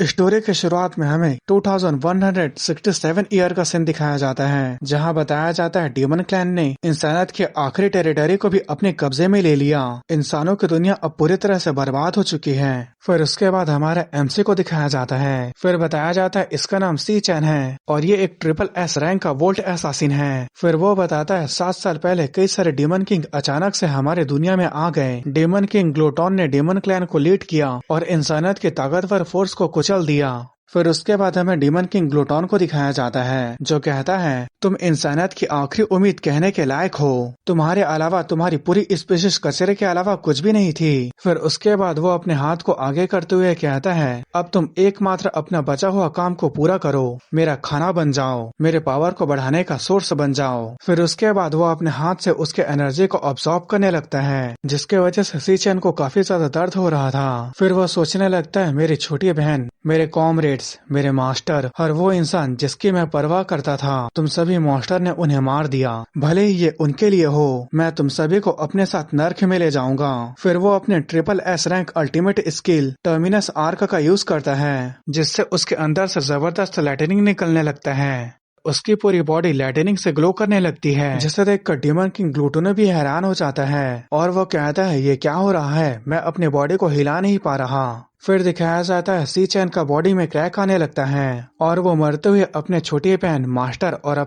Story की शुरुआत में हमें 2167 ईयर का सीन दिखाया जाता है, जहां बताया जाता है डीमन क्लैन ने इंसानियत के आखिरी टेरिटरी को भी अपने कब्जे में ले लिया। इंसानों की दुनिया अब पूरी तरह से बर्बाद हो चुकी है। फिर उसके बाद हमारे एमसी को दिखाया जाता है। फिर बताया जाता है इसका नाम सी चैन है और ये एक ट्रिपल एस रैंक का वोल्ट एसासिन है। फिर वो बताता है 7 साल पहले कई सारे डीमन किंग अचानक से हमारे दुनिया में आ गए। डीमन किंग ग्लूटोन ने डीमन क्लैन को लीड किया और इंसानियत की ताकतवर फोर्स को कुचल दिया। फिर उसके बाद हमें डीमन किंग ग्लूटोन को दिखाया जाता है, जो कहता है तुम इंसानियत की आखिरी उम्मीद कहने के लायक हो। तुम्हारे अलावा तुम्हारी पूरी स्पीशीज कचरे के अलावा कुछ भी नहीं थी। फिर उसके बाद वो अपने हाथ को आगे करते हुए कहता है अब तुम एकमात्र अपना बचा हुआ काम को पूरा करो, मेरा खाना बन जाओ, मेरे पावर को बढ़ाने का सोर्स बन जाओ। फिर उसके बाद वो अपने हाथ से उसके एनर्जी को ऑब्जॉर्ब करने लगता है, जिसके वजह से सी चैन को काफी ज्यादा दर्द हो रहा था। फिर वो सोचने लगता है मेरी छोटी बहन, मेरे कॉमरेड, मेरे मास्टर और वो इंसान जिसकी मैं परवाह करता था, तुम सभी मॉन्स्टर ने उन्हें मार दिया। भले ही ये उनके लिए हो, मैं तुम सभी को अपने साथ नर्क में ले जाऊंगा। फिर वो अपने triple S rank ultimate skill terminus arc का यूज करता है, जिससे उसके अंदर से जबरदस्त लाइटनिंग निकलने लगता है। उसकी पूरी बॉडी लाइटनिंग से ग्लो करने लगती है, जिसे देखकर डीमन किंग ग्लूटोन भी हैरान हो जाता है और वो कहता है ये क्या हो रहा है, मैं अपनी बॉडी को हिला नहीं पा रहा। फिर दिखाया जाता है सी चैन का बॉडी में क्रैक आने लगता है और वो मरते हुए अपने छोटी बहन, मास्टर और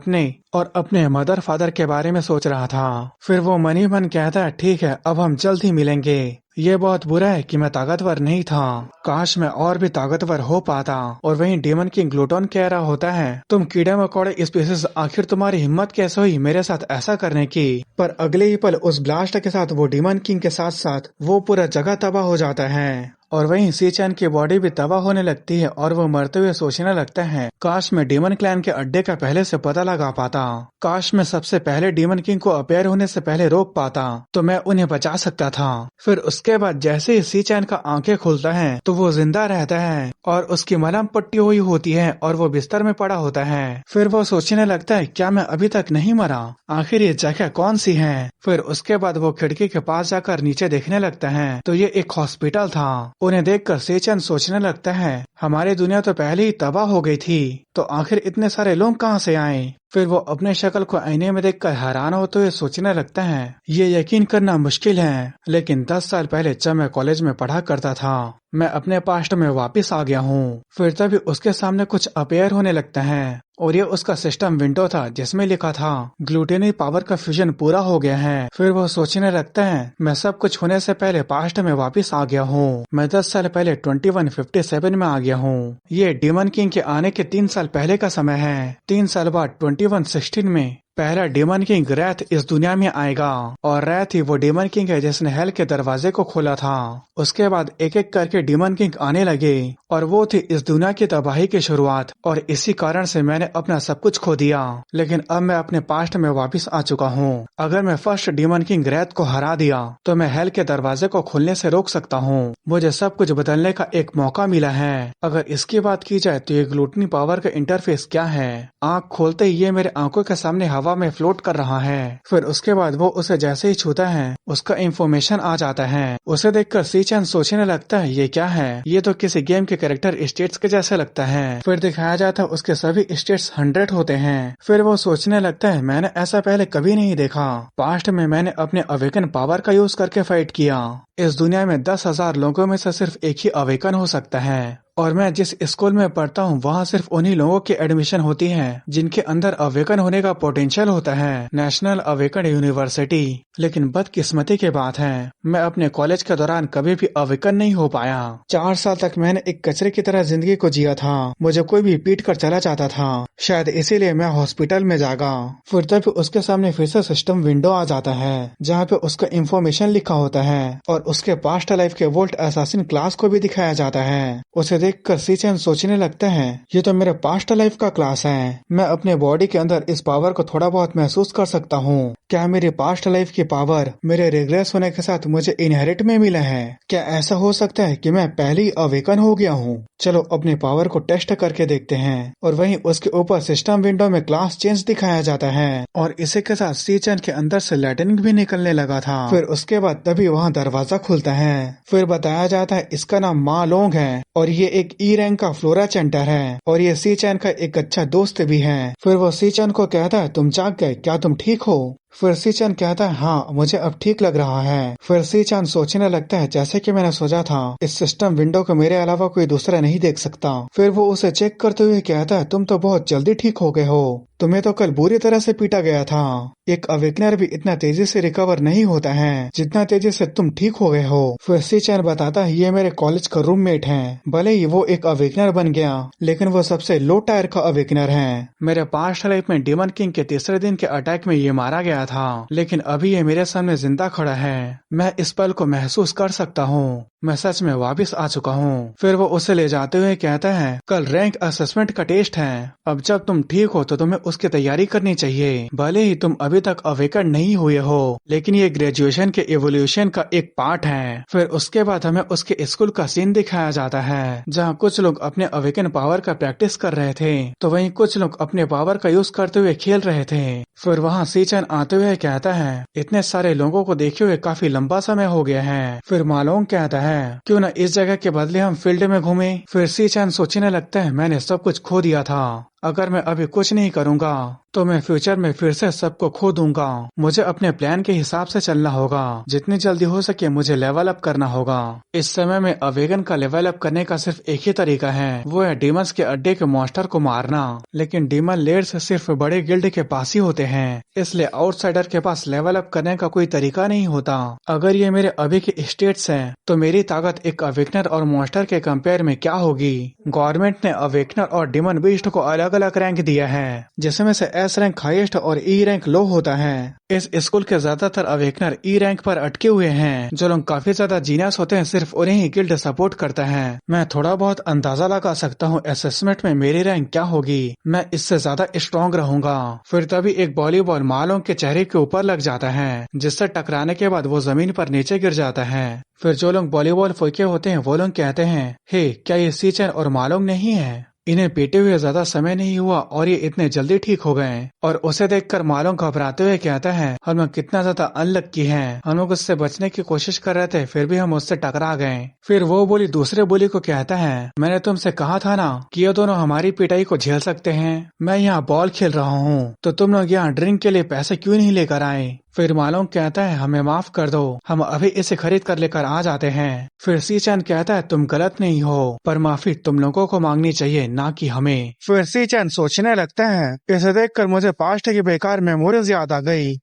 अपने मदर फादर के बारे में सोच रहा था। फिर वो मनी मन कहता है ठीक है, अब हम जल्द ही मिलेंगे। ये बहुत बुरा है कि मैं ताकतवर नहीं था, काश मैं और भी ताकतवर हो पाता। और वहीं डीमन किंग ग्लूटोन कह रहा होता है तुम कीड़े मकोड़े स्पीसीज, आखिर तुम्हारी हिम्मत कैसे हुई मेरे साथ ऐसा करने की। पर अगले ही पल उस ब्लास्ट के साथ वो डीमन किंग के साथ साथ वो पूरा जगह तबाह हो जाता है। और वहीं सी चैन की बॉडी भी तबाह होने लगती है और वो मरते हुए सोचने लगता है काश मैं डीमन क्लैन के अड्डे का पहले से पता लगा पाता, काश मैं सबसे पहले डीमन किंग को अपेयर होने से पहले रोक पाता तो मैं उन्हें बचा सकता था। फिर उसके बाद जैसे ही सी चैन का आंखें खुलता है तो वो जिंदा रहता है और उसकी मलहम पट्टी हुई होती है और वो बिस्तर में पड़ा होता है। फिर वो सोचने लगता है क्या मैं अभी तक नहीं मरा, आखिर ये जगह कौन सी है। फिर उसके बाद वो खिड़की के पास जाकर नीचे देखने लगता है तो ये एक हॉस्पिटल था। उन्हें देखकर सी चैन सोचने लगता है हमारी दुनिया तो पहले ही तबाह हो गई थी, तो आखिर इतने सारे लोग कहाँ से आए। फिर वो अपने शक्ल को आईने में देखकर हैरान होते हुए सोचने लगता है ये यकीन करना मुश्किल है, लेकिन 10 साल पहले जब मैं कॉलेज में पढ़ा करता था, मैं अपने पास्ट में वापस आ गया हूँ। फिर तभी उसके सामने कुछ अपेयर होने लगता है और ये उसका सिस्टम विंडो था जिसमें लिखा था ग्लूटेनी पावर का फ्यूजन पूरा हो गया है। फिर वो सोचने लगता है मैं सब कुछ होने से पहले पास्ट में वापस आ गया हूँ, मैं 10 साल पहले 2157 में आ गया हूँ। ये डीमन किंग के आने के 3 साल पहले का समय है। 3 साल बाद 2116 में पहला डीमन किंग रैथ इस दुनिया में आएगा और रैथ ही वो डीमन किंग है जिसने हेल के दरवाजे को खोला था। उसके बाद एक एक करके डीमन किंग आने लगे और वो थी इस दुनिया की तबाही की शुरुआत और इसी कारण से मैंने अपना सब कुछ खो दिया। लेकिन अब मैं अपने पास्ट में वापस आ चुका हूँ। अगर मैं फर्स्ट डीमन किंग रैथ को हरा दिया तो मैं हेल के दरवाजे को खोलने से रोक सकता हूँ। मुझे सब कुछ बदलने का एक मौका मिला है। अगर इसकी बात की जाए तो ये ग्लूटनी पावर का इंटरफेस क्या है। आँख खोलते ही ये मेरे आंखों के सामने हवा में फ्लोट कर रहा है। फिर उसके बाद वो उसे जैसे ही छूता है उसका इंफॉर्मेशन आ जाता है। उसे देखकर सी चैन सोचने लगता है ये क्या है, ये तो किसी गेम के कैरेक्टर स्टेट्स के जैसे लगता है। फिर दिखाया जाता है उसके सभी स्टेट्स 100 होते हैं। फिर वो सोचने लगता है मैंने ऐसा पहले कभी नहीं देखा, पास्ट में मैंने अपने अवेकन पावर का यूज करके फाइट किया। इस दुनिया में 10,000 लोगों में से सिर्फ एक ही अवेकन हो सकता है और मैं जिस स्कूल में पढ़ता हूँ वहाँ सिर्फ उन्हीं लोगों की एडमिशन होती है जिनके अंदर अवेकन होने का पोटेंशियल होता है, नेशनल अवेकन यूनिवर्सिटी। लेकिन बदकिस्मती की बात है मैं अपने कॉलेज के दौरान कभी भी अवेकन नहीं हो पाया। 4 साल तक मैंने एक कचरे की तरह जिंदगी को जिया था, मुझे कोई भी पीट कर चला जाता था, शायद इसीलिए मैं हॉस्पिटल में जागा। फिर तभी उसके सामने फिर से सिस्टम विंडो आ जाता है जहाँ पे उसका इंफॉर्मेशन लिखा होता है और उसके पास्ट लाइफ के वोल्ट एसासिन क्लास को भी दिखाया जाता है। उसे देखकर सी चैन सोचने लगता है ये तो मेरे पास्ट लाइफ का क्लास है, मैं अपने बॉडी के अंदर इस पावर को थोड़ा बहुत महसूस कर सकता हूँ। क्या मेरी पास्ट लाइफ की पावर मेरे रिग्रेस होने के साथ मुझे इनहेरिट में मिला है? क्या ऐसा हो सकता है कि मैं पहले ही अवेकन हो गया हूँ? चलो अपनी पावर को टेस्ट करके देखते हैं। और वहीं उसके ऊपर सिस्टम विंडो में क्लास चेंज दिखाया जाता है और इसी के साथ सी चैन के अंदर से लाइटनिंग भी निकलने लगा था। फिर उसके बाद तभी वहाँ दरवाजा खुलता है। फिर बताया जाता है इसका नाम मा लोंग है और ये एक ई रैंक का फ्लोरा चैंटर है और ये सी चैन का एक अच्छा दोस्त भी है। फिर वो सी चैन को कहता है तुम जाग गए, क्या तुम ठीक हो? फिर सी चैन कहता है हाँ मुझे अब ठीक लग रहा है। फिर सी चैन सोचने लगता है जैसे कि मैंने सोचा था, इस सिस्टम विंडो को मेरे अलावा कोई दूसरा नहीं देख सकता। फिर वो उसे चेक करते हुए कहता है तुम तो बहुत जल्दी ठीक हो गए हो, तुम्हें तो कल बुरी तरह से पीटा गया था। एक अवेकनर भी इतना तेजी से रिकवर नहीं होता है जितना तेजी से तुम ठीक हो गए हो। फिर सी चैन बताता है ये मेरे कॉलेज का रूममेट है। भले ही वो एक अवेकनर बन गया लेकिन वो सबसे लो टायर का अवेकनर है। मेरे पास्ट लाइफ में डेमन किंग के तीसरे दिन के अटैक में ये मारा गया था, लेकिन अभी ये मेरे सामने जिंदा खड़ा है। मैं इस पल को महसूस कर सकता हूँ, मैं सच में वापस आ चुका हूँ। फिर वो उसे ले जाते हुए कहता है कल रैंक असेसमेंट का टेस्ट है, अब जब तुम ठीक हो तो तुम्हें उसकी तैयारी करनी चाहिए। भले ही तुम अभी तक अवेकन नहीं हुए हो लेकिन ये ग्रेजुएशन के एवोल्यूशन का एक पार्ट है। फिर उसके बाद हमें उसके स्कूल का सीन दिखाया जाता है जहाँ कुछ लोग अपने अवेकन पावर का प्रैक्टिस कर रहे थे तो वहीं कुछ लोग अपने पावर का यूज करते हुए खेल रहे थे। फिर वहाँ सी चैन आते हुए कहता है इतने सारे लोगों को देखे हुए काफी लंबा समय हो गया है। फिर मालोंग कहता है क्यों न इस जगह के बदले हम फील्ड में घूमे। फिर सी चैन सोचने लगता है मैंने सब कुछ खो दिया था, अगर मैं अभी कुछ नहीं करूंगा तो मैं फ्यूचर में फिर से सबको खो दूंगा। मुझे अपने प्लान के हिसाब से चलना होगा, जितनी जल्दी हो सके मुझे लेवल अप करना होगा। इस समय में अवेगन का लेवल अप करने का सिर्फ एक ही तरीका है, वो है डीमंस के अड्डे के मॉन्स्टर को मारना। लेकिन डीमन लेयर्स सिर्फ बड़े गिल्ड के पास ही होते हैं, इसलिए आउटसाइडर के पास लेवल अप करने का कोई तरीका नहीं होता। अगर ये मेरे अभी के स्टेट्स हैं तो मेरी ताकत एक अवेकनर और मॉन्स्टर के कंपेयर में क्या होगी। गवर्नमेंट ने अवेकनर और डीमन बीस्ट को अलग अलग रैंक दिया है, जिसमें से एस रैंक हाईएस्ट और ई रैंक लो होता है। इस स्कूल के ज्यादातर अवेकनर ई रैंक पर अटके हुए हैं। जो लोग काफी ज्यादा जीनियस होते हैं सिर्फ उन्हें ही गिल्ड सपोर्ट करता है। मैं थोड़ा बहुत अंदाजा लगा सकता हूँ असेसमेंट में मेरी रैंक क्या होगी, मैं इससे ज्यादा स्ट्रॉन्ग रहूंगा। फिर तभी एक वॉलीबॉल मालों के चेहरे के ऊपर लग जाता है, जिससे टकराने के बाद वो जमीन पर नीचे गिर जाता है। फिर जो लोग वॉलीबॉल फेंके होते हैं वो लोग कहते हैं हे क्या ये सी चैन और मालोंग नहीं है? इन्हें पीटे हुए ज्यादा समय नहीं हुआ और ये इतने जल्दी ठीक हो गए। और उसे देखकर मालोंग घबराते हुए कहता है हम लोग कितना ज्यादा अनलक्की हैं, हम लोग उससे बचने की कोशिश कर रहे थे फिर भी हम उससे टकरा गए। फिर वो बोली दूसरे बोली को कहता है मैंने तुमसे कहा था ना कि ये दोनों हमारी पिटाई को झेल सकते हैं। मैं यहाँ बॉल खेल रहा हूँ तो तुम लोग यहाँ ड्रिंक के लिए पैसे क्यों नहीं लेकर आए? फिर मालोंग कहता है हमें माफ कर दो, हम अभी इसे खरीद कर लेकर आ जाते हैं। फिर सी चैन कहता है तुम गलत नहीं हो, पर माफी तुम लोगों को मांगनी चाहिए ना कि हमें। फिर सी चैन सोचने लगता है इसे देखकर मुझे पास्ट की बेकार मेमोरीज याद आ गई।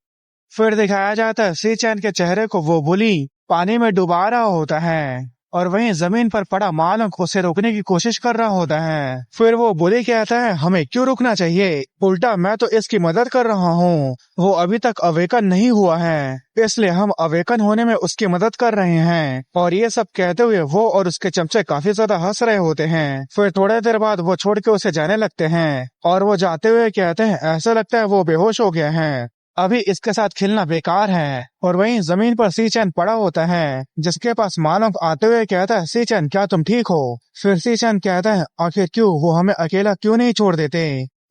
फिर दिखाया जाता है सी चैन के चेहरे को वो बुली पानी में डुबा रहा होता है और वहीं जमीन पर पड़ा मालोंग उसे रोकने की कोशिश कर रहा होता है। फिर वो बुली कहता है हमें क्यों रुकना चाहिए, उल्टा मैं तो इसकी मदद कर रहा हूँ, वो अभी तक अवेकन नहीं हुआ है इसलिए हम अवेकन होने में उसकी मदद कर रहे हैं। और ये सब कहते हुए वो और उसके चमचे काफी ज्यादा हंस रहे होते हैं। फिर थोड़ी देर बाद वो छोड़ के उसे जाने लगते हैं और वो जाते हुए कहते हैं ऐसा लगता है वो बेहोश हो गया है, अभी इसके साथ खेलना बेकार है। और वहीं जमीन पर सी चैन पड़ा होता है, जिसके पास मालोंग आते हुए कहता है सी चैन क्या तुम ठीक हो? फिर सी चैन कहता है आखिर क्यों, वो हमें अकेला क्यों नहीं छोड़ देते?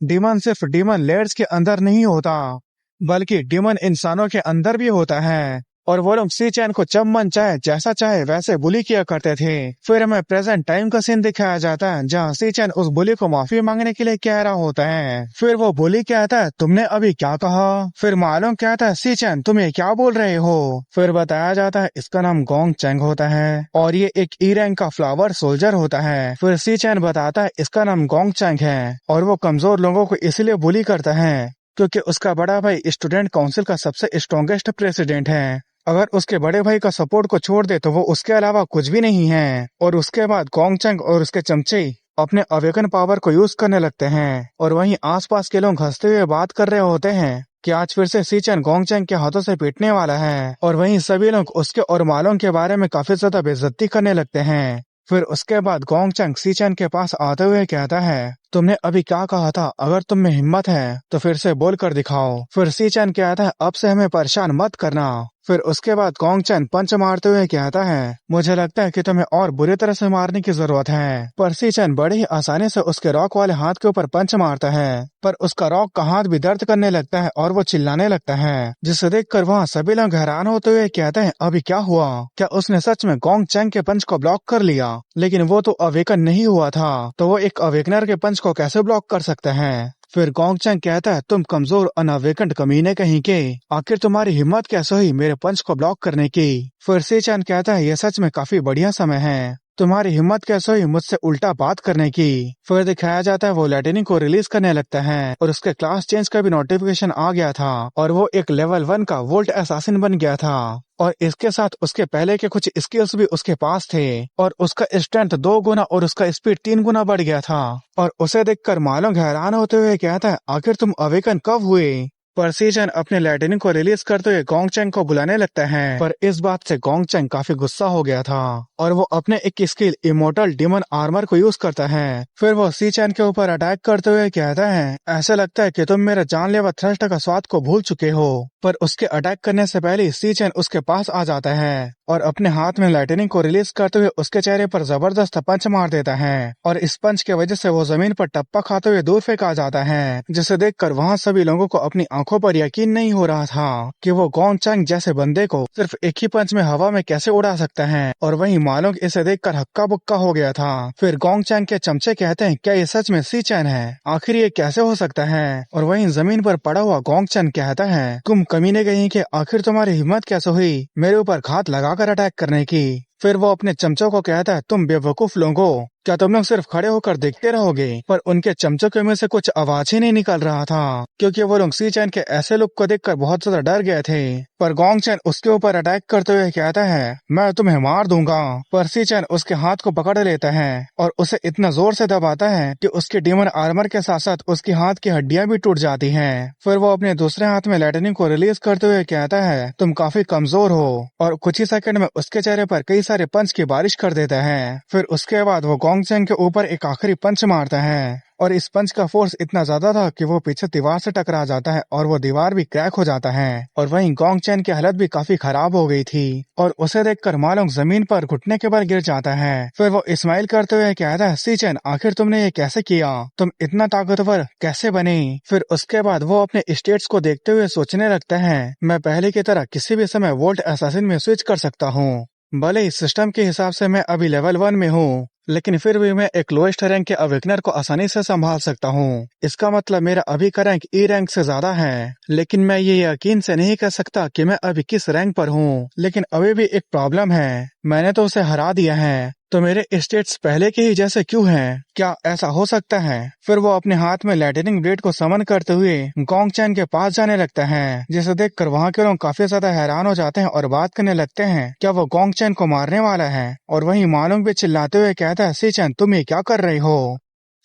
डीमन सिर्फ डीमन लेयर्स के अंदर नहीं होता बल्कि डीमन इंसानों के अंदर भी होता है और वो लोग सी चैन को जब मन चाहे जैसा चाहे वैसे बुली किया करते थे। फिर हमें प्रेजेंट टाइम का सीन दिखाया जाता है जहाँ सी चैन उस बुली को माफी मांगने के लिए कह रहा होता है। फिर वो बुली कहता है तुमने अभी क्या कहा? फिर मालोंग कहता है सी चैन तुम ये क्या बोल रहे हो? फिर बताया जाता है इसका नाम गोंग चैंग होता है और ये एक ई रैंक का फ्लावर सोल्जर होता है। फिर सी चैन बताता है इसका नाम गोंग चैंग है और वो कमजोर लोगों को इसलिए बुली करता है क्योंकि उसका बड़ा भाई स्टूडेंट काउंसिल का सबसे स्ट्रॉन्गेस्ट प्रेसिडेंट है। अगर उसके बड़े भाई का सपोर्ट को छोड़ दे तो वो उसके अलावा कुछ भी नहीं है। और उसके बाद गोंग चैंग और उसके चमचे अपने अवेकन पावर को यूज करने लगते हैं और वहीं आसपास के लोग हंसते हुए बात कर रहे होते हैं कि आज फिर से सी चैन गोंग चैंग के हाथों से पीटने वाला है। और वहीं सभी लोग उसके और मालोंग के बारे में काफी ज्यादा बेइज्जती करने लगते हैं। फिर उसके बाद गोंग चैंग सी चैन के पास आते हुए कहता है तुमने अभी क्या कहा था? अगर तुम में हिम्मत है तो फिर से बोल कर दिखाओ। फिर सी चैन कहता है, अब से हमें परेशान मत करना। फिर उसके बाद गोंग चैन पंच मारते हुए कहता है, मुझे लगता है कि तुम्हें और बुरी तरह से मारने की जरूरत है। पर सी चैन बड़ी ही आसानी से उसके रॉक वाले हाथ के ऊपर पंच मारता है, पर उसका रॉक का हाथ भी दर्द करने लगता है और वो चिल्लाने लगता है, जिसे देखकर वहाँ सभी लोग हैरान होते हुए कहते हैं, अभी क्या हुआ? क्या उसने सच में गोंग चैन के पंच को ब्लॉक कर लिया? लेकिन वो तो अवेकन नहीं हुआ था, तो वो एक अवेकनर के पंच को कैसे ब्लॉक कर सकते हैं? फिर गोंग चैंग कहता है, तुम कमजोर अनावेकंट कमीने कहीं के, आखिर तुम्हारी हिम्मत कैसे हुई मेरे पंच को ब्लॉक करने की? फिर सी चैन कहता है, यह सच में काफी बढ़िया समय है, तुम्हारी हिम्मत कैसे हुई मुझसे उल्टा बात करने की? फिर दिखाया जाता है वो लाइटनिंग को रिलीज करने लगता है और उसके क्लास चेंज का भी नोटिफिकेशन आ गया था और वो एक लेवल 1 का वोल्ट असैसिन बन गया था। और इसके साथ उसके पहले के कुछ स्किल्स भी उसके पास थे और उसका स्ट्रेंथ 2 गुना और उसका स्पीड 3 गुना बढ़ गया था। और उसे देखकर मालोंग हैरान होते हुए कहता है, आखिर तुम अवेकन कब हुए? पर सी चैन अपने लाइटनिंग को रिलीज करते हुए गोंग चैंग को बुलाने लगता है, पर इस बात से गोंग चैंग काफी गुस्सा हो गया था और वो अपने एक स्किल इमोर्टल डिमन आर्मर को यूज करता है। फिर वो सी चैन के ऊपर अटैक करते हुए कहता है, ऐसा लगता है कि तुम मेरा जानलेवा थ्रस्ट का स्वाद को भूल चुके हो। पर उसके अटैक करने से पहले सी चैन उसके पास आ जाता है और अपने हाथ में लाइटनिंग को रिलीज करते हुए उसके चेहरे पर जबरदस्त पंच मार देता है और इस पंच की वजह से वो जमीन पर टप्पा खाते हुए दूर फेंका जाता है, जिसे देखकर वहाँ सभी लोगों को अपनी आंखों पर यकीन नहीं हो रहा था कि वो गोंग चैंग जैसे बंदे को सिर्फ एक ही पंच में हवा में कैसे उड़ा सकता है। और वहीं मालोंग इसे देखकर हक्का बुक्का हो गया था। फिर गोंग चैंग के चमचे कहते हैं, क्या ये सच में सी चैन है? आखिर ये कैसे हो सकता है? और वहीं जमीन पर पड़ा हुआ गोंग चैंग कहता है, तुम कमीने गई कि आखिर तुम्हारी हिम्मत कैसे हुई मेरे ऊपर घात लगाकर अटैक करने की? फिर वो अपने चमचों को कहता है, तुम बेवकूफ लोगों, क्या तुम लोग सिर्फ खड़े होकर देखते रहोगे? पर उनके चमचों के मुंह से कुछ आवाज ही नहीं निकल रहा था, क्योंकि वो लोग सी चैन के ऐसे लुक को देखकर बहुत ज्यादा डर गए थे। पर गोंग चैन उसके ऊपर अटैक करते हुए कहता है, मैं तुम्हें मार दूंगा। पर सी चैन उसके हाथ को पकड़ लेता है और उसे इतना जोर से दबाता है कि उसके डीमन आर्मर के साथ साथ उसकी हाथ की हड्डियां भी टूट जाती हैं। फिर वो अपने दूसरे हाथ में लाइटनिंग को रिलीज करते हुए कहता है, तुम काफी कमजोर हो, और कुछ ही सेकंड में उसके चेहरे पर कई सारे पंच की बारिश कर देता है। फिर उसके बाद वो गोंग चैंग के ऊपर एक आखिरी पंच मारता है और इस पंच का फोर्स इतना ज्यादा था कि वो पीछे दीवार से टकरा जाता है और वो दीवार भी क्रैक हो जाता है। और वहीं गोंग चैन की हालत भी काफी खराब हो गई थी और उसे देखकर मालोंग जमीन पर घुटने के बल गिर जाता है। फिर वो स्माइल करते हुए कहता है, सी चैन, आखिर तुमने ये कैसे किया? तुम इतना ताकतवर कैसे बने? फिर उसके बाद वो अपने स्टेट्स को देखते हुए सोचने लगता है, मैं पहले की तरह किसी भी समय वोल्ट असैसिन में स्विच कर सकता हूँ। भले ही सिस्टम के हिसाब से मैं अभी लेवल 1 में हूँ, लेकिन फिर भी मैं एक लोएस्ट रैंक के अवेकनर को आसानी से संभाल सकता हूँ। इसका मतलब मेरा अभी का रैंक ई रैंक से ज्यादा है, लेकिन मैं ये यकीन से नहीं कह सकता कि मैं अभी किस रैंक पर हूँ। लेकिन अभी भी एक प्रॉब्लम है, मैंने तो उसे हरा दिया है, तो मेरे स्टेट्स पहले के ही जैसे क्यों हैं? क्या ऐसा हो सकता है? फिर वो अपने हाथ में लाइटनिंग ब्लेड को समन करते हुए गोंग चैन के पास जाने लगता है, जिसे देखकर वहाँ के लोग काफी ज्यादा हैरान हो जाते हैं और बात करने लगते हैं, क्या वो गोंग चैन को मारने वाला है? और वहीं मालोंग भी चिल्लाते हुए कहता है, सी चैन, तुम ये क्या कर रही हो?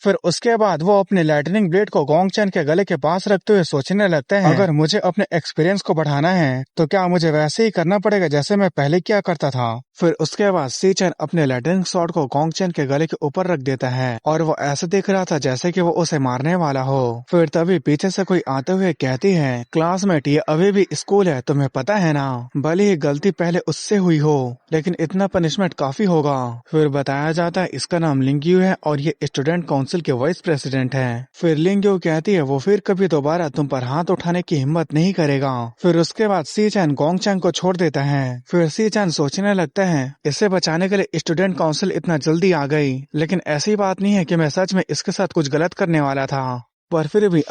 फिर उसके बाद वो अपने लाइटनिंग ब्लेड को गोंग चैन के गले के पास रखते हुए सोचने लगते हैं, अगर मुझे अपने एक्सपीरियंस को बढ़ाना है तो क्या मुझे वैसे ही करना पड़ेगा जैसे मैं पहले किया करता था। फिर उसके बाद सी चैन अपने लाइटनिंग शॉट को गोंग चैन के गले के ऊपर रख देता है और वो ऐसे दिख रहा था जैसे कि वो उसे मारने वाला हो। फिर तभी पीछे से कोई आते हुए कहती है, क्लासमेट, ये अभी भी स्कूल है, तुम्हें पता है ना? भले ही गलती पहले उससे हुई हो, लेकिन इतना पनिशमेंट काफी होगा। फिर बताया जाता है इसका नाम लिंग्यू है और ये स्टूडेंट काउंसिल के वाइस प्रेसिडेंट है। फिर लिंग्यू कहती है वो फिर कभी दोबारा तुम पर हाथ उठाने की हिम्मत नहीं करेगा। फिर उसके बाद सी चैन गोंग चैन को छोड़ देता है। फिर सी चैन सोचने लगता है, इसे बचाने के लिए स्टूडेंट काउंसिल इतना जल्दी आ गई, लेकिन ऐसी बात नहीं है कि मैं सच में इसके साथ कुछ गलत करने वाला था। पर फिर भी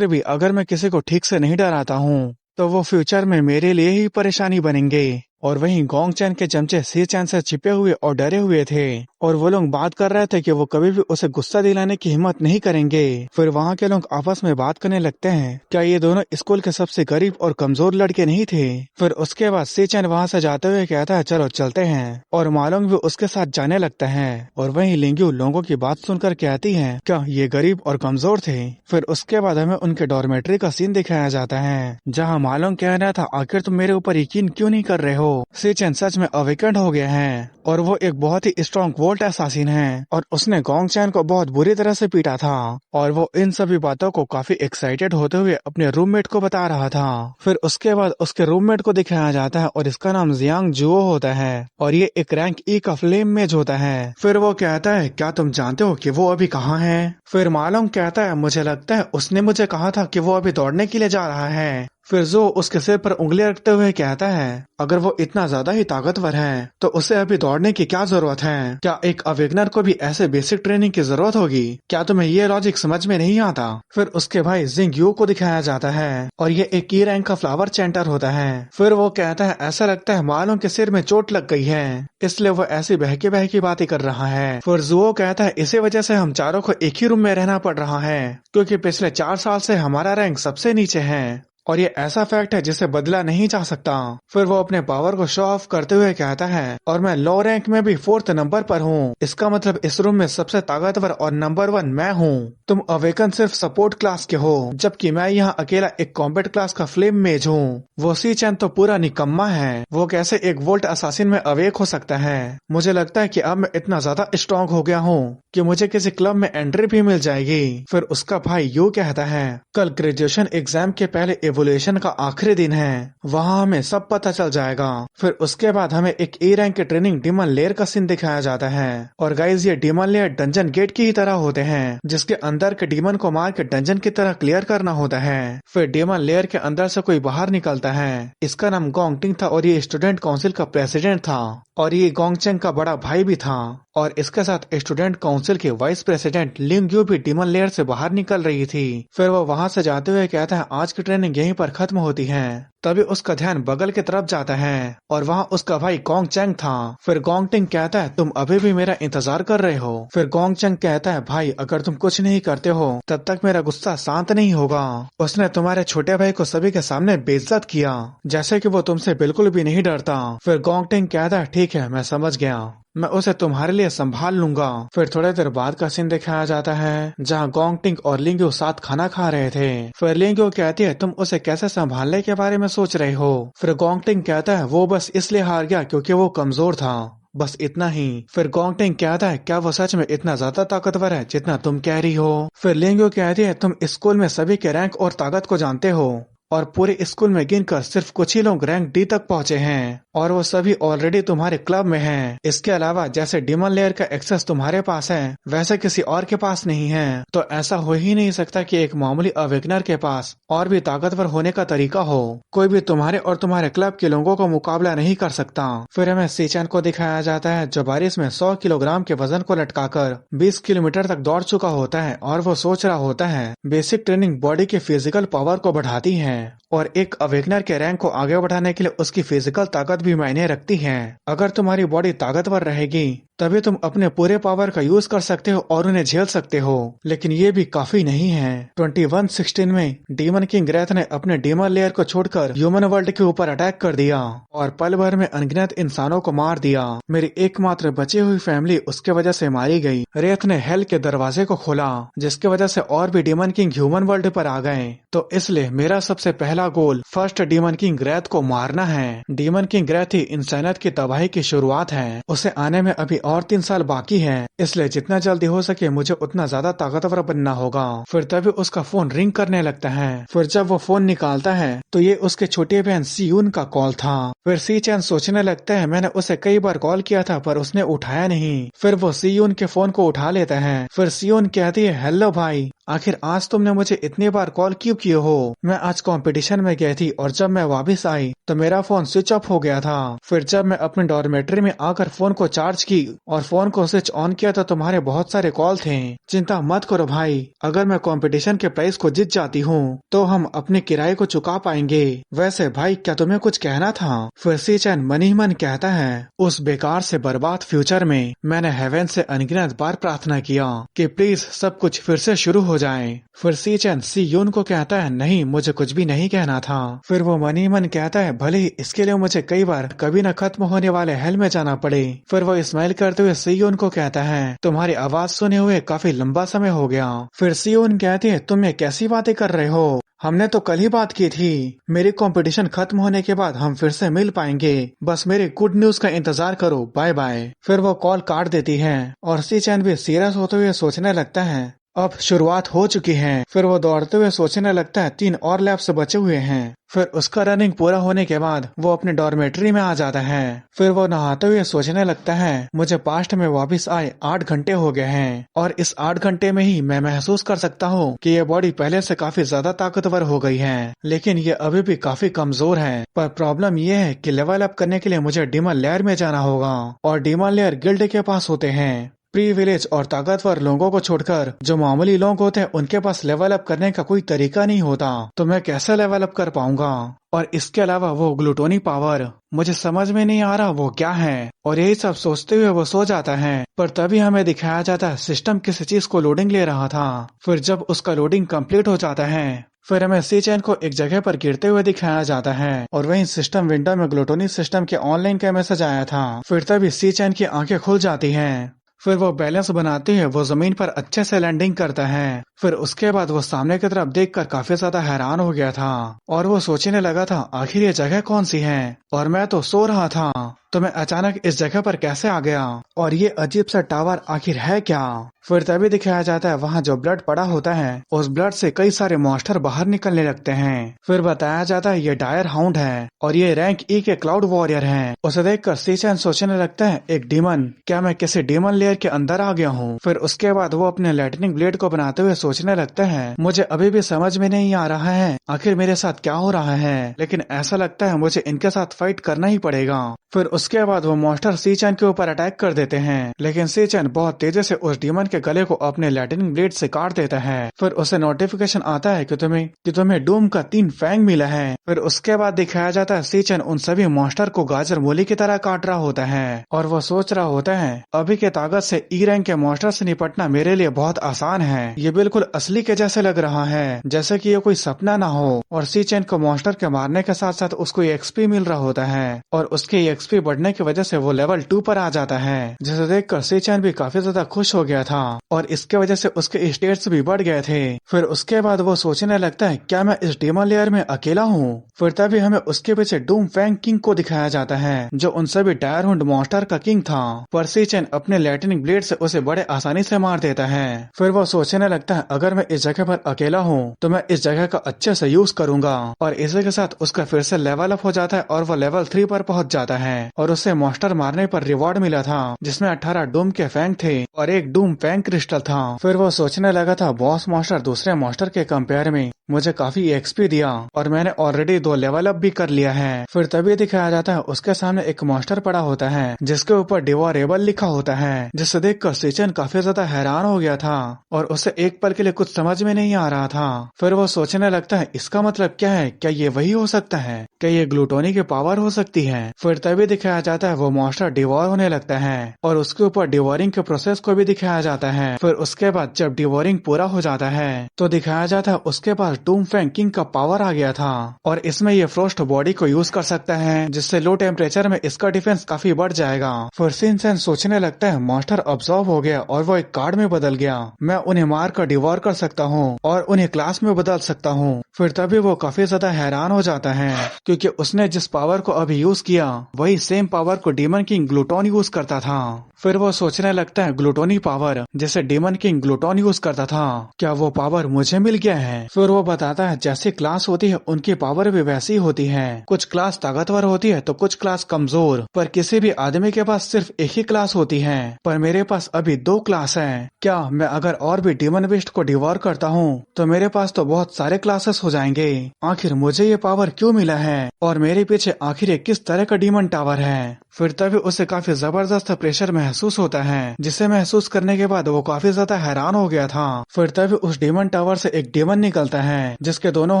अगर मैं किसी को ठीक से नहीं डराता हूँ तो वो फ्यूचर में मेरे लिए ही परेशानी बनेंगे। और वहीं गोंग चैन के चमचे सी चैन से छिपे हुए और डरे हुए थे और वो लोग बात कर रहे थे कि वो कभी भी उसे गुस्सा दिलाने की हिम्मत नहीं करेंगे। फिर वहाँ के लोग आपस में बात करने लगते हैं, क्या ये दोनों स्कूल के सबसे गरीब और कमजोर लड़के नहीं थे? फिर उसके बाद सी चैन वहाँ से जाते हुए कहता है, चलो चलते हैं, और मालोंग भी उसके साथ जाने लगता है। और वहीं लिंग्यू लोगों की बात सुनकर कहती है, क्या ये गरीब और कमजोर थे? फिर उसके बाद हमें उनके डॉर्मेट्री का सीन दिखाया जाता है, जहाँ मालोंग कह रहा था, आखिर तुम मेरे ऊपर यकीन क्यों नहीं कर रहे हो? सी चैन सच में अवेकेंड हो गया है और वो एक बहुत ही स्ट्रॉन्ग वोल्ट असासिन है और उसने गोंग चैन को बहुत बुरी तरह से पीटा था और वो इन सभी बातों को काफी एक्साइटेड होते हुए अपने रूममेट को बता रहा था। फिर उसके बाद उसके रूममेट को दिखाया जाता है और इसका नाम जियांग जुओ होता है और ये एक रैंक ई का फ्लेम मेज होता है। फिर वो कहता है क्या तुम जानते हो कि वो अभी कहाँ है? फिर मालूम कहता है मुझे लगता है उसने मुझे कहा था कि वो अभी दौड़ने के लिए जा रहा है। फिर जो उसके सिर पर उंगलियां रखते हुए कहता है अगर वो इतना ज्यादा ही ताकतवर है तो उसे अभी दौड़ने की क्या जरूरत है? क्या एक अवेगनर को भी ऐसे बेसिक ट्रेनिंग की जरूरत होगी? क्या तुम्हें ये लॉजिक समझ में नहीं आता? फिर उसके भाई जिंग यू को दिखाया जाता है और ये एक ई रैंक का फ्लावर चैंटर होता है। फिर वो कहता है ऐसा लगता है मालों के सिर में चोट लग गई है इसलिए वो ऐसी बहकी बहकी बातें कर रहा है। फिर जुओ कहता है इसी वजह से हम चारों को एक ही रूम में रहना पड़ रहा है क्योंकि पिछले 4 साल से हमारा रैंक सबसे नीचे है और ये ऐसा फैक्ट है जिसे बदला नहीं जा सकता। फिर वो अपने पावर को शो ऑफ करते हुए कहता है और मैं लो रैंक में भी 4th नंबर पर हूँ। इसका मतलब इस रूम में सबसे ताकतवर और नंबर 1 मैं हूँ। तुम अवेकन सिर्फ सपोर्ट क्लास के हो जबकि मैं यहाँ अकेला एक कॉम्बैट क्लास का फ्लेम मेज हूँ। वो सी चैन तो पूरा निकम्मा है, वो कैसे एक वोल्ट असासिन में अवेक हो सकता है? मुझे लगता है कि अब मैं इतना ज्यादा स्ट्रॉन्ग हो गया हूँ कि मुझे किसी क्लब में एंट्री भी मिल जाएगी। फिर उसका भाई यू कहता है कल ग्रेजुएशन एग्जाम के पहले एवोल्यूशन का आखिरी दिन है, वहाँ हमें सब पता चल जाएगा। फिर उसके बाद हमें एक ए रैंक के ट्रेनिंग डीमन लेयर का सीन दिखाया जाता है और गाइज ये डीमन लेयर डंजन गेट की ही तरह होते हैं जिसके अंदर के डीमन को मार के डंजन की तरह क्लियर करना होता है। फिर डीमन लेयर के अंदर से कोई बाहर निकलता है, इसका नाम गोंग टिंग था और ये स्टूडेंट काउंसिल का प्रेसिडेंट था और ये गोंग चेंग का बड़ा भाई भी था और इसके साथ स्टूडेंट काउंसिल के वाइस प्रेसिडेंट लिंग यू भी डीमन लेयर से बाहर निकल रही थी। फिर वो वहाँ से जाते हुए कहता है आज की ट्रेनिंग यहीं पर खत्म होती है। तभी उसका ध्यान बगल की तरफ जाता है और वहाँ उसका भाई गोंग चेंग था। फिर गोंग टिंग कहता है तुम अभी भी मेरा इंतजार कर रहे हो? फिर गोंग चेंग कहता है भाई अगर तुम कुछ नहीं करते हो तब तक मेरा गुस्सा शांत नहीं होगा। उसने तुम्हारे छोटे भाई को सभी के सामने बेइज्जत किया जैसे कि वो तुमसे बिल्कुल भी नहीं डरता। फिर गोंग टिंग कहता है ठीक है मैं समझ गया, मैं उसे तुम्हारे लिए संभाल लूंगा। फिर थोड़ी देर बाद का सीन दिखाया जाता है जहाँ गोंग टिंग और लिंग्यू साथ खाना खा रहे थे। फिर लिंग्यू कहती है तुम उसे कैसे संभालने के बारे में सोच रहे हो? फिर गोंग टिंग कहता है वो बस इसलिए हार गया क्योंकि वो कमजोर था, बस इतना ही। फिर गोंग टिंग कहता है क्या वो सच में इतना ज्यादा ताकतवर है जितना तुम कह रही हो? फिर लिंग्यू कहती है तुम स्कूल में सभी के रैंक और ताकत को जानते हो और पूरे स्कूल में गिनकर सिर्फ कुछ ही लोग रैंक डी तक पहुंचे हैं और वो सभी ऑलरेडी तुम्हारे क्लब में हैं। इसके अलावा जैसे डीमन लेयर का एक्सेस तुम्हारे पास है वैसे किसी और के पास नहीं है, तो ऐसा हो ही नहीं सकता कि एक मामूली अवेकनर के पास और भी ताकतवर होने का तरीका हो। कोई भी तुम्हारे और तुम्हारे क्लब के लोगों को मुकाबला नहीं कर सकता। फिर हमें सीचैन को दिखाया जाता है जो बारिश में 100 किलोग्राम के वजन को लटकाकर 20 किलोमीटर तक दौड़ चुका होता है और वो सोच रहा होता है बेसिक ट्रेनिंग बॉडी के फिजिकल पावर को बढ़ाती है और एक अवेकनर के रैंक को आगे बढ़ाने के लिए उसकी फिजिकल ताकत भी मायने रखती है। अगर तुम्हारी बॉडी ताकतवर रहेगी तभी तुम अपने पूरे पावर का यूज कर सकते हो और उन्हें झेल सकते हो, लेकिन ये भी काफी नहीं है। 2116 में डीमन किंग रेथ ने अपने डीमन लेयर को छोड़कर ह्यूमन वर्ल्ड के ऊपर अटैक कर दिया और पल भर में अनगिनत इंसानों को मार दिया। मेरी एकमात्र बची हुई फैमिली उसके वजह से मारी गई। रेथ ने हेल के दरवाजे को खोला जिसकी वजह से और भी डीमन किंग ह्यूमन वर्ल्ड पर आ गए, तो इसलिए मेरा सबसे पहला गोल फर्स्ट डीमन किंग रेथ को मारना है। डीमन किंग रेथ ही इंसानियत की तबाही की शुरुआत है, उसे आने में अभी और 3 साल बाकी है, इसलिए जितना जल्दी हो सके मुझे उतना ज्यादा ताकतवर बनना होगा। फिर तभी उसका फोन रिंग करने लगता है। फिर जब वो फोन निकालता है तो ये उसके छोटे बहन सीयून का कॉल था। फिर सी चैन सोचने लगता है मैंने उसे कई बार कॉल किया था पर उसने उठाया नहीं। फिर वो सीयून के फोन को उठा लेता है। फिर सीयून कहती है हेलो भाई, आखिर आज तुमने मुझे इतनी बार कॉल क्यों किए हो? मैं आज कंपटीशन में गई थी और जब मैं वापस आई तो मेरा फोन स्विच ऑफ हो गया था। फिर जब मैं अपने डॉर्मेट्री में आकर फोन को चार्ज की और फोन को स्विच ऑन किया तो तुम्हारे बहुत सारे कॉल थे। चिंता मत करो भाई, अगर मैं कंपटीशन के प्राइस को जीत जाती हूँ तो हम अपने किराए को चुका पाएंगे। वैसे भाई क्या तुम्हें कुछ कहना था? फिर सी चैन मन ही मन कहता है उस बेकार से बर्बाद फ्यूचर में मैंने हेवन से अनगिनत बार प्रार्थना किया कि प्लीज सब कुछ फिर से शुरू हो जाए। फिर सी चैन सी यून को कहता है नहीं, मुझे कुछ भी नहीं कहना था। फिर वो मन ही मन कहता है भले ही इसके लिए मुझे कई बार कभी न खत्म होने वाले हेल में जाना पड़े। फिर वो स्माइल करते हुए सी यून को कहता है तुम्हारी आवाज सुने हुए काफी लंबा समय हो गया। फिर सी यून कहती है तुम ये कैसी बातें कर रहे हो, हमने तो कल ही बात की थी। मेरी कंपटीशन खत्म होने के बाद हम फिर से मिल पाएंगे। बस मेरे गुड न्यूज का इंतजार करो, बाय बाय। फिर वो कॉल काट देती है और सी चैन भी सीरियस होते हुए सोचने लगता है अब शुरुआत हो चुकी है। फिर वो दौड़ते हुए सोचने लगता है 3 और लैप्स बचे हुए हैं। फिर उसका रनिंग पूरा होने के बाद वो अपने डॉर्मेट्री में आ जाता है। फिर वो नहाते हुए सोचने लगता है मुझे पास्ट में वापस आए 8 घंटे हो गए हैं और इस 8 घंटे में ही मैं महसूस कर सकता हूँ कि ये बॉडी पहले से काफी ज्यादा ताकतवर हो गई है, लेकिन ये अभी भी काफी कमजोर है। पर प्रॉब्लम ये है कि लेवल अप करने के लिए मुझे डीमन लेयर में जाना होगा और डीमन लेयर गिल्ड के पास होते हैं। प्रीविलेज और ताकतवर लोगों को छोड़कर जो मामूली लोग होते हैं उनके पास लेवल अप करने का कोई तरीका नहीं होता, तो मैं कैसे लेवल अप कर पाऊंगा। और इसके अलावा वो ग्लूटोनी पावर मुझे समझ में नहीं आ रहा वो क्या है। और यही सब सोचते हुए वो सो जाता है। पर तभी हमें दिखाया जाता है सिस्टम किसी चीज को लोडिंग ले रहा था। फिर जब उसका लोडिंग कंप्लीट हो जाता है फिर हमें सी चैन को एक जगह पर गिरते हुए दिखाया जाता है और वहीं सिस्टम विंडो में ग्लूटोनी सिस्टम के ऑनलाइन का मैसेज आया था। फिर तभी सी चैन की आंखें खुल जाती हैं। फिर वो बैलेंस बनाते हुए वो जमीन पर अच्छे से लैंडिंग करता है। फिर उसके बाद वो सामने की तरफ देखकर काफी ज्यादा हैरान हो गया था और वो सोचने लगा था आखिर ये जगह कौन सी है और मैं तो सो रहा था, तो मैं अचानक इस जगह पर कैसे आ गया और ये अजीब सा टावर आखिर है क्या। फिर तभी दिखाया जाता है वहाँ जो ब्लड पड़ा होता है उस ब्लड से कई सारे मॉन्स्टर बाहर निकलने लगते हैं। फिर बताया जाता है ये डायर हाउंड है और ये रैंक ई के क्लाउड वॉरियर हैं। उसे देखकर सी चैन सोचने लगता है एक डीमन, क्या मैं किसी डीमन लेयर के अंदर आ गया हूँ। फिर उसके बाद वो अपने लाइटनिंग ब्लेड को बनाते हुए सोचने लगता है मुझे अभी भी समझ में नहीं आ रहा है आखिर मेरे साथ क्या हो रहा है, लेकिन ऐसा लगता है मुझे इनके साथ फाइट करना ही पड़ेगा। फिर उसके बाद वो मॉन्स्टर सी चैन के ऊपर अटैक कर देते हैं, लेकिन सी चैन बहुत तेजी से उस डीमन के गले को अपने लाइटनिंग ब्लेड से काट देता है। फिर उसे नोटिफिकेशन आता है कि तुम्हें डूम का 3 फैंग मिला है। फिर उसके बाद दिखाया जाता है सी चैन उन सभी मॉन्स्टर को गाजर मूली की तरह काट रहा होता है और वो सोच रहा होता है अभी के ताकत से ई रैंक के मॉन्स्टर से निपटना मेरे लिए बहुत आसान है। ये बिल्कुल असली के जैसे लग रहा है, जैसे कि ये कोई सपना ना हो। और सी चैन को मॉन्स्टर के मारने के साथ साथ उसको एक्सपी मिल रहा होता है और उसके एक्सपी बढ़ने की वजह से वो लेवल 2 पर आ जाता है, जिसे देखकर सी चैन भी काफी ज्यादा खुश हो गया था और इसके वजह से उसके स्टेट्स भी बढ़ गए थे। फिर उसके बाद वो सोचने लगता है क्या मैं इस डीमन लेयर में अकेला हूँ। फिर तभी हमें उसके पीछे डूम फैंग किंग को दिखाया जाता है जो उन सभी डायर हाउंड मॉन्स्टर का किंग था। पर सी चैन अपने लाइटनिंग ब्लेड से उसे बड़े आसानी से मार देता है। फिर वो सोचने लगता है अगर मैं इस जगह पर अकेला हूँ तो मैं इस जगह का अच्छे से यूज करूंगा और इसी के साथ उसका फिर से लेवल अप हो जाता है और वो लेवल 3 पर पहुंच जाता है और उसे मॉन्स्टर मारने पर रिवॉर्ड मिला था जिसमें 18 डूम के फैंग थे और एक डूम फैंग क्रिस्टल था। फिर वो सोचने लगा था बॉस मॉन्स्टर दूसरे मॉन्स्टर के कंपेयर में मुझे काफी एक्सपी दिया और मैंने ऑलरेडी 2 लेवल अप भी कर लिया है। फिर तभी दिखाया जाता है उसके सामने एक मॉन्स्टर पड़ा होता है जिसके ऊपर डिवोरेबल लिखा होता है, जिसे देखकर सी चैन काफी ज्यादा हैरान हो गया था और उसे एक पल के लिए कुछ समझ में नहीं आ रहा था। फिर वो सोचने लगता है इसका मतलब क्या है, क्या ये वही हो सकता है, क्या ये ग्लूटोनी की पावर हो सकती है। फिर तभी दिखाया जाता है वो मॉन्स्टर डिवोर होने लगता है और उसके ऊपर डिवोरिंग के प्रोसेस को भी दिखाया जाता है। फिर उसके बाद जब डिवोरिंग पूरा हो जाता है तो दिखाया जाता है उसके पास डूम फैंग किंग का पावर आ गया था और इसमें ये फ्रोस्ट बॉडी को यूज कर सकता है जिससे लो टेम्परेचर में इसका डिफेंस काफी बढ़ जाएगा। फिर सिंचन सोचने लगता है मॉन्स्टर ऑब्जॉर्व हो गया और वो एक कार्ड में बदल गया, मैं उन्हें मार कर डिवोर कर सकता हूँ और उन्हें क्लास में बदल सकता हूँ। फिर तभी वो काफी ज्यादा हैरान हो जाता है क्योंकि उसने जिस पावर को अभी यूज किया वही सेम पावर को डीमन किंग ग्लूटोन यूज करता था। फिर वो सोचने लगता है ग्लूटोनी पावर जैसे डीमन किंग ग्लूटोन यूज करता था, क्या वो पावर मुझे मिल गया है। फिर वो बताता है जैसी क्लास होती है उनकी पावर भी वैसी होती है, कुछ क्लास ताकतवर होती है तो कुछ क्लास कमजोर, पर किसी भी आदमी के पास सिर्फ एक ही क्लास होती है, पर मेरे पास अभी 2 क्लास है। क्या मैं अगर और भी डीमन बिस्ट को डिवोर करता हूँ तो मेरे पास तो बहुत सारे क्लासेस हो जाएंगे। आखिर मुझे ये पावर क्यों मिला है और मेरे पीछे आखिर किस तरह का डीमन टावर है। फिर तभी उसे काफी जबरदस्त प्रेशर महसूस होता है जिसे महसूस करने के बाद वो काफी ज्यादा हैरान हो गया था। फिर तभी उस डीमन टावर से एक डीमन निकलता है जिसके दोनों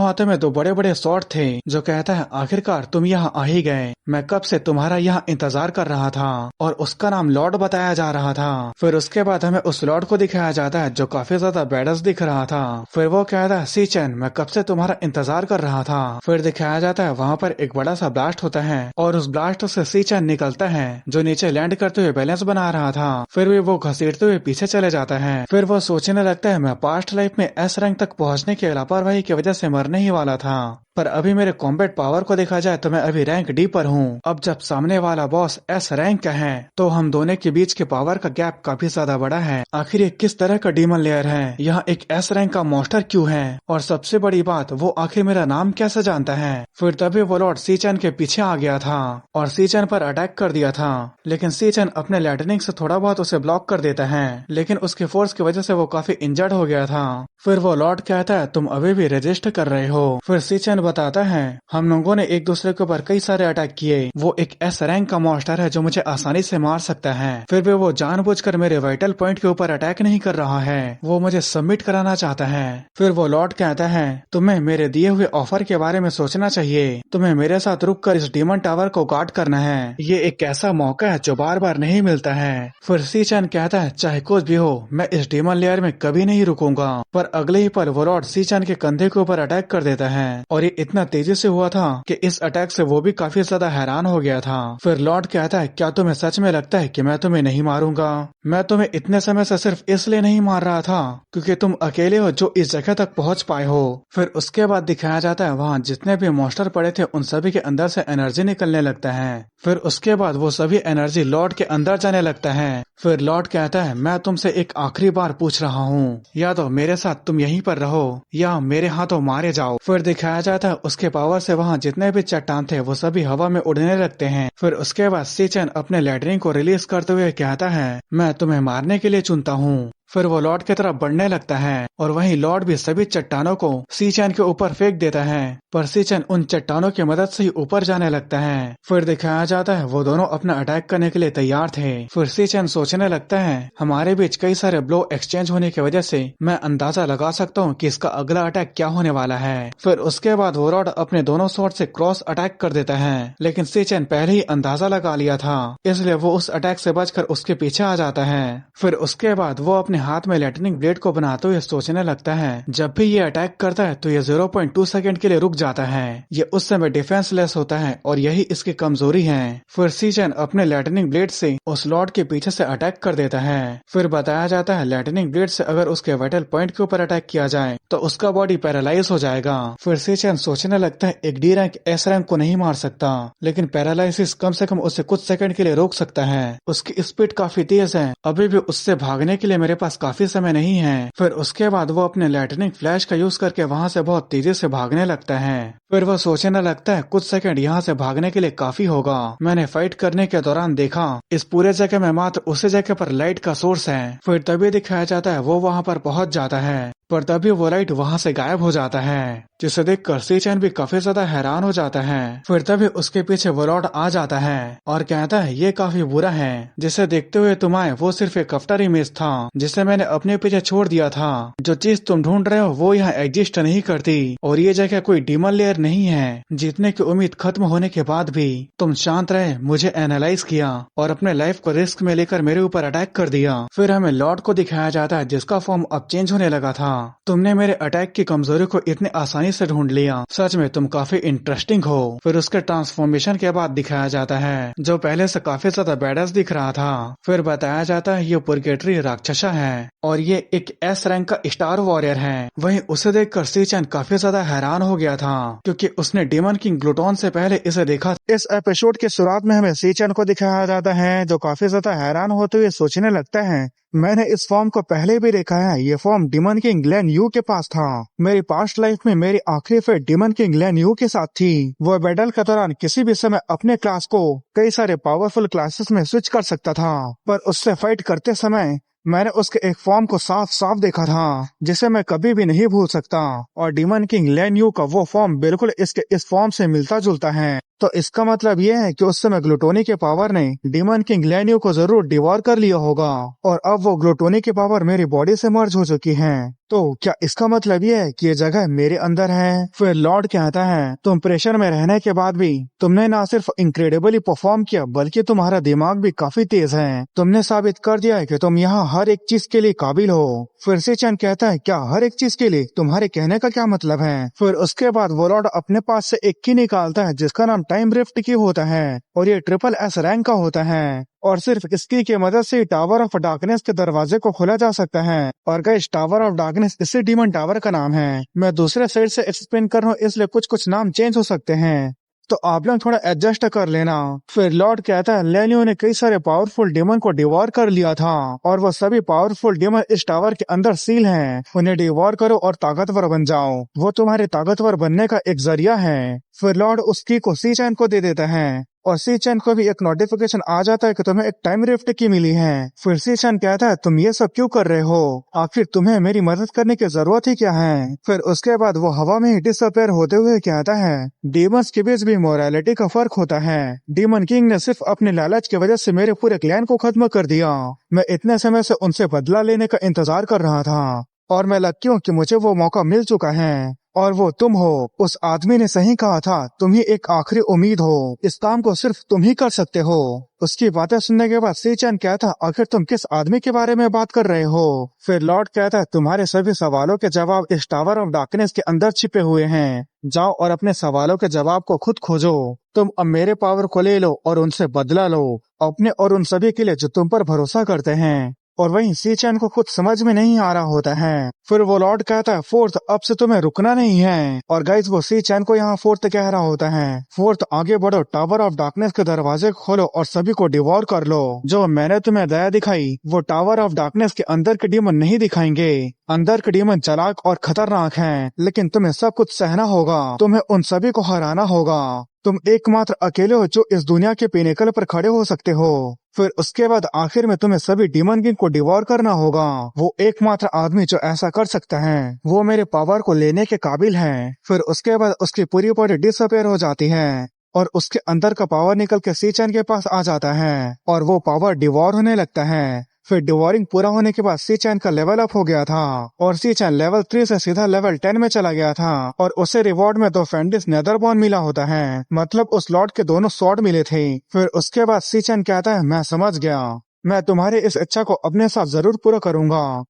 हाथों में 2 बड़े बड़े स्वॉर्ड थे, जो कहता है आखिरकार तुम यहाँ आ ही गए, मैं कब से तुम्हारा यहाँ इंतजार कर रहा था और उसका नाम लॉर्ड बताया जा रहा था। फिर उसके बाद हमें उस लॉर्ड को दिखाया जाता है जो काफी ज्यादा बैडस दिख रहा था। फिर वो कहता है सी चैन मैं कब से तुम्हारा इंतजार कर रहा था। फिर दिखाया जाता है वहाँ पर एक बड़ा सा ब्लास्ट होता है और उस ब्लास्ट से सी चैन निकल बदलता है जो नीचे लैंड करते हुए बैलेंस बना रहा था। फिर भी वो घसीटते हुए पीछे चले जाता है। फिर वो सोचने लगता है मैं पास्ट लाइफ में एस रैंक तक पहुंचने की लापरवाही की वजह से मरने ही वाला था, पर अभी मेरे कॉम्बैट पावर को देखा जाए तो मैं अभी रैंक डी पर हूँ। अब जब सामने वाला बॉस एस रैंक का है तो हम दोनों के बीच के पावर का गैप काफी ज्यादा बड़ा है। आखिर ये किस तरह का डीमन लेयर है, यहाँ एक एस रैंक का मॉन्स्टर क्यों है, और सबसे बड़ी बात वो आखिर मेरा नाम कैसे जानता है। फिर तभी वो लॉर्ड सीचन के पीछे आ गया था और सीचन पर अटैक कर दिया था, लेकिन सीचन अपने लाइटनिंग से थोड़ा बहुत उसे ब्लॉक कर देता है, लेकिन उसके फोर्स की वजह से वो काफी इंजर्ड हो गया था। फिर वो लॉर्ड कहता है तुम अभी भी रजिस्ट कर रहे हो। फिर सीचन बताता है हम लोगों ने एक दूसरे के ऊपर कई सारे अटैक किए, वो एक एस रैंक का मॉन्स्टर है जो मुझे आसानी से मार सकता है। फिर भी वो जानबूझकर मेरे वाइटल पॉइंट के ऊपर अटैक नहीं कर रहा है, वो मुझे सबमिट कराना चाहता है। फिर वो लॉर्ड कहता है तुम्हें मेरे दिए हुए ऑफर के बारे में सोचना चाहिए, तुम्हें मेरे साथ रुक कर इस डीमन टावर को गार्ड करना है, ये एक ऐसा मौका है जो बार बार नहीं मिलता है। फिर सीचन कहता है चाहे कुछ भी हो मैं इस डीमन लेयर में कभी नहीं रुकूंगा, पर अगले ही पल वो लॉर्ड सीचन के कंधे के ऊपर अटैक कर देता है, और ये इतना तेजी से हुआ था कि इस अटैक से वो भी काफी ज्यादा हैरान हो गया था। फिर लॉर्ड कहता है क्या तुम्हें सच में लगता है कि मैं तुम्हें नहीं मारूंगा? मैं तुम्हें इतने समय से सिर्फ इसलिए नहीं मार रहा था क्योंकि तुम अकेले हो जो इस जगह तक पहुंच पाए हो। फिर उसके बाद दिखाया जाता है वहाँ जितने भी मॉन्स्टर पड़े थे उन सभी के अंदर से एनर्जी निकलने लगता है। फिर उसके बाद वो सभी एनर्जी लॉर्ड के अंदर जाने लगता है। फिर लॉर्ड कहता है मैं तुमसे एक आखिरी बार पूछ रहा हूँ, या तो मेरे साथ तुम यहीं पर रहो या मेरे हाथों मारे जाओ। फिर दिखाया जाता है उसके पावर से वहाँ जितने भी चट्टान थे वो सभी हवा में उड़ने लगते हैं। फिर उसके बाद सीचन अपने लैटरिन को रिलीज करते हुए कहता है मैं तुम्हें मारने के लिए चुनता हूँ। फिर वो लॉर्ड की तरफ बढ़ने लगता है और वहीं लॉर्ड भी सभी चट्टानों को सीचन के ऊपर फेंक देता है, पर सीचन उन चट्टानों की मदद से ही ऊपर जाने लगता है। फिर दिखाया जाता है वो दोनों अपना अटैक करने के लिए तैयार थे। फिर सीचन सोचने लगता है हमारे बीच कई सारे ब्लो एक्सचेंज होने की वजह से मैं अंदाजा लगा सकता हूँ कि इसका अगला अटैक क्या होने वाला है। फिर उसके बाद वो लॉर्ड अपने दोनों स्वॉर्ड से क्रॉस अटैक कर देता है, लेकिन सीचन पहले ही अंदाजा लगा लिया था, इसलिए वो उस अटैक से बचकर उसके पीछे आ जाता है। फिर उसके बाद वो अपने हाथ में लाइटनिंग ब्लेड को बनाते हुए सोचने लगता है जब भी ये अटैक करता है तो ये 0.2 सेकंड के लिए रुक जाता है, ये उस समय डिफेंसलेस होता है और यही इसकी कमजोरी है। फिर सीचन अपने लाइटनिंग ब्लेड से उस लॉर्ड के पीछे से अटैक कर देता है। फिर बताया जाता है लाइटनिंग ब्लेड से अगर उसके वाइटल पॉइंट के ऊपर अटैक किया जाए तो उसका बॉडी पैरालाइज हो जाएगा। फिर सीचन सोचने लगता है एक डी रैंक एस रैंक को नहीं मार सकता, लेकिन पैरालाइसिस कम से कम उसे कुछ सेकंड के लिए रोक सकता है। उसकी स्पीड काफी तेज है, अभी भी उससे भागने के लिए मेरे पास काफी समय नहीं है। फिर उसके बाद वो अपने लाइटनिंग फ्लैश का यूज करके वहाँ से बहुत तेजी से भागने लगता है। फिर वो सोचने लगता है कुछ सेकंड यहाँ से भागने के लिए काफी होगा, मैंने फाइट करने के दौरान देखा इस पूरे जगह में मात्र उसी जगह पर लाइट का सोर्स है। फिर तभी दिखाया जाता है वो वहाँ पर पहुँच जाता है, पर तभी वो लाइट वहाँ से गायब हो जाता है, जिसे देखकर सीचन भी काफी ज्यादा हैरान हो जाता है। फिर तभी उसके पीछे वो लॉर्ड आ जाता है और कहता है ये काफी बुरा है, जिसे देखते हुए तुम आए वो सिर्फ एक आफ्टर इमेज था जिसे मैंने अपने पीछे छोड़ दिया था। जो चीज तुम ढूंढ रहे हो वो यहाँ एग्जिस्ट नहीं करती और ये जगह कोई डीमन लेयर नहीं है। जीतने की उम्मीद खत्म होने के बाद भी तुम शांत रहे, मुझे एनालाइज किया और अपने लाइफ को रिस्क में लेकर मेरे ऊपर अटैक कर दिया। फिर हमें लॉर्ड को दिखाया जाता है जिसका फॉर्म अब चेंज होने लगा था। तुमने मेरे अटैक की कमजोरी को इतने आसानी से ढूंढ लिया, सच में तुम काफी इंटरेस्टिंग हो। फिर उसके ट्रांसफॉर्मेशन के बाद दिखाया जाता है जो पहले से काफी ज्यादा बैडस दिख रहा था। फिर बताया जाता है ये पुरगेटरी राक्षसा है और ये एक एस रैंक का स्टार वॉरियर है। वहीं उसे देखकर सीचन काफी ज्यादा हैरान हो गया था क्योंकि उसने डीमन किंग ग्लूटोन से पहले इसे देखा। इस एपिसोड के शुरुआत में हमें सीचन को दिखाया जाता है जो काफी ज्यादा हैरान होते हुए सोचने लगता है मैंने इस फॉर्म को पहले भी देखा है, ये form demon king Glenn you के पास था। मेरी पास्ट लाइफ में मेरी आखिरी fight demon king Glenn you के साथ थी। वो बैटल के दौरान किसी भी समय अपने क्लास को कई सारे पावरफुल क्लासेस में स्विच कर सकता था, पर उससे फाइट करते समय मैंने उसके एक फॉर्म को साफ साफ देखा था जिसे मैं कभी भी नहीं भूल सकता, और डीमन किंग लेन यू का वो फॉर्म बिल्कुल इसके इस फॉर्म से मिलता जुलता है। तो इसका मतलब ये है कि उस समय ग्लूटोनी के पावर ने डीमन किंग लेन यू को जरूर डिवोर कर लिया होगा और अब वो ग्लूटोनी की पावर मेरी बॉडी से मर्ज हो चुकी है। तो क्या इसका मतलब ये है कि ये जगह मेरे अंदर है? फिर लॉर्ड कहता है तुम प्रेशर में रहने के बाद भी तुमने ना सिर्फ इनक्रेडिबली परफॉर्म किया बल्कि तुम्हारा दिमाग भी काफी तेज है। तुमने साबित कर दिया है कि तुम यहाँ हर एक चीज के लिए काबिल हो। फिर से चैन कहता है क्या हर एक चीज के लिए? तुम्हारे कहने का क्या मतलब है? फिर उसके बाद वो लॉर्ड अपने पास से एक की निकालता है जिसका नाम टाइम रिफ्ट की होता है और ये SSS रैंक का होता है और सिर्फ इसकी की मदद से टावर ऑफ डार्कनेस के दरवाजे को खोला जा सकता है। और गाइस टावर ऑफ डार्कनेस इसी डीमन टावर का नाम है। मैं दूसरे साइड से एक्सप्लेन कर रहा हूँ इसलिए कुछ कुछ नाम चेंज हो सकते हैं, तो आप लोग थोड़ा एडजस्ट कर लेना। फिर लॉर्ड कहता है लेनियो ने कई सारे पावरफुल डेमन को डिवॉर कर लिया था और वो सभी पावरफुल डेमन इस टावर के अंदर सील हैं। उन्हें डिवॉर करो और ताकतवर बन जाओ, वो तुम्हारे ताकतवर बनने का एक जरिया है। फिर लॉर्ड उस की को सी चैन को दे देता है और सी चैन को भी एक नोटिफिकेशन आ जाता है कि तुम्हें एक टाइम रिफ्ट की मिली है। फिर सी चैन कहता है तुम ये सब क्यों कर रहे हो? आखिर तुम्हें मेरी मदद करने की जरूरत ही क्या है? फिर उसके बाद वो हवा में ही डिसअपेयर होते हुए कहता है डीमंस के बीच भी मोरालिटी का फर्क होता है। डीमन किंग ने सिर्फ अपने लालच की वजह से मेरे पूरे क्लैन को खत्म कर दिया। मैं इतने समय से उनसे बदला लेने का इंतजार कर रहा था और मैं लकी हूँ कि मुझे वो मौका मिल चुका है। और वो तुम हो। उस आदमी ने सही कहा था, तुम ही एक आखिरी उम्मीद हो। इस काम को सिर्फ तुम ही कर सकते हो। उसकी बातें सुनने के बाद सी चैन कहता आखिर तुम किस आदमी के बारे में बात कर रहे हो? फिर लॉर्ड कहता है तुम्हारे सभी सवालों के जवाब इस टावर ऑफ डार्कनेस के अंदर छिपे हुए हैं। जाओ और अपने सवालों के जवाब को खुद खोजो। तुम अब मेरे पावर को ले लो और उनसे बदला लो, अपने और उन सभी के लिए जो तुम पर भरोसा करते हैं। और वहीं सी चैन को कुछ समझ में नहीं आ रहा होता है। फिर वो लॉर्ड कहता है फोर्थ अब से तुम्हें रुकना नहीं है। और गाइस वो सी चैन को यहाँ फोर्थ कह रहा होता है फोर्थ आगे बढ़ो, टावर ऑफ डार्कनेस के दरवाजे खोलो और सभी को डिवोर कर लो। जो मैंने तुम्हें दया दिखाई वो टावर ऑफ डार्कनेस के अंदर के डीमन नहीं दिखाएंगे। अंदर के डीमन चालाक और खतरनाक हैं, लेकिन तुम्हें सब कुछ सहना होगा। तुम्हें उन सभी को हराना होगा। तुम एकमात्र अकेले हो जो इस दुनिया के पिनेकल पर खड़े हो सकते हो। फिर उसके बाद आखिर में तुम्हें सभी डीमन किंग को डिवोर करना होगा। वो एकमात्र आदमी जो ऐसा कर सकता है, वो मेरे पावर को लेने के काबिल है। फिर उसके बाद उसकी पूरी बॉडी डिसअपेयर हो जाती है और उसके अंदर का पावर निकल के सी चैन के पास आ जाता है और वो पावर डिवोर होने लगता है। फिर डिवोरिंग पूरा होने के बाद सी चैन का लेवल अप हो गया था और सी चैन लेवल 3 से सीधा लेवल 10 में चला गया था और उसे रिवॉर्ड में 2 फेंडिस नेदरबॉर्न मिला होता है, मतलब उस लॉर्ड के दोनों स्वॉर्ड मिले थे। फिर उसके बाद सी चैन कहता है मैं समझ गया, मैं तुम्हारी इस इच्छा को अपने साथ जरूर पूरा करूंगा।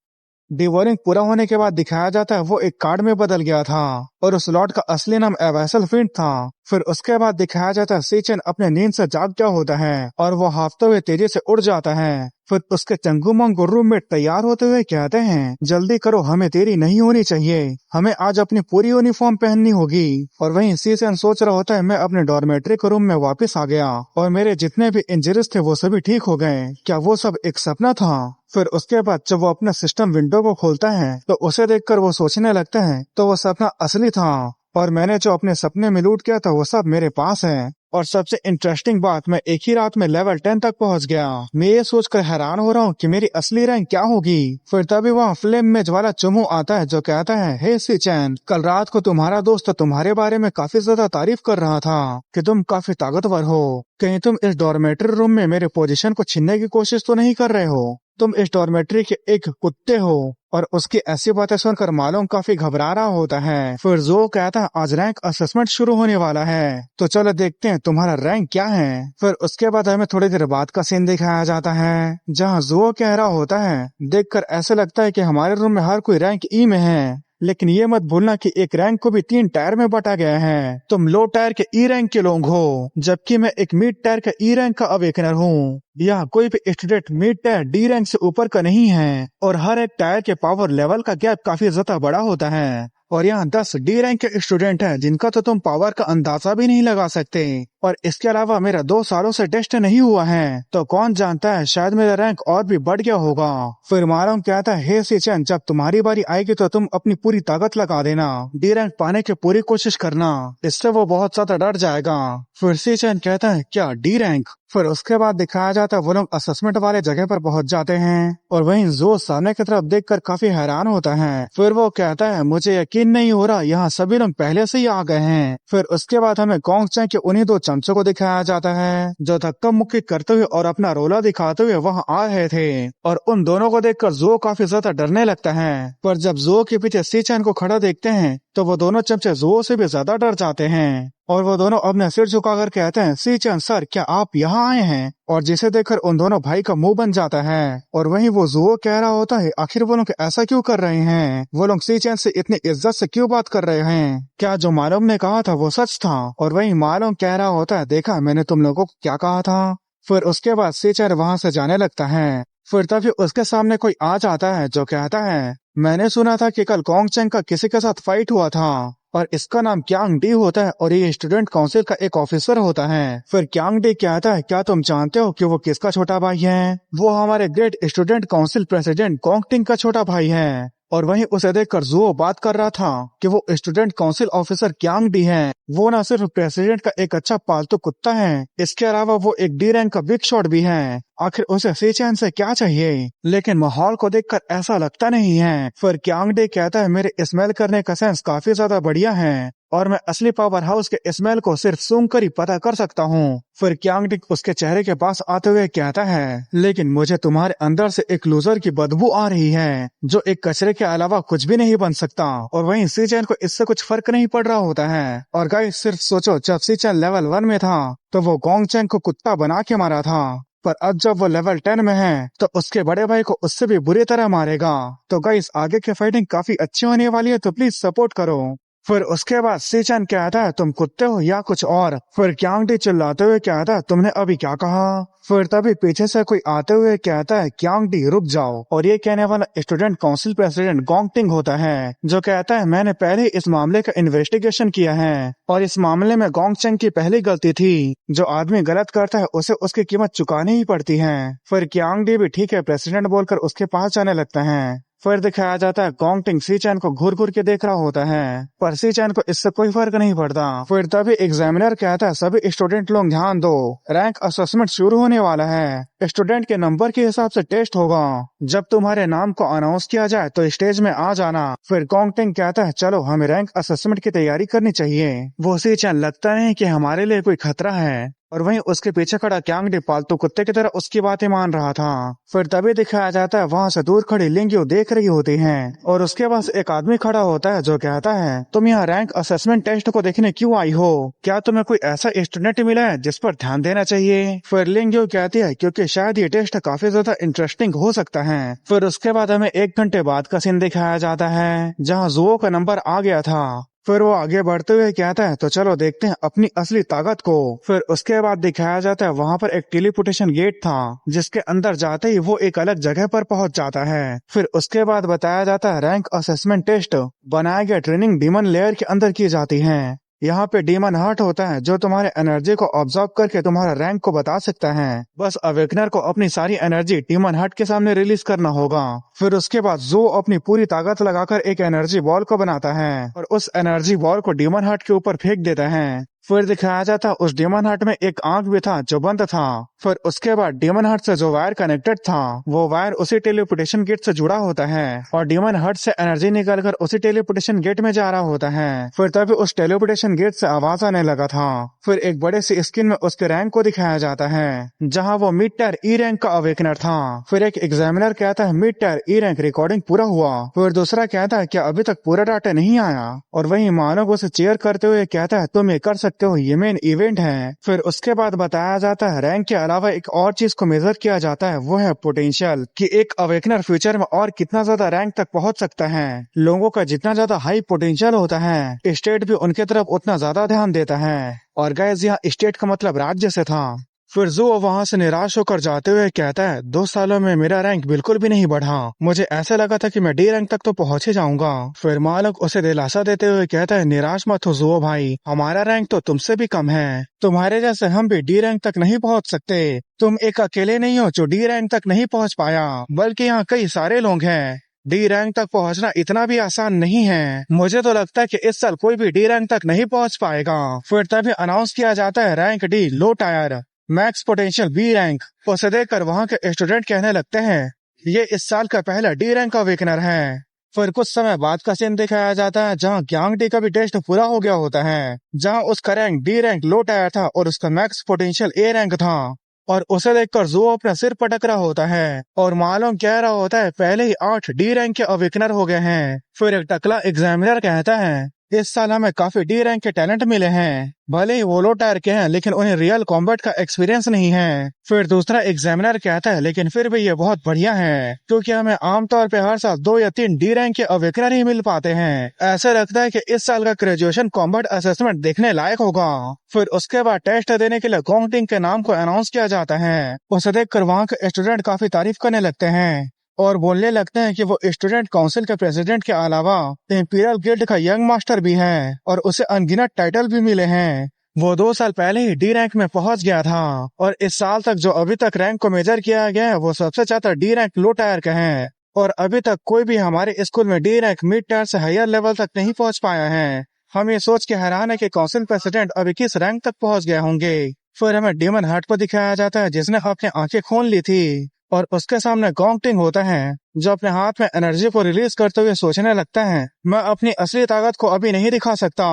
डिवोरिंग पूरा होने के बाद दिखाया जाता है वो एक कार्ड में बदल गया था और उस लॉर्ड का असली नाम एवेसल फिंट था। फिर उसके बाद दिखाया जाता है सी चैन अपने नींद से जाग गया होता है और वो हाफते हुए तेजी से उड़ जाता है। फिर उसके चंगू मंगू रूममेट तैयार होते हुए कहते हैं जल्दी करो, हमें देरी नहीं होनी चाहिए, हमें आज अपनी पूरी यूनिफॉर्म पहननी होगी। और वहीं सी चैन सोच रहा होता है मैं अपने डॉर्मेट्री के रूम में वापस आ गया और मेरे जितने भी इंजरीज थे वो सभी ठीक हो गए। क्या वो सब एक सपना था? फिर उसके बाद जब वो अपना सिस्टम विंडो को खोलता है तो उसे देखकर वो सोचने लगता है तो वो सपना असली था और मैंने जो अपने सपने में लूट किया था वो सब मेरे पास है। और सबसे इंटरेस्टिंग बात, मैं एक ही रात में लेवल 10 तक पहुंच गया। मैं ये सोचकर हैरान हो रहा हूँ कि मेरी असली रैंक क्या होगी। फिर तभी वहाँ फ्लेम में ज्वाला चुमू आता है जो कहता है हे सी चैन, कल रात को तुम्हारा दोस्त तुम्हारे बारे में काफी ज्यादा तारीफ कर रहा था कि तुम काफी ताकतवर हो। कहीं तुम इस डॉर्मेट्री रूम में मेरे पोजीशन को छीनने की कोशिश तो नहीं कर रहे हो? तुम इस डॉर्मेट्री के एक कुत्ते हो। और उसकी ऐसी बातें सुनकर मालूम काफी घबरा रहा होता है। फिर जो कहता है आज रैंक असेसमेंट शुरू होने वाला है, तो चलो देखते हैं तुम्हारा रैंक क्या है। फिर उसके बाद हमें थोड़ी देर बाद का सीन दिखाया जाता है जहाँ जो कह रहा होता है देखकर ऐसे लगता है कि हमारे रूम में हर कोई रैंक ई में है, लेकिन ये मत भूलना कि एक रैंक को भी 3 टायर में बांटा गया है। तुम लो टायर के ई रैंक के लोग हो, जबकि मैं एक मिड टायर का ई रैंक का अवेकनर हूँ। यहाँ कोई भी student mid tyre D rank से ऊपर का नहीं है और हर एक टायर के पावर लेवल का गैप काफी ज्यादा बड़ा होता है। और यहाँ 10 डी रैंक के स्टूडेंट हैं जिनका तो तुम पावर का अंदाजा भी नहीं लगा सकते। और इसके अलावा मेरा 2 सालों से टेस्ट नहीं हुआ है, तो कौन जानता है शायद मेरा रैंक और भी बढ़ गया होगा। फिर मालूम कहता है हे सी चैन, जब तुम्हारी बारी आएगी तो तुम अपनी पूरी ताकत लगा देना, डी रैंक पाने की पूरी कोशिश करना, इससे वो बहुत ज्यादा डर जाएगा। फिर सी चैन कहता है क्या डी रैंक? फिर उसके बाद दिखाया जाता है वो लोग असेसमेंट वाले जगह पर पहुंच जाते हैं और वहीं जो सामने की तरफ देखकर काफी हैरान होता है। फिर वो कहता है मुझे यकीन नहीं हो रहा, यहाँ सभी लोग पहले से ही आ गए हैं। फिर उसके बाद हमें गोंग चैन के उन्हीं 2 चमचों को दिखाया जाता है जो धक्का मुक्की करते हुए और अपना रोला दिखाते हुए वहां आ रहे थे। और उन दोनों को देखकर जो काफी ज्यादा डरने लगता है। पर जब जो के पीछे सी चैन को खड़ा देखते हैं तो वो दोनों चमचे जो से भी ज्यादा डर जाते हैं और वो दोनों अपने सिर झुकाकर कहते हैं, सी चैन सर क्या आप यहाँ आए हैं? और जिसे देखकर उन दोनों भाई का मुंह बन जाता है। और वहीं वो जुओ कह रहा होता है, आखिर वो लोग ऐसा क्यों कर रहे हैं? वो लोग सी चैन से इतनी इज्जत से क्यों बात कर रहे हैं? क्या जो मालूम ने कहा था वो सच था? और वहीं मालूम कह रहा होता है, देखा मैंने तुम लोगों को क्या कहा था। फिर उसके बाद सी चैन वहां से जाने लगता है। फिर तभी उसके सामने कोई आ जाता है जो कहता है, मैंने सुना था कि कल गोंग चैंग का किसी के साथ फाइट हुआ था और इसका नाम क्यांग डी होता है और ये स्टूडेंट काउंसिल का एक ऑफिसर होता है। फिर क्यांग डी कहता है, क्या तुम जानते हो कि वो किसका छोटा भाई है? वो हमारे great student council president gong टिंग का छोटा भाई है। और वहीं उसे देखकर जुओ बात कर रहा था कि वो student council officer Kiang D है। वो न सिर्फ प्रेसिडेंट का एक अच्छा पालतू कुत्ता है, इसके अलावा वो एक डी रैंक का बिग शॉट भी है। आखिर उसे सी चैन से क्या चाहिए? लेकिन माहौल को देखकर ऐसा लगता नहीं है। फिर क्यांग डी कहता है, मेरे स्मेल करने का सेंस काफी ज्यादा बढ़िया है और मैं असली पावर हाउस के स्मेल को सिर्फ सूंघ कर ही पता कर सकता हूँ। फिर क्यांग डी उसके चेहरे के पास आते हुए कहता है, लेकिन मुझे तुम्हारे अंदर से एक लूजर की बदबू आ रही है जो एक कचरे के अलावा कुछ भी नहीं बन सकता। और वहीं सी चैन को इससे कुछ फर्क नहीं पड़ रहा होता है। और गाइस सिर्फ सोचो, जब सी चैन लेवल 1 में था तो वो गोंग चैंग को कुत्ता बना के मारा था, पर अब जब वो लेवल 10 में है तो उसके बड़े भाई को उससे भी बुरी तरह मारेगा। तो गाइस आगे की फाइटिंग काफी अच्छी होने वाली है, तो प्लीज सपोर्ट करो। फिर उसके बाद सी चैन कहता है, तुम कुत्ते हो या कुछ और? फिर क्यांग डी चिल्लाते हुए कहता है, तुमने अभी क्या कहा? फिर तभी पीछे से कोई आते हुए कहता है, क्यांग डी रुक जाओ। और ये कहने वाला स्टूडेंट काउंसिल प्रेसिडेंट गोंग टिंग होता है जो कहता है, मैंने पहले इस मामले का इन्वेस्टिगेशन किया है और इस मामले में गोंग चैंग की पहली गलती थी। जो आदमी गलत करता है उसे उसकी कीमत चुकानी ही पड़ती है। फिर क्यांग डी भी ठीक है प्रेसिडेंट बोलकर उसके पास जाने लगता है। फिर दिखाया जाता है गोंग टिंग सी चैन को घूर घूर के देख रहा होता है, पर सी चैन को इससे कोई फर्क नहीं पड़ता। फिर तभी एग्जामिनर कहता है, सभी स्टूडेंट लोग ध्यान दो, रैंक असेसमेंट शुरू होने वाला है। स्टूडेंट के नंबर के हिसाब से टेस्ट होगा। जब तुम्हारे नाम को अनाउंस किया जाए तो स्टेज में आ जाना। फिर गोंग टिंग कहता है, चलो हमें रैंक असेसमेंट की तैयारी करनी चाहिए। वो सी चैन लगता नहीं कि हमारे लिए कोई खतरा है। और वहीं उसके पीछे खड़ा क्यांग डी पालतू कुत्ते की तरह उसकी बातें मान रहा था। फिर तभी दिखाया जाता है वहां से दूर खड़ी लिंग्यू देख रही होती है और उसके पास एक आदमी खड़ा होता है जो कहता है, तुम यहाँ रैंक असेसमेंट टेस्ट को देखने क्यों आई हो? क्या तुम्हें कोई ऐसा स्टूडेंट मिला है जिस पर ध्यान देना चाहिए? फिर लिंग्यू कहती है, क्योंकि शायद ये टेस्ट काफी ज्यादा इंटरेस्टिंग हो सकता है। फिर उसके बाद हमें 1 घंटे बाद का सीन दिखाया जाता है जहाँ जुओ का नंबर आ गया था। फिर वो आगे बढ़ते हुए कहता है, तो चलो देखते हैं अपनी असली ताकत को। फिर उसके बाद दिखाया जाता है वहां पर एक टेलीपोर्टेशन गेट था जिसके अंदर जाते ही वो एक अलग जगह पर पहुंच जाता है। फिर उसके बाद बताया जाता है रैंक असेसमेंट टेस्ट बनाए गए ट्रेनिंग डीमन लेयर के अंदर की जाती है। यहाँ पे डीमन हार्ट होता है जो तुम्हारे एनर्जी को ऑब्जर्व करके तुम्हारा रैंक को बता सकता है। बस अवेकनर को अपनी सारी एनर्जी डीमन हार्ट के सामने रिलीज करना होगा। फिर उसके बाद जो अपनी पूरी ताकत लगाकर एक एनर्जी बॉल को बनाता है और उस एनर्जी बॉल को डीमन हार्ट के ऊपर फेंक देता है। फिर दिखाया जाता उस डीमन हार्ट में एक आंख भी था जो बंद था। फिर उसके बाद डीमन हार्ट से जो वायर कनेक्टेड था वो वायर उसी टेलीपोर्टेशन गेट से जुड़ा होता है और डीमन हार्ट से एनर्जी निकलकर उसी टेलीपोर्टेशन गेट में जा रहा होता है। फिर तभी उस टेलीपोर्टेशन गेट से आवाज आने लगा था। फिर एक बड़े सी स्क्रीन में उसके रैंक को दिखाया जाता है जहाँ वो मिड टायर ई रैंक का अवेकनर था। फिर एक एग्जामिनर कहता है, mid tyre E rank recording पूरा हुआ। फिर दूसरा कहता है, क्या अभी तक पूरा डाटा नहीं आया? और वही मानव उसे चेयर करते हुए कहता है, तुम ये कर सकते हो, ये मेन इवेंट है। फिर उसके बाद बताया जाता है रैंक के अलावा एक और चीज को मेजर किया जाता है, वो है पोटेंशियल, कि एक अवेकनर फ्यूचर में और कितना ज्यादा रैंक तक पहुंच सकता है। लोगों का जितना ज्यादा हाई पोटेंशियल होता है स्टेट भी उनके तरफ उतना ज्यादा ध्यान देता है। और गाइस यहाँ स्टेट का मतलब राज्य से था। फिर जो वहां से निराश होकर जाते हुए कहता है, 2 सालों में मेरा रैंक बिल्कुल भी नहीं बढ़ा। मुझे ऐसा लगा था कि मैं डी रैंक तक तो पहुंच ही जाऊंगा। फिर मालिक उसे दिलासा देते हुए कहता है, निराश मत हो जुओ भाई, हमारा रैंक तो तुमसे भी कम है। तुम्हारे जैसे हम भी डी रैंक तक नहीं पहुंच सकते। तुम एक अकेले नहीं हो जो डी रैंक तक नहीं पहुंच पाया, बल्कि यहाँ कई सारे लोग हैं। डी रैंक तक पहुंचना इतना भी आसान नहीं है। मुझे तो लगता है कि इस साल कोई भी डी रैंक तक नहीं पहुंच पाएगा। फिर तभी अनाउंस किया जाता है rank D low tier max potential B rank. उसे देखकर वहां के स्टूडेंट कहने लगते हैं, ये इस साल का पहला डी रैंक अवेकनर है। फिर कुछ समय बाद का सीन दिखाया जाता है जहाँ ग्यांग डी का भी टेस्ट पूरा हो गया होता है, जहाँ उसका रैंक डी रैंक लौट आया था और उसका मैक्स पोटेंशियल ए रैंक था। और उसे देखकर जो अपना सिर पटक रहा होता है और मालूम कह रहा होता है पहले ही 8 डी रैंक के अवेकनर हो गए हैं। फिर एक टकला एग्जामिनर कहता है इस साल हमें काफी डी रैंक के टैलेंट मिले हैं, भले ही वो लो टायर के हैं लेकिन उन्हें रियल कॉम्बैट का एक्सपीरियंस नहीं है। फिर दूसरा एग्जामिनर कहता है लेकिन फिर भी ये बहुत बढ़िया है क्योंकि हमें आमतौर पे हर साल 2 या 3 डी रैंक के अवेकनर ही मिल पाते हैं। ऐसा लगता है कि इस साल का ग्रेजुएशन कॉम्बैट असेसमेंट देखने लायक होगा। फिर उसके बाद टेस्ट देने के लिए गोंगटिंग के नाम को अनाउंस किया जाता है। उसे देखकर वहाँ के स्टूडेंट काफी तारीफ करने लगते हैं और बोलने लगते हैं कि वो स्टूडेंट काउंसिल के प्रेसिडेंट के अलावा इंपीरियल गिल्ड का यंग मास्टर भी है और उसे अनगिनत टाइटल भी मिले हैं। वो 2 साल पहले ही डी रैंक में पहुंच गया था और इस साल तक जो अभी तक रैंक को मेजर किया गया है वो सबसे ज्यादा डी रैंक लो टायर का है और अभी तक कोई भी हमारे स्कूल में डी रैंक मिड टायर से हायर लेवल तक नहीं पहुंच पाया है। हम ये सोच के हैरान है कि काउंसिल प्रेसिडेंट अभी किस रैंक तक पहुंच गए होंगे। फिर हमें डीमन हार्ट को दिखाया जाता है जिसने अपनी आंखें खोल ली थी और उसके सामने गोंगटिंग होता है जो अपने हाथ में एनर्जी को रिलीज करते हुए सोचने लगता है मैं अपनी असली ताकत को अभी नहीं दिखा सकता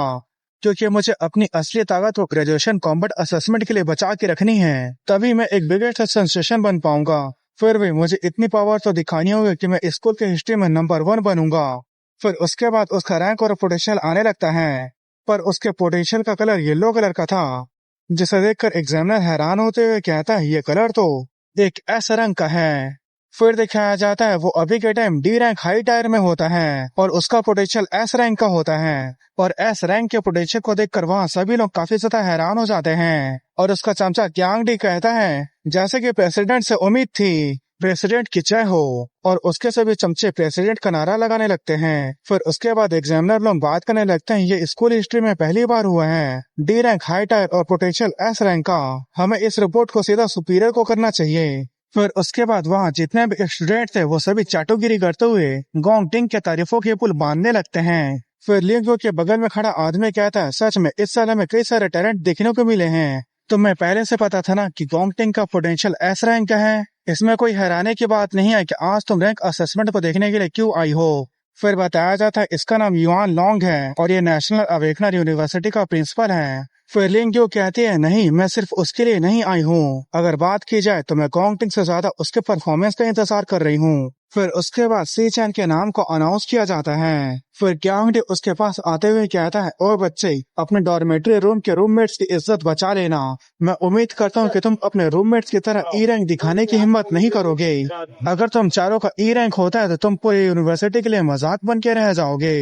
क्योंकि मुझे अपनी असली ताकत को ग्रेजुएशन कॉम्बैट असेसमेंट के लिए बचा के रखनी है, तभी मैं एक बिगेस्ट सेंसेशन बन पाऊंगा। फिर भी मुझे इतनी पावर तो दिखानी होगी कि मैं स्कूल के हिस्ट्री में नंबर 1 बनूंगा। फिर उसके बाद उसका रैंक और पोटेंशियल आने लगता है पर उसके पोटेंशियल का कलर येलो कलर का था जिसे देखकर एग्जामिनर हैरान होते हुए कहता है ये कलर तो एक एस रैंक का है। फिर दिखाया जाता है वो अभी के time D rank high tyre में होता है और उसका पोटेंशियल एस रैंक का होता है और एस रैंक के पोटेंशियल को देखकर वहाँ सभी लोग काफी ज्यादा हैरान हो जाते हैं। और उसका चमचा ग्यांग डी कहता है जैसे कि प्रेसिडेंट से उम्मीद थी प्रेसिडेंट की जय हो और उसके सभी चमचे प्रेसिडेंट का नारा लगाने लगते हैं। फिर उसके बाद एग्जामिनर लोग बात करने लगते हैं ये स्कूल हिस्ट्री में पहली बार हुआ है डी रैंक हाई टायर और पोटेंशियल एस रैंक का, हमें इस रिपोर्ट को सीधा सुपीरियर को करना चाहिए। फिर उसके बाद वहाँ जितने भी स्टूडेंट थे वो सभी चाटोगिरी करते हुए गोंगटिंग के तारीफों के पुल बांधने लगते हैं। फिर लिंगो के बगल में खड़ा आदमी कहता है सच में इस साल हमें कई सारे टैलेंट देखने को मिले हैं, तो मैं पहले से पता था ना कि गोंगटिंग का पोटेंशियल एस रैंक का है। इसमें कोई हैरानी की बात नहीं है कि आज तुम रैंक असेसमेंट को देखने के लिए क्यों आई हो। फिर बताया जाता है इसका नाम युआन लॉन्ग है और ये नेशनल अवेकनर यूनिवर्सिटी का प्रिंसिपल है। फिर लिंगो कहती है नहीं मैं सिर्फ उसके लिए नहीं आई हूँ, अगर बात की जाए तो मैं गोंगटिंग से ज्यादा उसके परफॉर्मेंस का इंतजार कर रही हूँ। फिर उसके बाद सी चैन के नाम को अनाउंस किया जाता है। फिर ग्यांग डी उसके पास आते हुए कहता है ओ बच्चे अपने डॉर्मेट्री रूम के रूममेट्स की इज्जत बचा लेना, मैं उम्मीद करता हूँ कि तुम अपने रूममेट्स की तरह ई रैंक दिखाने की हिम्मत नहीं करोगे। अगर तुम चारों का ई रैंक होता है तो तुम पूरी यूनिवर्सिटी के लिए मजाक बन के रह जाओगे।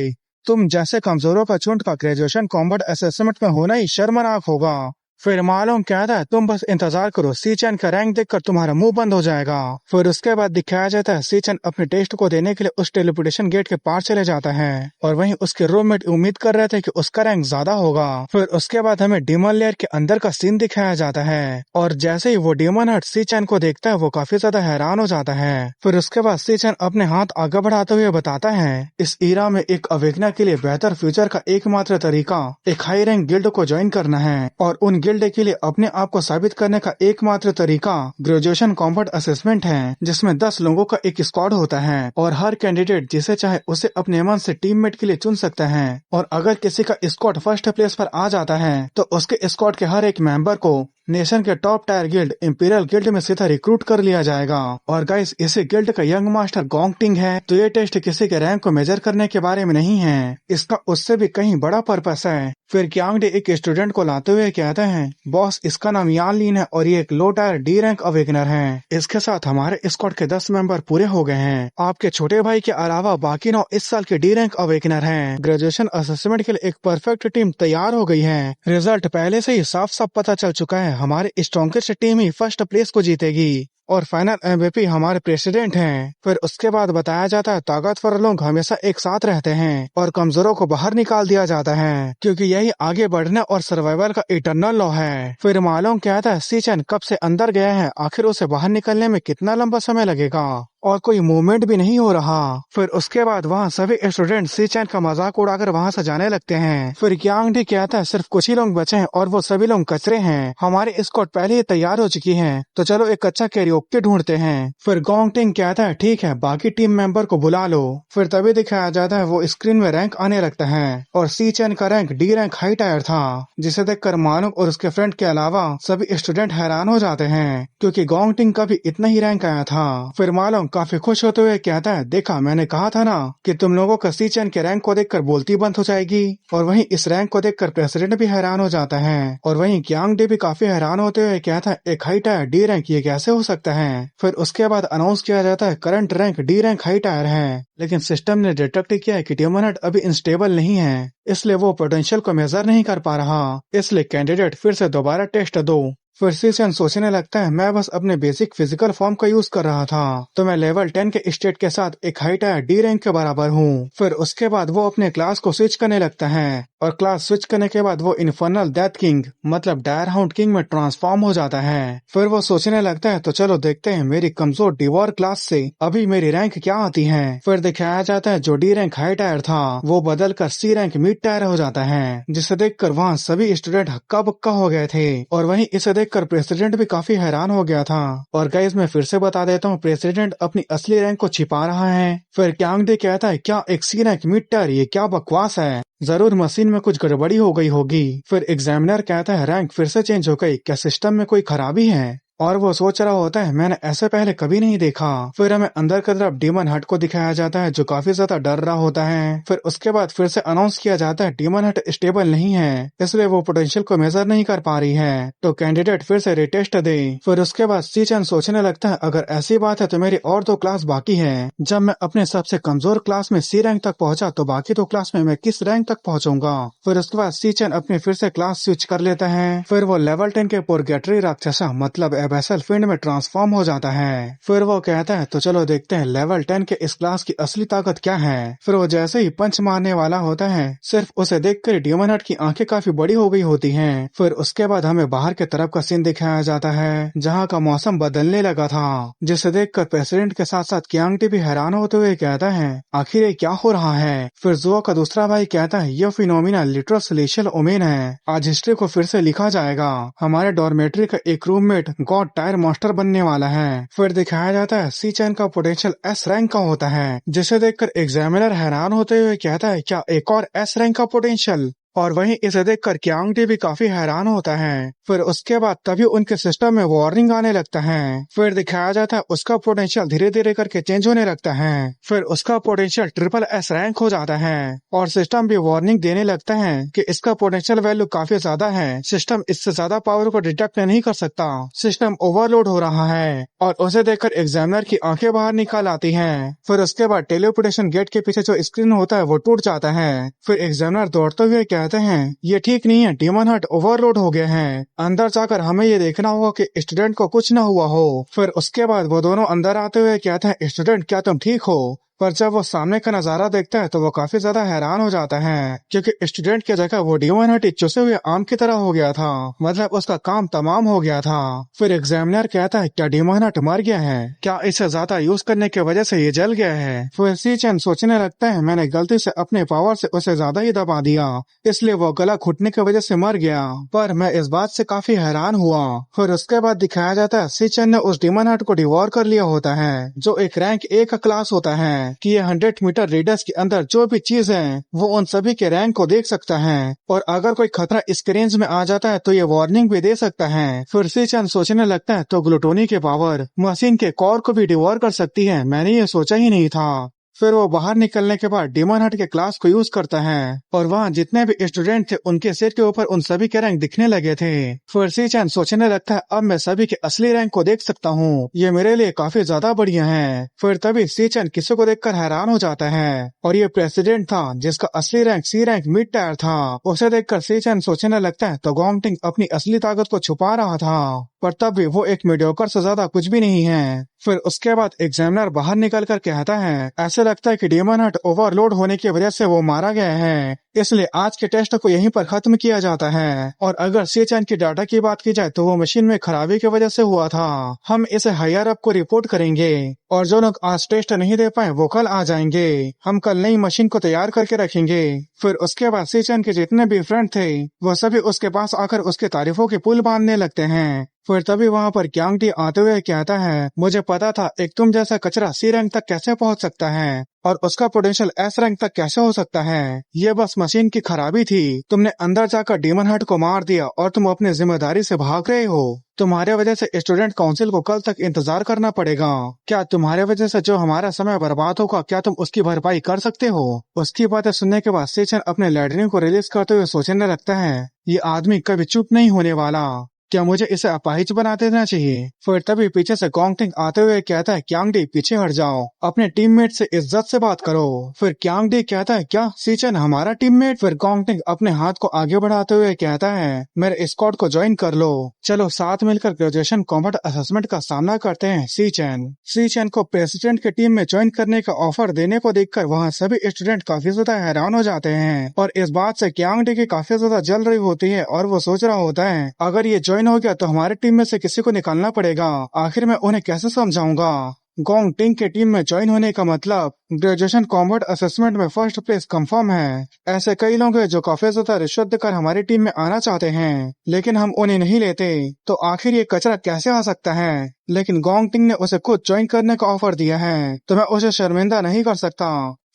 तुम जैसे कमजोरों का झुंड का ग्रेजुएशन कॉम्बैट असेसमेंट में होना ही शर्मनाक होगा। फिर मालूम कहता है तुम बस इंतजार करो, सी चैन का रैंक देखकर तुम्हारा मुंह बंद हो जाएगा। फिर उसके बाद दिखाया जाता है सी चैन अपने टेस्ट को देने के लिए उस टेलीपोर्टेशन गेट के पार चले जाता है और वहीं उसके रूममेट उम्मीद कर रहे थे कि उसका रैंक ज्यादा होगा। फिर उसके बाद हमें डीमन लेयर के अंदर का सीन दिखाया जाता है और जैसे ही वो डीमन हट सी चैन को देखता है वो काफी ज्यादा हैरान हो जाता है। फिर उसके बाद सी चैन अपने हाथ आगे बढ़ाते हुए बताता है इस ईरा में एक अवेकनर के लिए बेहतर फ्यूचर का एकमात्र तरीका एक हाई रैंक गिल्ड को ज्वाइन करना है और उन गिल्ड के लिए अपने आप को साबित करने का एकमात्र तरीका ग्रेजुएशन कॉम्बैट असेसमेंट है जिसमें 10 लोगों का एक स्क्वाड होता है और हर कैंडिडेट जिसे चाहे उसे अपने मन से टीममेट के लिए चुन सकता है और अगर किसी का स्क्वाड फर्स्ट प्लेस पर आ जाता है तो उसके स्क्वाड के हर एक मेंबर को नेशन के top tier guild imperial guild में सीधा रिक्रूट कर लिया जाएगा। और गाइस इसी गिल्ड का यंग मास्टर गोंगटिंग है, तो ये टेस्ट किसी के रैंक को मेजर करने के बारे में नहीं है, इसका उससे भी कहीं बड़ा पर्पस है। फिर ग्यांग डी एक स्टूडेंट को लाते हुए कहते हैं बॉस इसका नाम यान लीन है और ये एक लो टायर डी रैंक अवेकनर है, इसके साथ हमारे स्क्वाड के 10 मेंबर पूरे हो गए हैं। आपके छोटे भाई के अलावा बाकी 9 इस साल के डी रैंक अवेकनर हैं। ग्रेजुएशन असेसमेंट के लिए एक परफेक्ट टीम तैयार हो गई है। रिजल्ट पहले से ही साफ साफ पता चल चुका है, हमारे स्ट्रॉन्गेस्ट टीम ही फर्स्ट प्लेस को जीतेगी और फाइनल एमवीपी हमारे प्रेसिडेंट हैं। फिर उसके बाद बताया जाता है ताकतवर लोग हमेशा एक साथ रहते हैं और कमजोरों को बाहर निकाल दिया जाता है क्योंकि यही आगे बढ़ने और सर्वाइवल का इटरनल लॉ है। फिर मालूम कहता है सी चैन कब से अंदर गया है, आखिर उसे बाहर निकलने में कितना लंबा समय लगेगा और कोई मूवमेंट भी नहीं हो रहा। फिर उसके बाद वहाँ सभी स्टूडेंट सी चैन का मजाक उड़ाकर वहाँ से जाने लगते हैं। फिर ग्यांग डी कहता है सिर्फ कुछ ही लोग बचे हैं और वो सभी लोग कचरे हैं, हमारी स्क्वाड पहले ही तैयार हो चुकी है, तो चलो एक अच्छा कैरी युक्ति ढूंढते हैं। फिर गोंगटिंग कहता है ठीक है, बाकी टीम मेंबर को बुला लो। फिर तभी दिखाया जाता है वो स्क्रीन में रैंक आने लगता है और सी चैन का rank D rank high tyre था, जिसे देखकर मानुक और उसके फ्रेंड के अलावा सभी स्टूडेंट हैरान हो जाते हैं क्योंकि गोंगटिंग का भी इतना ही रैंक आया था। फिर मालूम काफी खुश होते हुए कहता है देखा, मैंने कहा था ना कि तुम लोगों का सी चैन के रैंक को देखकर बोलती बंद हो जाएगी। और वहीं इस रैंक को देखकर प्रेसिडेंट भी हैरान हो जाता है और वहीं क्यांग डे भी काफी हैरान होते हुए कहता है एक हाई टायर डी रैंक ये कैसे हो सकता है। फिर उसके बाद अनाउंस किया जाता है current rank D rank high tyre है, लेकिन सिस्टम ने डिटेक्ट किया है कि डेमन हंट अभी इंस्टेबल नहीं है, इसलिए वो पोटेंशियल को मेजर नहीं कर पा रहा। इसलिए कैंडिडेट फिर से दोबारा टेस्ट दो। फिर सीसन सोचने लगता है मैं बस अपने बेसिक फिजिकल फॉर्म का यूज कर रहा था, तो मैं लेवल 10 के स्टेट के साथ एक हाई टायर डी रैंक के बराबर हूँ। फिर उसके बाद वो अपने क्लास को स्विच करने लगता है और क्लास स्विच करने के बाद वो इन्फर्नल डेथ किंग मतलब डायर हाउंड किंग में ट्रांसफॉर्म हो जाता है। फिर वो सोचने लगता है तो चलो देखते हैं मेरी कमजोर डिवॉर क्लास से अभी मेरी रैंक क्या आती है। फिर दिखाया जाता है जो डी रैंक हाई टायर था वो बदल कर सी रैंक मिड टायर हो जाता है, जिसे देखकर वहाँ सभी स्टूडेंट हक्का बक्का हो गए थे और वहीं इसे देखकर प्रेसिडेंट भी काफी हैरान हो गया था। और गाइस मैं फिर से बता देता हूँ, प्रेसिडेंट अपनी असली रैंक को छिपा रहा है। फिर क्यांग डे कहता है क्या एक सी रैंक मिड टायर, ये क्या बकवास है, जरूर मशीन में कुछ गड़बड़ी हो गई होगी। फिर एग्जामिनर कहता है रैंक फिर से चेंज हो गई, क्या सिस्टम में कोई खराबी है। और वो सोच रहा होता है मैंने ऐसे पहले कभी नहीं देखा। फिर हमें अंदर की तरफ डेमन हट को दिखाया जाता है जो काफी ज्यादा डर रहा होता है। फिर उसके बाद फिर से अनाउंस किया जाता है डेमन हट स्टेबल नहीं है, इसलिए वो पोटेंशियल को मेजर नहीं कर पा रही है, तो कैंडिडेट फिर से रिटेस्ट दे। फिर उसके बाद सीचन सोचने लगता है अगर ऐसी बात है तो मेरी और 2 क्लास बाकी है। जब मैं अपने सबसे कमजोर क्लास में सी रैंक तक पहुंचा तो बाकी 2 क्लास में मैं किस रैंक तक पहुंचूंगा। फिर उसके बाद सीचन अपने फिर से क्लास स्विच कर लेता है। फिर वो लेवल 10 के पुरगेटरी राक्षसा मतलब एबेसल फिंड में ट्रांसफॉर्म हो जाता है। फिर वो कहता है तो चलो देखते हैं लेवल 10 के इस क्लास की असली ताकत क्या है। फिर वो जैसे ही पंच मारने वाला होता है सिर्फ उसे देखकर डेमन हट की आंखें काफी बड़ी हो गई होती हैं। फिर उसके बाद हमें बाहर के तरफ का सीन दिखाया जाता है जहाँ का मौसम बदलने लगा था, जिसे देखकर प्रेसिडेंट के साथ साथ क्यांग टी भी हैरान होते हुए कहता है आखिर ये क्या हो रहा है। फिर जुओ का दूसरा भाई कहता है ये फिनोमिना लिटरल सेलेशियल ओमेन है, आज हिस्ट्री को फिर से लिखा जाएगा, हमारे डॉर्मेट्री का एक रूममेट गॉड टायर मास्टर बनने वाला है। फिर दिखाया जाता है सी चैन का पोटेंशियल एस रैंक का होता है, जिसे देखकर एग्जामिनर हैरान होते हुए कहता है क्या एक और एस रैंक का पोटेंशियल, और वहीं इसे देखकर क्यांग टी भी काफी हैरान होता है। फिर उसके बाद तभी उनके सिस्टम में वार्निंग आने लगता है। फिर दिखाया जाता है उसका पोटेंशियल धीरे धीरे करके चेंज होने लगता है। फिर उसका पोटेंशियल ट्रिपल एस रैंक हो जाता है और सिस्टम भी वार्निंग देने लगता है कि इसका पोटेंशियल वैल्यू काफी ज्यादा है, सिस्टम इससे ज्यादा पावर को डिटेक्ट नहीं कर सकता, सिस्टम ओवरलोड हो रहा है। और उसे देखकर एग्जामिनर की आंखें बाहर निकाल आती हैं। फिर उसके बाद टेलीपोर्टेशन गेट के पीछे जो स्क्रीन होता है वो टूट जाता है। फिर एग्जामिनर दौड़ते हुए कहते हैं ये ठीक नहीं है, डेमन हट ओवरलोड हो गए हैं, अंदर जाकर हमें ये देखना होगा कि स्टूडेंट को कुछ न हुआ हो। फिर उसके बाद वो दोनों अंदर आते हुए कहते हैं स्टूडेंट क्या तुम ठीक हो। पर जब वो सामने का नजारा देखता है तो वो काफी ज्यादा हैरान हो जाता है क्योंकि स्टूडेंट की जगह वो डेमन हट चुसे हुए आम की तरह हो गया था, मतलब उसका काम तमाम हो गया था। फिर एग्जामिनर कहता है क्या डेमन हट मर गया है, क्या इसे ज्यादा यूज करने की वजह से ये जल गया है। फिर सीचन सोचने लगता है मैंने गलती से अपने पावर से उसे ज्यादा ही दबा दिया, इसलिए वो गला घुटने की वजह से मर गया, पर मैं इस बात से काफी हैरान हुआ। फिर उसके बाद दिखाया जाता है सीचन ने उस डेमन हट को डिवोर कर लिया होता है जो एक रैंक ए का क्लास होता है कि ये 100 मीटर रेडियस के अंदर जो भी चीज है वो उन सभी के रैंक को देख सकता है और अगर कोई खतरा इसके रेंज में आ जाता है तो ये वार्निंग भी दे सकता है। फिर सीचन सोचने लगता है तो ग्लूटोनी के पावर मशीन के कोर को भी डिवोर कर सकती है, मैंने ये सोचा ही नहीं था। फिर वो बाहर निकलने के बाद डेमन हट के क्लास को यूज करता है और वहाँ जितने भी स्टूडेंट थे उनके सिर के ऊपर उन सभी के रैंक दिखने लगे थे। फिर सीचन सोचने लगता है अब मैं सभी के असली रैंक को देख सकता हूँ, ये मेरे लिए काफी ज्यादा बढ़िया है। फिर तभी सीचन किसी को देखकर हैरान हो जाता है और ये प्रेसिडेंट था जिसका असली rank C rank mid tier था। उसे देखकर सीचन सोचने लगता है तो गोंगटिंग अपनी असली ताकत को छुपा रहा था, पर तब भी वो एक मीडियोकर से ज्यादा कुछ भी नहीं है। फिर उसके बाद एग्जामिनर बाहर निकल कर कहता है ऐसे लगता है कि डेमन हट ओवरलोड होने की वजह से वो मारा गया है, इसलिए आज के टेस्ट को यहीं पर खत्म किया जाता है। और अगर सी चैन की डाटा की बात की जाए तो वो मशीन में खराबी की वजह से हुआ था। हम इसे हायर अप को रिपोर्ट करेंगे और जो लोग आज टेस्ट नहीं दे पाए वो कल आ जाएंगे। हम कल नई मशीन को तैयार करके रखेंगे। फिर उसके बाद सी चैन के जितने भी फ्रेंड थे वो सभी उसके पास आकर उसके तारीफों के पुल बांधने लगते हैं। फिर तभी वहाँ पर क्यांग डी आते हुए कहता है, मुझे पता था एक तुम जैसा कचरा सी रैंक तक कैसे पहुंच सकता है और उसका पोटेंशियल एस रैंक तक कैसे हो सकता है। ये बस मशीन की खराबी थी। तुमने अंदर जाकर डीमन हंट को मार दिया और तुम अपनी जिम्मेदारी से भाग रहे हो। तुम्हारे वजह से स्टूडेंट काउंसिल को कल तक इंतजार करना पड़ेगा। क्या तुम्हारे वजह से जो हमारा समय बर्बाद होगा क्या तुम उसकी भरपाई कर सकते हो? उसकी बातें सुनने के बाद सेचन अपने लैडरिन को रिलीज करते हुए सोचने लगता है, ये आदमी कभी चुप नहीं होने वाला। क्या मुझे इसे अपाहिज बना देना चाहिए? फिर तभी पीछे से गोंगटिंग आते हुए कहता है, क्यांग डी पीछे हट जाओ, अपने टीममेट से इज्जत से बात करो। फिर क्यांग डी कहता है, क्या सीचन हमारा टीममेट? फिर गोंगटिंग अपने हाथ को आगे बढ़ाते हुए कहता है, मेरे स्क्वाड को ज्वाइन कर लो। चलो साथ मिलकर ग्रेजुएशन कॉम्बैट असेसमेंट का सामना करते हैं। सीचन को प्रेसिडेंट की टीम में ज्वाइन करने का ऑफर देने को देखकर वहाँ सभी स्टूडेंट काफी ज्यादा हैरान हो जाते हैं और इस बात से क्यांग डी की काफी ज्यादा जल रही होती है और वो सोच रहा होता है, अगर ये ज्वाइन हो गया तो हमारी टीम में से किसी को निकालना पड़ेगा। आखिर मैं उन्हें कैसे समझाऊंगा? गोंगटिंग के टीम में ज्वाइन होने का मतलब ग्रेजुएशन कॉम्बैट असेसमेंट में फर्स्ट प्लेस कंफर्म है। ऐसे कई लोग हैं जो काफी ज्यादा रिश्वत देकर हमारी टीम में आना चाहते हैं लेकिन हम उन्हें नहीं लेते, तो आखिर ये कचरा कैसे आ सकता है? लेकिन गोंगटिंग ने उसे खुद ज्वाइन करने का ऑफर दिया है तो मैं उसे शर्मिंदा नहीं कर सकता।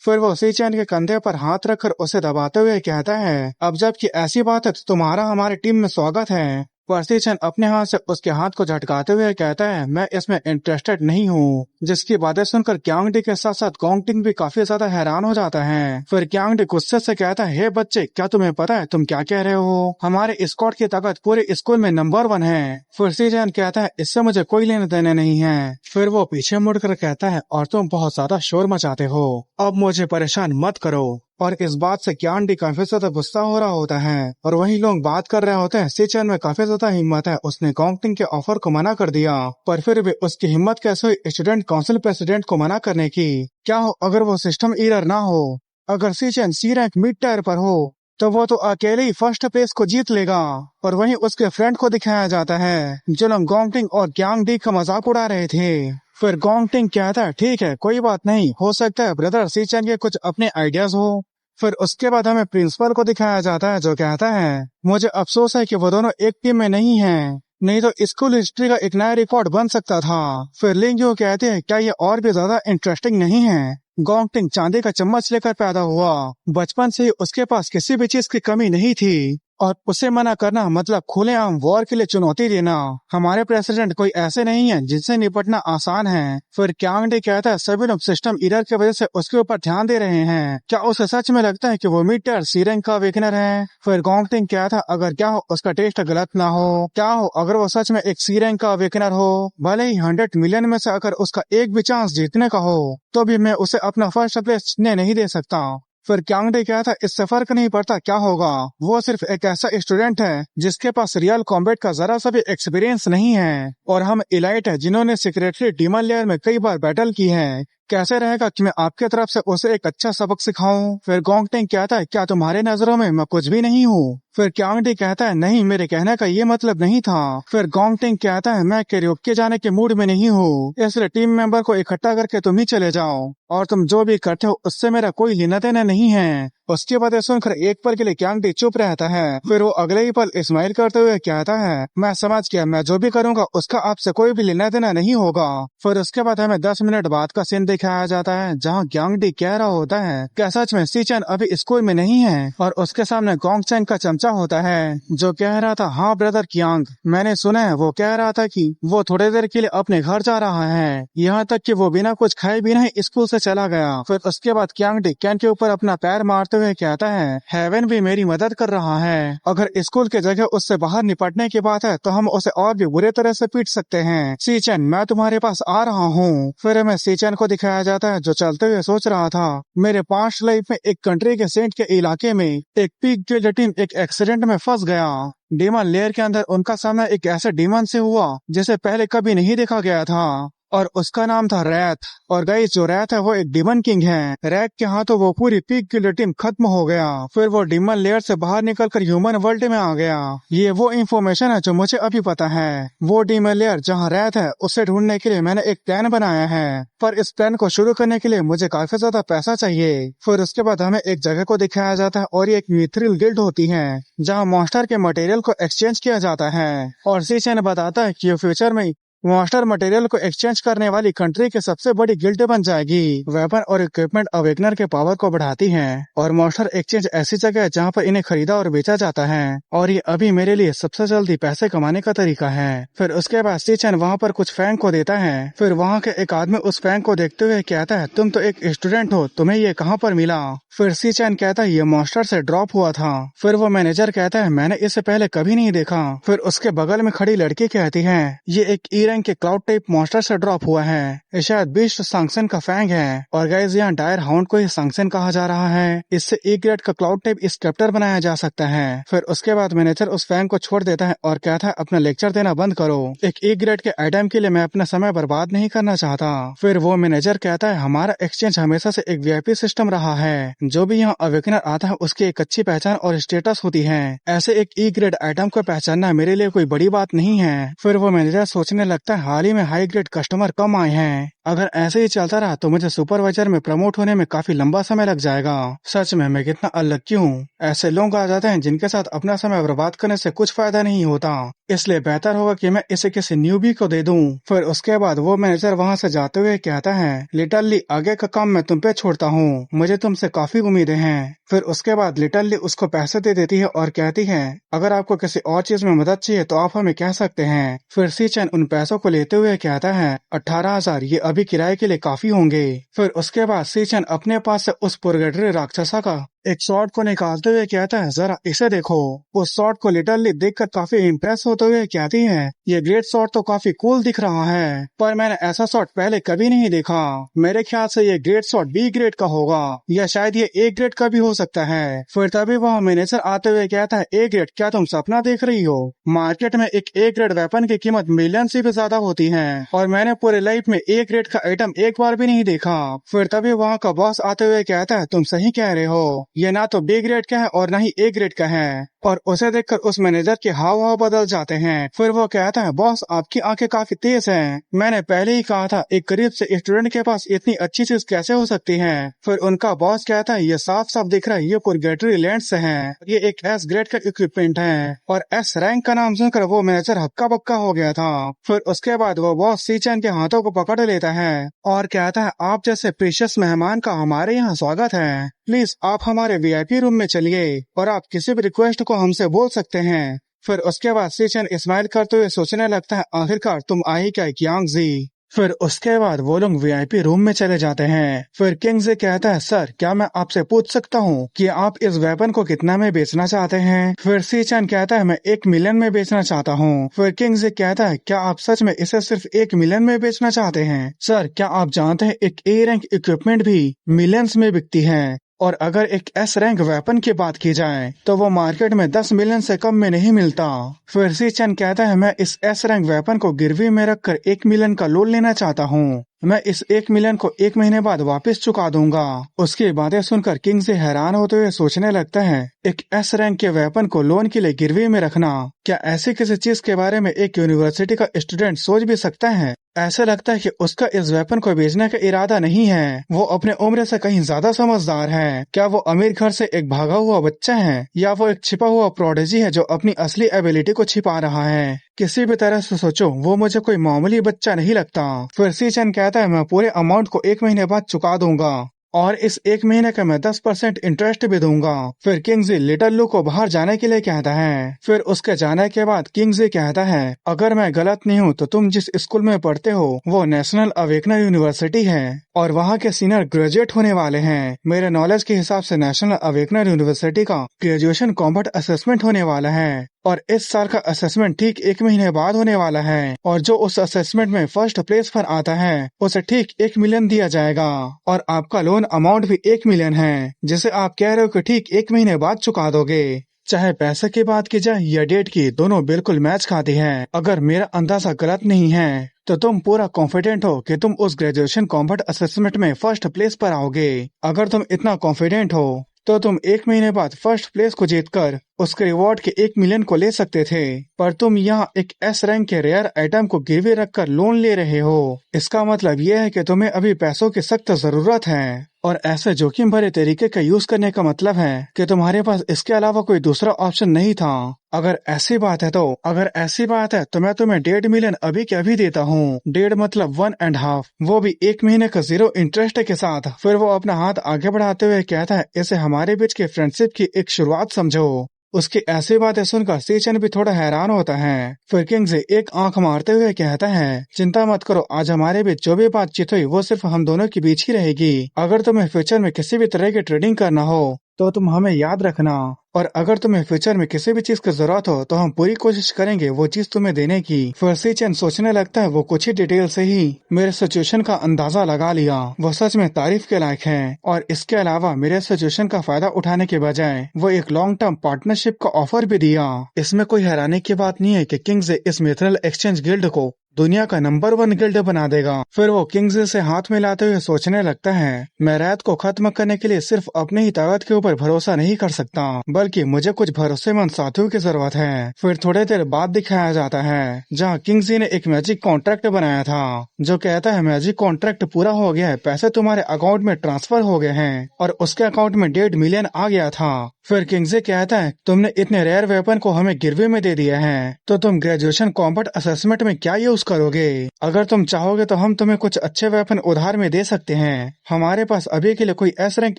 फिर वो सीचैन के कंधे पर हाथ रखकर उसे दबाते हुए कहता है, अब जबकि ऐसी बात है तो तुम्हारा हमारी टीम में स्वागत है। पर सीचैन अपने हाथ से उसके हाथ को झटकाते हुए कहता है, मैं इसमें इंटरेस्टेड नहीं हूँ। जिसकी बातें सुनकर क्यांग डी के साथ साथ गोंगटिंग भी काफी ज्यादा हैरान हो जाता है। फिर क्यांग डी गुस्से से कहता है, हे बच्चे, क्या तुम्हें पता है तुम क्या कह रहे हो? हमारे स्क्वाड की ताकत पूरे स्कूल में नंबर 1 है। फिर सीचैन कहता है, इससे मुझे कोई लेने देने नहीं है। फिर वो पीछे मुड़कर कहता है, और तुम बहुत ज्यादा शोर मचाते हो, अब मुझे परेशान मत करो। और इस बात से क्यांग डी काफी ज्यादा गुस्सा हो रहा होता है और वही लोग बात कर रहे होते हैं। सीचैन में काफी ज्यादा हिम्मत है, उसने गोंगटिंग के ऑफर को मना कर दिया, पर फिर भी उसकी हिम्मत कैसे हुई स्टूडेंट काउंसिल प्रेसिडेंट को मना करने की? क्या हो अगर वो सिस्टम एरर ना हो? अगर सीचैन सी रैंक मिड टायर पर हो तो वो तो अकेले ही फर्स्ट प्लेस को जीत लेगा। और वहीं उसके फ्रेंड को दिखाया जाता है जो लोग गोंगटिंग और क्यांग डी का मजाक उड़ा रहे थे। फिर गोंगटिंग कहता है, ठीक है कोई बात नहीं, हो सकता है ब्रदर सीचैन के कुछ अपने आइडियाज हो। फिर उसके बाद हमें प्रिंसिपल को दिखाया जाता है जो कहता है, मुझे अफसोस है कि वो दोनों एक टीम में नहीं हैं, नहीं तो स्कूल हिस्ट्री का एक नया रिकॉर्ड बन सकता था। फिर लिंग कहते हैं, क्या ये और भी ज्यादा इंटरेस्टिंग नहीं है? गोंगटिंग चांदी का चम्मच लेकर पैदा हुआ, बचपन से ही उसके पास किसी भी चीज की कमी नहीं थी और उसे मना करना मतलब खुलेआम वॉर के लिए चुनौती देना। हमारे प्रेसिडेंट कोई ऐसे नहीं है जिनसे निपटना आसान है। फिर क्यांग डी कहता है, सभी लोग सिस्टम एरर की वजह से उसके ऊपर ध्यान दे रहे हैं, क्या उसे सच में लगता है कि वो मिड टायर सी रैंक का विनर है? फिर गोंगटिंग कहता है, अगर क्या हो उसका टेस्ट गलत ना हो, क्या हो अगर वो सच में एक सी रैंक का विनर हो, भले ही 100 मिलियन में से अगर उसका एक भी चांस जीतने का हो तो भी मैं उसे अपना फर्स्ट प्लेस नहीं दे सकता। फिर क्यांग डी कहता है, इससे फर्क नहीं पड़ता क्या होगा, वो सिर्फ एक ऐसा स्टूडेंट है जिसके पास रियल कॉम्बैट का जरा सा भी एक्सपीरियंस नहीं है और हम इलाइट है जिन्होंने सीक्रेटली डीमन लेयर में कई बार बैटल की है। कैसे रहेगा कि मैं आपके तरफ से उसे एक अच्छा सबक सिखाऊं? फिर गोंगटिंग कहता है, क्या तुम्हारे नजरों में मैं कुछ भी नहीं हूँ? फिर क्यांग डी कहता है, नहीं, मेरे कहने का ये मतलब नहीं था। फिर गोंगटिंग कहता है, मैं कैरियोके जाने के मूड में नहीं हूँ, इसलिए टीम मेंबर को इकट्ठा करके तुम ही चले जाओ और तुम जो भी करते हो उससे मेरा कोई लेना देना नहीं है। उसकी बातें सुनकर एक पल के लिए क्यांग डी चुप रहता है। फिर वो अगले ही पल स्माइल करते हुए कहता है, मैं समझ गया, मैं जो भी करूंगा उसका आपसे कोई भी लेना देना नहीं होगा। फिर उसके बाद हमें 10 मिनट बाद का सीन दिखाया जाता है जहाँ क्यांग डी कह रहा होता है, क्या सच में सीचैन अभी स्कूल में नहीं है? और उसके सामने गोंगचैन का चमचा होता है जो कह रहा था, हाँ ब्रदर क्यांग, मैंने सुना है वो कह रहा था कि वो थोड़ी देर के लिए अपने घर जा रहा है, यहाँ तक कि वो बिना कुछ खाए बिना ही स्कूल से चला गया। फिर उसके बाद क्यांग डी कैन के ऊपर अपना पैर मारते हुए कहता है, हेवन भी मेरी मदद कर रहा है, अगर स्कूल की जगह उससे बाहर निपटने की बात है तो हम उसे और भी बुरे तरह से पीट सकते हैं। सीचैन, मैं तुम्हारे पास आ रहा हूँ। फिर हमें सीचैन को दिखाया जाता है जो चलते हुए सोच रहा था, मेरे पास्ट लाइफ में एक कंट्री के सेंट के इलाके में एक पीक गिल्ड टीम एक एक्सीडेंट में फंस गया। डीमन लेयर के अंदर उनका सामना एक ऐसे डीमन से हुआ जिसे पहले कभी नहीं देखा गया था और उसका नाम था रैथ। और गाइस जो रैथ है वो एक डीमन किंग है। रैथ के हाथों वो पूरी पीक गिल्ड टीम खत्म हो गया। फिर वो डीमन लेयर से बाहर निकलकर ह्यूमन वर्ल्ड में आ गया। ये वो इंफॉर्मेशन है जो मुझे अभी पता है। वो डीमन लेयर जहाँ रैथ है उसे ढूंढने के लिए मैंने एक प्लान बनाया है, पर इस प्लान को शुरू करने के लिए मुझे काफी ज्यादा पैसा चाहिए। फिर उसके बाद हमें एक जगह को दिखाया जाता है और ये एक मिथ्रिल गिल्ड होती है जहाँ मॉन्स्टर के मटेरियल को एक्सचेंज किया जाता है। और सीचन बताता है कि ये फ्यूचर में मॉन्स्टर मटेरियल को एक्सचेंज करने वाली कंट्री की सबसे बड़ी गिल्ड बन जाएगी। वेपन और इक्विपमेंट अवेकनर के पावर को बढ़ाती है और मॉन्स्टर एक्सचेंज ऐसी जगह है जहाँ पर इन्हें खरीदा और बेचा जाता है और ये अभी मेरे लिए सबसे जल्दी पैसे कमाने का तरीका है। फिर उसके बाद सीचन वहाँ पर कुछ फैंग को देता है। फिर वहाँ के एक आदमी उस फैंग को देखते हुए कहता है, तुम तो एक स्टूडेंट हो, तुम्हें ये कहाँ पर मिला? फिर सीचन कहता है ये मॉन्स्टर से ड्रॉप हुआ था। फिर वो मैनेजर कहता है मैंने इसे पहले कभी नहीं देखा। फिर उसके बगल में खड़ी लड़की कहती है ये एक रैंक के क्लाउड टाइप मॉन्स्टर से ड्रॉप हुआ है, ये शायद बीस्ट सांक्सन का फैंग है। और गाइस यहाँ डायर हाउंड को ही सांक्सन कहा जा रहा है। इससे ई ग्रेड का क्लाउड टाइप स्केप्टर बनाया जा सकता है। फिर उसके बाद मैनेजर उस फैंग को छोड़ देता है और कहता है अपना लेक्चर देना बंद करो, एक ई ग्रेड के आइटम के लिए मैं अपना समय बर्बाद नहीं करना चाहता। फिर वो मैनेजर कहता है हमारा एक्सचेंज हमेशा से एक वीआईपी सिस्टम रहा है, जो भी यहाँ अवेकनर आता है उसकी एक अच्छी पहचान और स्टेटस होती है। ऐसे एक ई ग्रेड आइटम को पहचानना मेरे लिए कोई बड़ी बात नहीं है। फिर वो मैनेजर सोचने लगता है हाल ही में हाई ग्रेड कस्टमर कम आए हैं, अगर ऐसे ही चलता रहा तो मुझे सुपरवाइजर में प्रमोट होने में काफी लंबा समय लग जाएगा। सच में मैं कितना अनलक्की हूँ। ऐसे लोग आ जाते हैं जिनके साथ अपना समय बर्बाद करने से कुछ फायदा नहीं होता, इसलिए बेहतर होगा कि मैं इसे किसी न्यूबी को दे दूं। फिर उसके बाद वो मैनेजर वहाँ से जाते हुए कहता है लिटरली आगे का काम मैं तुम पे छोड़ता हूँ, मुझे तुमसे काफी उम्मीदें हैं। फिर उसके बाद लिटरली उसको पैसे दे देती है और कहती है अगर आपको किसी और चीज में मदद चाहिए तो आप हमें कह सकते हैं। फिर सीचन उन पैसों को लेते हुए कहता है 18,000 ये अभी किराए के लिए काफी होंगे। फिर उसके बाद सीचन अपने पास से उस पुरगेटरी राक्षसा का एक शॉट को निकालते हुए कहता है जरा इसे देखो। उस शॉट को लिटरली देखकर काफी इम्प्रेस होते हुए कहती है ये ग्रेट शॉट तो काफी कूल दिख रहा है, पर मैंने ऐसा शॉट पहले कभी नहीं देखा। मेरे ख्याल से ये ग्रेट शॉट बी ग्रेड का होगा या शायद ये ए ग्रेड का भी हो सकता है। फिर तभी वह मैनेजर आते हुए कहता है ए ग्रेड, क्या तुम सपना देख रही हो? मार्केट में एक ए ग्रेड वेपन की कीमत मिलियन से भी ज्यादा होती है और मैंने पूरे लाइफ में ए ग्रेड का आइटम एक बार भी नहीं देखा। फिर तभी वहाँ का बॉस आते हुए कहता है तुम सही कह रहे हो, ये ना तो बी ग्रेड का है और ना ही ए ग्रेड का है। और उसे देखकर उस मैनेजर के हाव भाव बदल जाते हैं। फिर वो कहता है बॉस आपकी आंखें काफी तेज हैं, मैंने पहले ही कहा था एक गरीब से स्टूडेंट के पास इतनी अच्छी चीज कैसे हो सकती है। फिर उनका बॉस कहता है ये साफ साफ दिख रहा है ये पुरगेटरी लैंड से है, ये एक एस ग्रेड का इक्विपमेंट है। और एस रैंक का नाम सुनकर वो मैनेजर हक्का बक्का हो गया था। फिर उसके बाद वो बॉस सीचन के हाथों को पकड़ लेता है और कहता है आप जैसे प्रीशियस मेहमान का हमारे यहाँ स्वागत है, प्लीज आप हमारे वीआईपी रूम में चलिए और आप किसी भी रिक्वेस्ट को हमसे बोल सकते हैं। फिर उसके बाद सीचन स्माइल करते हुए सोचने लगता है आखिरकार तुम आई क्या यांगजी। फिर उसके बाद वो लोग वीआईपी रूम में चले जाते हैं। फिर किंगजी कहता है सर क्या मैं आपसे पूछ सकता हूँ कि आप इस वेपन को कितना में बेचना चाहते हैं? फिर सीचन कहता है मैं 1 मिलियन में बेचना चाहता हूँ। फिर किंगजी कहता है क्या आप सच में इसे सिर्फ 1 मिलियन में बेचना चाहते हैं? सर क्या आप जानते हैं एक ए रैंक इक्विपमेंट भी मिलियंस में बिकती है, और अगर एक एस रैंक वेपन की बात की जाए तो वो मार्केट में 10 मिलियन से कम में नहीं मिलता। फिर सीचन कहता है मैं इस एस रैंक वेपन को गिरवी में रखकर 1 मिलियन का लोन लेना चाहता हूँ, मैं इस 1 मिलियन को 1 महीने बाद वापस चुका दूंगा। उसकी बातें सुनकर किंग से हैरान होते हुए सोचने लगता है एक एस रैंक के वेपन को लोन के लिए गिरवी में रखना, क्या ऐसी किसी चीज के बारे में एक यूनिवर्सिटी का स्टूडेंट सोच भी सकता है? ऐसा लगता है कि उसका इस वेपन को बेचने का इरादा नहीं है, वो अपने उम्र से कहीं ज्यादा समझदार है। क्या वो अमीर घर से एक भागा हुआ बच्चा है या वो एक छिपा हुआ प्रोडिजी है जो अपनी असली एबिलिटी को छिपा रहा है? किसी भी तरह से सोचो वो मुझे कोई मामूली बच्चा नहीं लगता। फिर सीचन कहता है मैं पूरे अमाउंट को 1 महीने बाद चुका दूंगा और इस 1 महीने का मैं 10% इंटरेस्ट भी दूंगा। फिर किंगजी लिटिल लू को बाहर जाने के लिए कहता है। फिर उसके जाने के बाद किंगजी कहता है अगर मैं गलत नहीं हूँ तो तुम जिस स्कूल में पढ़ते हो वो नेशनल अवेकनर यूनिवर्सिटी है और वहाँ के सीनियर ग्रेजुएट होने वाले हैं। मेरे नॉलेज के हिसाब से नेशनल अवेकनर यूनिवर्सिटी का ग्रेजुएशन कॉम्बट असेसमेंट होने वाला है और इस साल का असेसमेंट ठीक 1 महीने बाद होने वाला है और जो उस असेसमेंट में फर्स्ट प्लेस पर आता है उसे ठीक 1 मिलियन दिया जाएगा और आपका लोन अमाउंट भी 1 मिलियन है जिसे आप कह रहे हो कि ठीक 1 महीने बाद चुका दोगे। चाहे पैसे की बात की जाए या डेट की, दोनों बिल्कुल मैच खाती हैं। अगर मेरा अंदाजा गलत नहीं है तो तुम पूरा कॉन्फिडेंट हो कि तुम उस ग्रेजुएशन कॉम्बट असेसमेंट में फर्स्ट प्लेस पर आओगे। अगर तुम इतना कॉन्फिडेंट हो तो तुम 1 महीने बाद फर्स्ट प्लेस को जीतकर उसके रिवॉर्ड के 1 मिलियन को ले सकते थे, पर तुम यहाँ एक एस रैंक के रेयर आइटम को गिरवी रखकर लोन ले रहे हो। इसका मतलब यह है कि तुम्हें अभी पैसों की सख्त जरूरत है, और ऐसे जोखिम भरे तरीके का यूज करने का मतलब है कि तुम्हारे पास इसके अलावा कोई दूसरा ऑप्शन नहीं था। अगर ऐसी बात है तो मैं तुम्हें 1.5 मिलियन अभी के अभी देता हूँ। 1.5 मतलब 1.5, वो भी 1 महीने का 0 इंटरेस्ट के साथ। फिर वो अपना हाथ आगे बढ़ाते हुए कहता है, इसे हमारे बीच के फ्रेंडशिप की एक शुरुआत समझो। उसकी ऐसी बातें सुनकर सीचन भी थोड़ा हैरान होता है। फिर किंग्सले एक आंख मारते हुए कहता है, चिंता मत करो, आज हमारे बीच जो भी बातचीत हुई वो सिर्फ हम दोनों के बीच ही रहेगी। अगर तुम्हें फ्यूचर में किसी भी तरह की ट्रेडिंग करना हो तो तुम हमें याद रखना, और अगर तुम्हें फ्यूचर में किसी भी चीज की जरूरत हो तो हम पूरी कोशिश करेंगे वो चीज तुम्हें देने की। फिर सीचन सोचने लगता है वो कुछ ही डिटेल से ही मेरे सिचुएशन का अंदाजा लगा लिया। वो सच में तारीफ के लायक है, और इसके अलावा मेरे सिचुएशन का फायदा उठाने के बजाय वो एक लॉन्ग टर्म पार्टनरशिप का ऑफर भी दिया। इसमें कोई हैरानी की बात नहीं है कि किंग्सले इस मिथरल एक्सचेंज गिल्ड को दुनिया का नंबर 1 गिल्ड बना देगा। फिर वो किंग्सले से हाथ मिलाते हुए सोचने लगता है, मैं रात को खत्म करने के लिए सिर्फ अपनी ही ताकत के ऊपर भरोसा नहीं कर सकता, बल्कि मुझे कुछ भरोसेमंद साथियों की जरूरत है। फिर थोड़ी देर बाद दिखाया जाता है जहाँ किंग्सले ने एक मैजिक कॉन्ट्रैक्ट बनाया था जो कहता है मैजिक कॉन्ट्रैक्ट पूरा हो गया है, पैसे तुम्हारे अकाउंट में ट्रांसफर हो गए हैं, और उसके अकाउंट में 1.5 मिलियन आ गया था। फिर किंग्सले कहता है, तुमने इतने रेयर वेपन को हमें गिरवी में दे दिया है, तो तुम ग्रेजुएशन कॉम्बैट असेसमेंट में क्या यूज करोगे? अगर तुम चाहोगे तो हम तुम्हें कुछ अच्छे वेपन उधार में दे सकते हैं। हमारे पास अभी के लिए कोई एस रैंक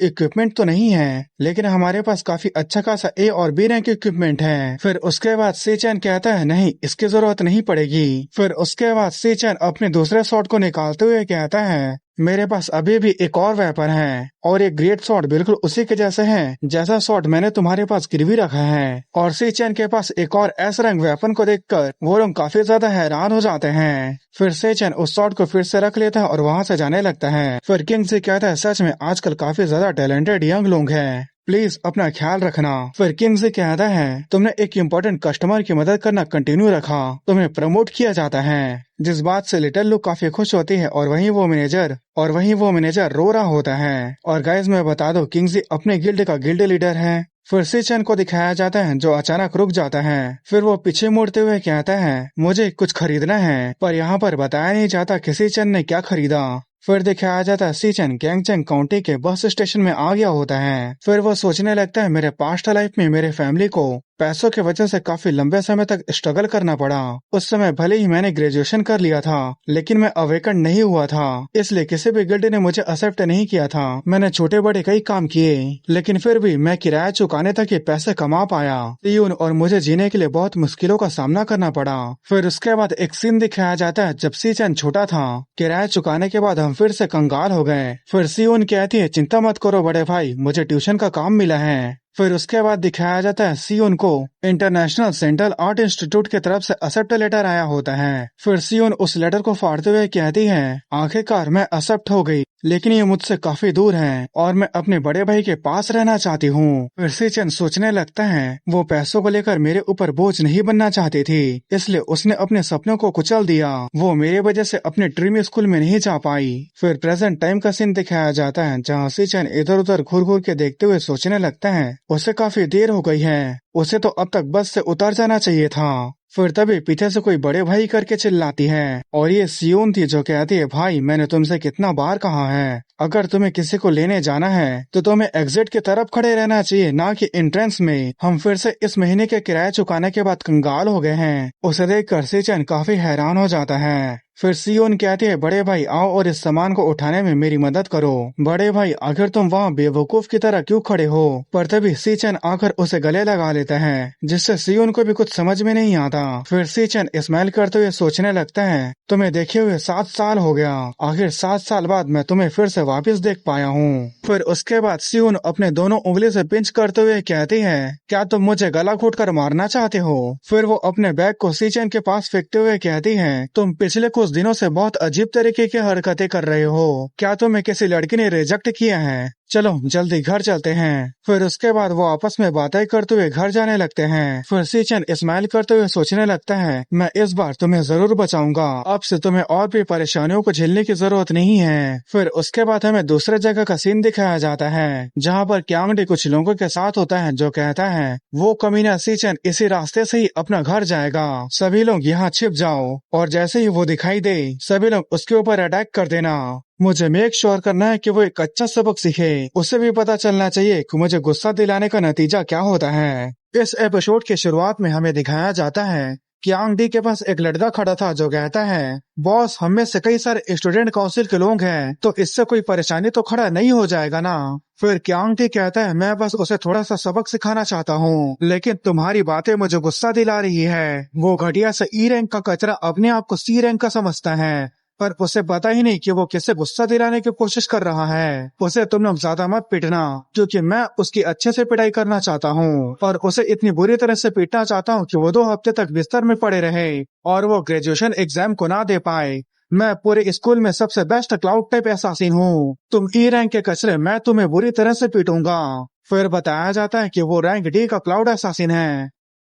इक्विपमेंट तो नहीं है, लेकिन हमारे पास काफी अच्छा खासा ए और बी रैंक इक्विपमेंट है। फिर उसके बाद सीचन कहता है, नहीं, इसकी जरूरत नहीं पड़ेगी। फिर उसके बाद सीचन अपने दूसरे शॉट को निकालते हुए कहता है, मेरे पास अभी भी एक और वेपन है, और एक ग्रेट शॉट बिल्कुल उसी के जैसे है जैसा शॉट मैंने तुम्हारे पास गिरवी रखा है। और सीचन के पास एक और एस रैंक वेपन को देखकर वो लोग काफी ज्यादा हैरान हो जाते हैं। फिर सीचन उस शॉट को फिर से रख लेता है और वहाँ से जाने लगता है। फिर किंग्सले कहता है, सच में आजकल काफी ज्यादा टैलेंटेड यंग लोग हैं, प्लीज अपना ख्याल रखना। फिर किंग्सले कहता है, तुमने एक इम्पोर्टेंट कस्टमर की मदद करना कंटिन्यू रखा, तुम्हें प्रमोट किया जाता है, जिस बात से लिटिल लुक काफी खुश होती है, और वहीं वो मैनेजर रो रहा होता है। और गाइस मैं बता दूं, किंग्सले अपने गिल्ड का गिल्ड लीडर है। फिर सीचन को दिखाया जाता है जो अचानक रुक जाता है। फिर वो पीछे मुड़ते हुए कहता है, मुझे कुछ खरीदना है, पर यहाँ पर बताया नहीं जाता कि सीचन ने क्या खरीदा। फिर दिखाया जाता है सीचन गैंगचेंग काउंटी के बस स्टेशन में आ गया होता है। फिर वो सोचने लगता है, मेरे पास्ट लाइफ में मेरे फैमिली को पैसों की वजह से काफी लंबे समय तक स्ट्रगल करना पड़ा। उस समय भले ही मैंने ग्रेजुएशन कर लिया था, लेकिन मैं अवेकन नहीं हुआ था, इसलिए किसी भी गिल्ड ने मुझे एक्सेप्ट नहीं किया था। मैंने छोटे बड़े कई काम किए, लेकिन फिर भी मैं किराया चुकाने तक ये पैसे कमा पाया। सीयून और मुझे जीने के लिए बहुत मुश्किलों का सामना करना पड़ा। फिर उसके बाद एक सीन दिखाया जाता है जब सीचन छोटा था। किराया चुकाने के बाद हम फिर से कंगाल हो गए। फिर सीयून कहती है, चिंता मत करो बड़े भाई, मुझे ट्यूशन का काम मिला है। फिर उसके बाद दिखाया जाता है सीयून को इंटरनेशनल सेंट्रल आर्ट इंस्टीट्यूट की तरफ से एक्सेप्ट लेटर आया होता है। फिर सीयून उस लेटर को फाड़ते हुए कहती है, आखिरकार मैं एक्सेप्ट हो गई, लेकिन ये मुझसे काफी दूर है और मैं अपने बड़े भाई के पास रहना चाहती हूँ। फिर सीचन सोचने लगता है, वो पैसों को लेकर मेरे ऊपर बोझ नहीं बनना चाहती थी, इसलिए उसने अपने सपनों को कुचल दिया। वो मेरे वजह से अपने ड्रीम स्कूल में नहीं जा पाई। फिर प्रेजेंट टाइम का सीन दिखाया जाता है जहाँ सीचन इधर उधर घूर घूर के देखते हुए सोचने लगता है, उसे काफी देर हो गई है, उसे तो अब तक बस से उतर जाना चाहिए था। फिर तभी पीछे से कोई बड़े भाई करके चिल्लाती है, और ये सीयून थी जो कहती है, भाई मैंने तुमसे कितना बार कहा है, अगर तुम्हें किसी को लेने जाना है तो तुम्हें एग्जिट की तरफ खड़े रहना चाहिए, ना कि एंट्रेंस में। हम फिर से इस महीने के किराया चुकाने के बाद कंगाल हो गए हैं। उसे देखकर सीचन काफी हैरान हो जाता है। फिर सीयून कहती है, बड़े भाई आओ और इस सामान को उठाने में मेरी मदद करो। बड़े भाई आखिर तुम वहाँ बेवकूफ की तरह क्यों खड़े हो? पर तभी सीचन आकर उसे गले लगा लेता है, जिससे सीयून को भी कुछ समझ में नहीं आता। फिर सीचन स्माइल करते हुए सोचने लगता है, तुम्हें देखे हुए 7 साल हो गया, आखिर 7 साल बाद मैं तुम्हें फिर से वापस देख पाया हूँ। फिर उसके बाद सीयून अपने दोनों उंगली से पिंच करते हुए कहती है, क्या तुम मुझे गला घोट कर मारना चाहते हो? फिर वो अपने बैग को सीचन के पास फेंकते हुए कहती है, तुम पिछले कुछ दिनों से बहुत अजीब तरीके की हरकतें कर रहे हो, क्या तुम्हें किसी लड़की ने रिजेक्ट किया है? चलो जल्दी घर चलते हैं। फिर उसके बाद वो आपस में बातें करते हुए घर जाने लगते हैं। फिर सीचन स्माइल करते हुए सोचने लगता है, मैं इस बार तुम्हें जरूर बचाऊंगा, अब से तुम्हें और भी परेशानियों को झेलने की जरूरत नहीं है। फिर उसके बाद हमें दूसरे जगह का सीन दिखाया जाता है, जहाँ पर क्यांगडी कुछ लोगों के साथ होता है, जो कहता है वो कमीना सीचन इसी रास्ते से ही अपना घर जाएगा, सभी लोग यहाँ छिप जाओ, और जैसे ही वो दिखाई दे सभी लोग उसके ऊपर अटैक कर देना। मुझे मेक श्योर करना है कि वो एक अच्छा सबक सीखे, उसे भी पता चलना चाहिए कि मुझे गुस्सा दिलाने का नतीजा क्या होता है। इस एपिसोड की शुरुआत में हमें दिखाया जाता है कि यांग डी के पास एक लड़का खड़ा था जो कहता है, बॉस हम में से कई सारे स्टूडेंट काउंसिल के लोग हैं, तो इससे कोई परेशानी तो खड़ा नहीं हो जाएगा ना। फिर क्यांग डी कहता है, मैं बस उसे थोड़ा सा सबक सिखाना चाहता हूँ, लेकिन तुम्हारी बातें मुझे गुस्सा दिला रही है। वो घटिया से ई रैंक का कचरा अपने आप को सी रैंक का समझता है, पर उसे पता ही नहीं कि वो किसे गुस्सा दिलाने की कोशिश कर रहा है। उसे तुम लोग ज्यादा मत पीटना, क्योंकि मैं उसकी अच्छे से पिटाई करना चाहता हूँ, और उसे इतनी बुरी तरह से पीटना चाहता हूँ कि वो 2 हफ्ते तक बिस्तर में पड़े रहे और वो ग्रेजुएशन एग्जाम को ना दे पाए। मैं पूरे स्कूल में सबसे बेस्ट क्लाउड टाइप एसासिन हूँ, तुम ई रैंक के कचरे, मैं तुम्हें बुरी तरह से पीटूंगा। फिर बताया जाता है कि वो रैंक डी का क्लाउड एसासिन है।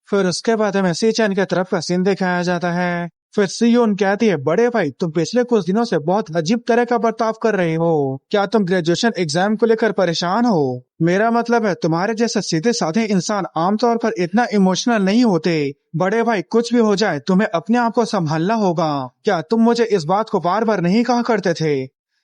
फिर उसके बाद हमें सी चैन की तरफ का सीन दिखाया जाता है। फिर सीयोन कहती है, बड़े भाई तुम पिछले कुछ दिनों से बहुत अजीब तरह का बर्ताव कर रहे हो, क्या तुम ग्रेजुएशन एग्जाम को लेकर परेशान हो? मेरा मतलब है तुम्हारे जैसे सीधे साधे इंसान आमतौर पर इतना इमोशनल नहीं होते। बड़े भाई कुछ भी हो जाए तुम्हें अपने आप को संभालना होगा, क्या तुम मुझे इस बात को बार बार नहीं कहा करते थे?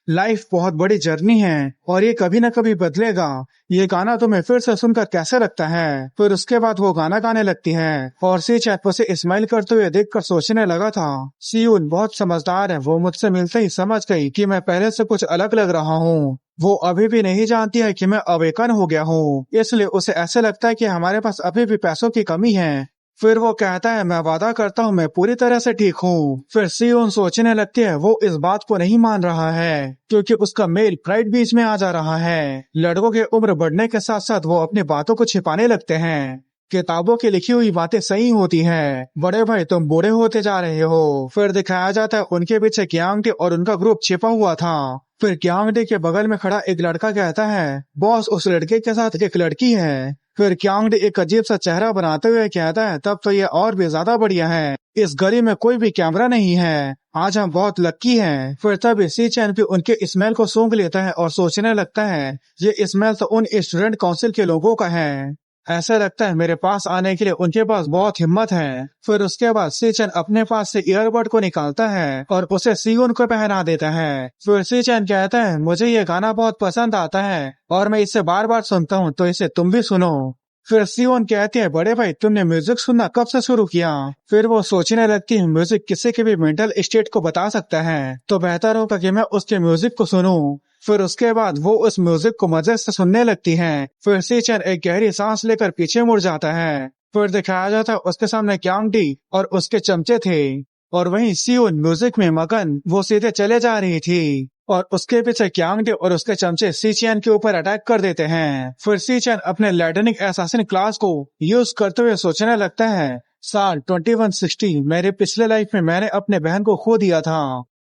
लाइफ बहुत बड़ी जर्नी है और ये कभी न कभी बदलेगा। ये गाना तुम्हें फिर से सुनकर कैसे लगता है? फिर उसके बाद वो गाना गाने लगती है और सी चैप उसे स्माइल करते हुए देखकर सोचने लगा था, सीयून बहुत समझदार है, वो मुझसे मिलते ही समझ गई कि मैं पहले से कुछ अलग लग रहा हूँ। वो अभी भी नहीं जानती है कि मैं अवेकन हो गया हूँ, इसलिए उसे ऐसे लगता है कि हमारे पास अभी भी पैसों की कमी है। फिर वो कहता है, मैं वादा करता हूँ मैं पूरी तरह से ठीक हूँ। फिर सीयोन सोचने लगती है वो इस बात को नहीं मान रहा है, क्योंकि उसका मेल प्राइड बीच में आ जा रहा है। लड़कों की उम्र बढ़ने के साथ साथ वो अपनी बातों को छिपाने लगते हैं। किताबों की लिखी हुई बातें सही होती है, बड़े भाई तुम बूढ़े होते जा रहे हो। फिर दिखाया जाता है उनके पीछे क्यांगडी और उनका ग्रुप छिपा हुआ था। फिर क्यांगडी के बगल में खड़ा एक लड़का कहता है, बॉस उस लड़के के साथ एक लड़की है। फिर क्यांगडी एक अजीब सा चेहरा बनाते हुए कहता है, तब तो ये और भी ज्यादा बढ़िया है, इस गली में कोई भी कैमरा नहीं है, आज हम बहुत लक्की हैं। फिर तब सी चैन भी उनके स्मेल को सूंघ लेता है और सोचने लगता है, ये स्मेल तो उन स्टूडेंट काउंसिल के लोगों का है, ऐसा लगता है मेरे पास आने के लिए उनके पास बहुत हिम्मत है। फिर उसके बाद सीचन अपने पास से ईयरबड को निकालता है और उसे सीयोन को पहना देता है। फिर सीचन कहता है, मुझे ये गाना बहुत पसंद आता है और मैं इसे बार बार सुनता हूँ, तो इसे तुम भी सुनो। फिर सीयोन कहती है, बड़े भाई तुमने म्यूजिक सुनना कब से शुरू किया? फिर वो सोचने लगती है, म्यूजिक किसी के भी मेंटल स्टेट को बता सकता है, तो बेहतर होगा कि मैं उसके म्यूजिक को सुनूं। फिर उसके बाद वो उस म्यूजिक को मजे से सुनने लगती है। फिर सीचन एक गहरी सांस लेकर पीछे मुड़ जाता है। फिर दिखाया जाता है उसके सामने क्यांगडी और उसके चमचे थे, और वहीं सीयोन म्यूजिक में मगन वो सीधे चले जा रही थी, और उसके पीछे क्यांगडी और उसके चमचे सीचियन के ऊपर अटैक कर देते हैं। फिर सीचियन अपने लैडनिक एसासिन क्लास को यूज करते हुए सोचने लगता है, साल 2160 मेरे पिछले लाइफ में मैंने अपने बहन को खो दिया था,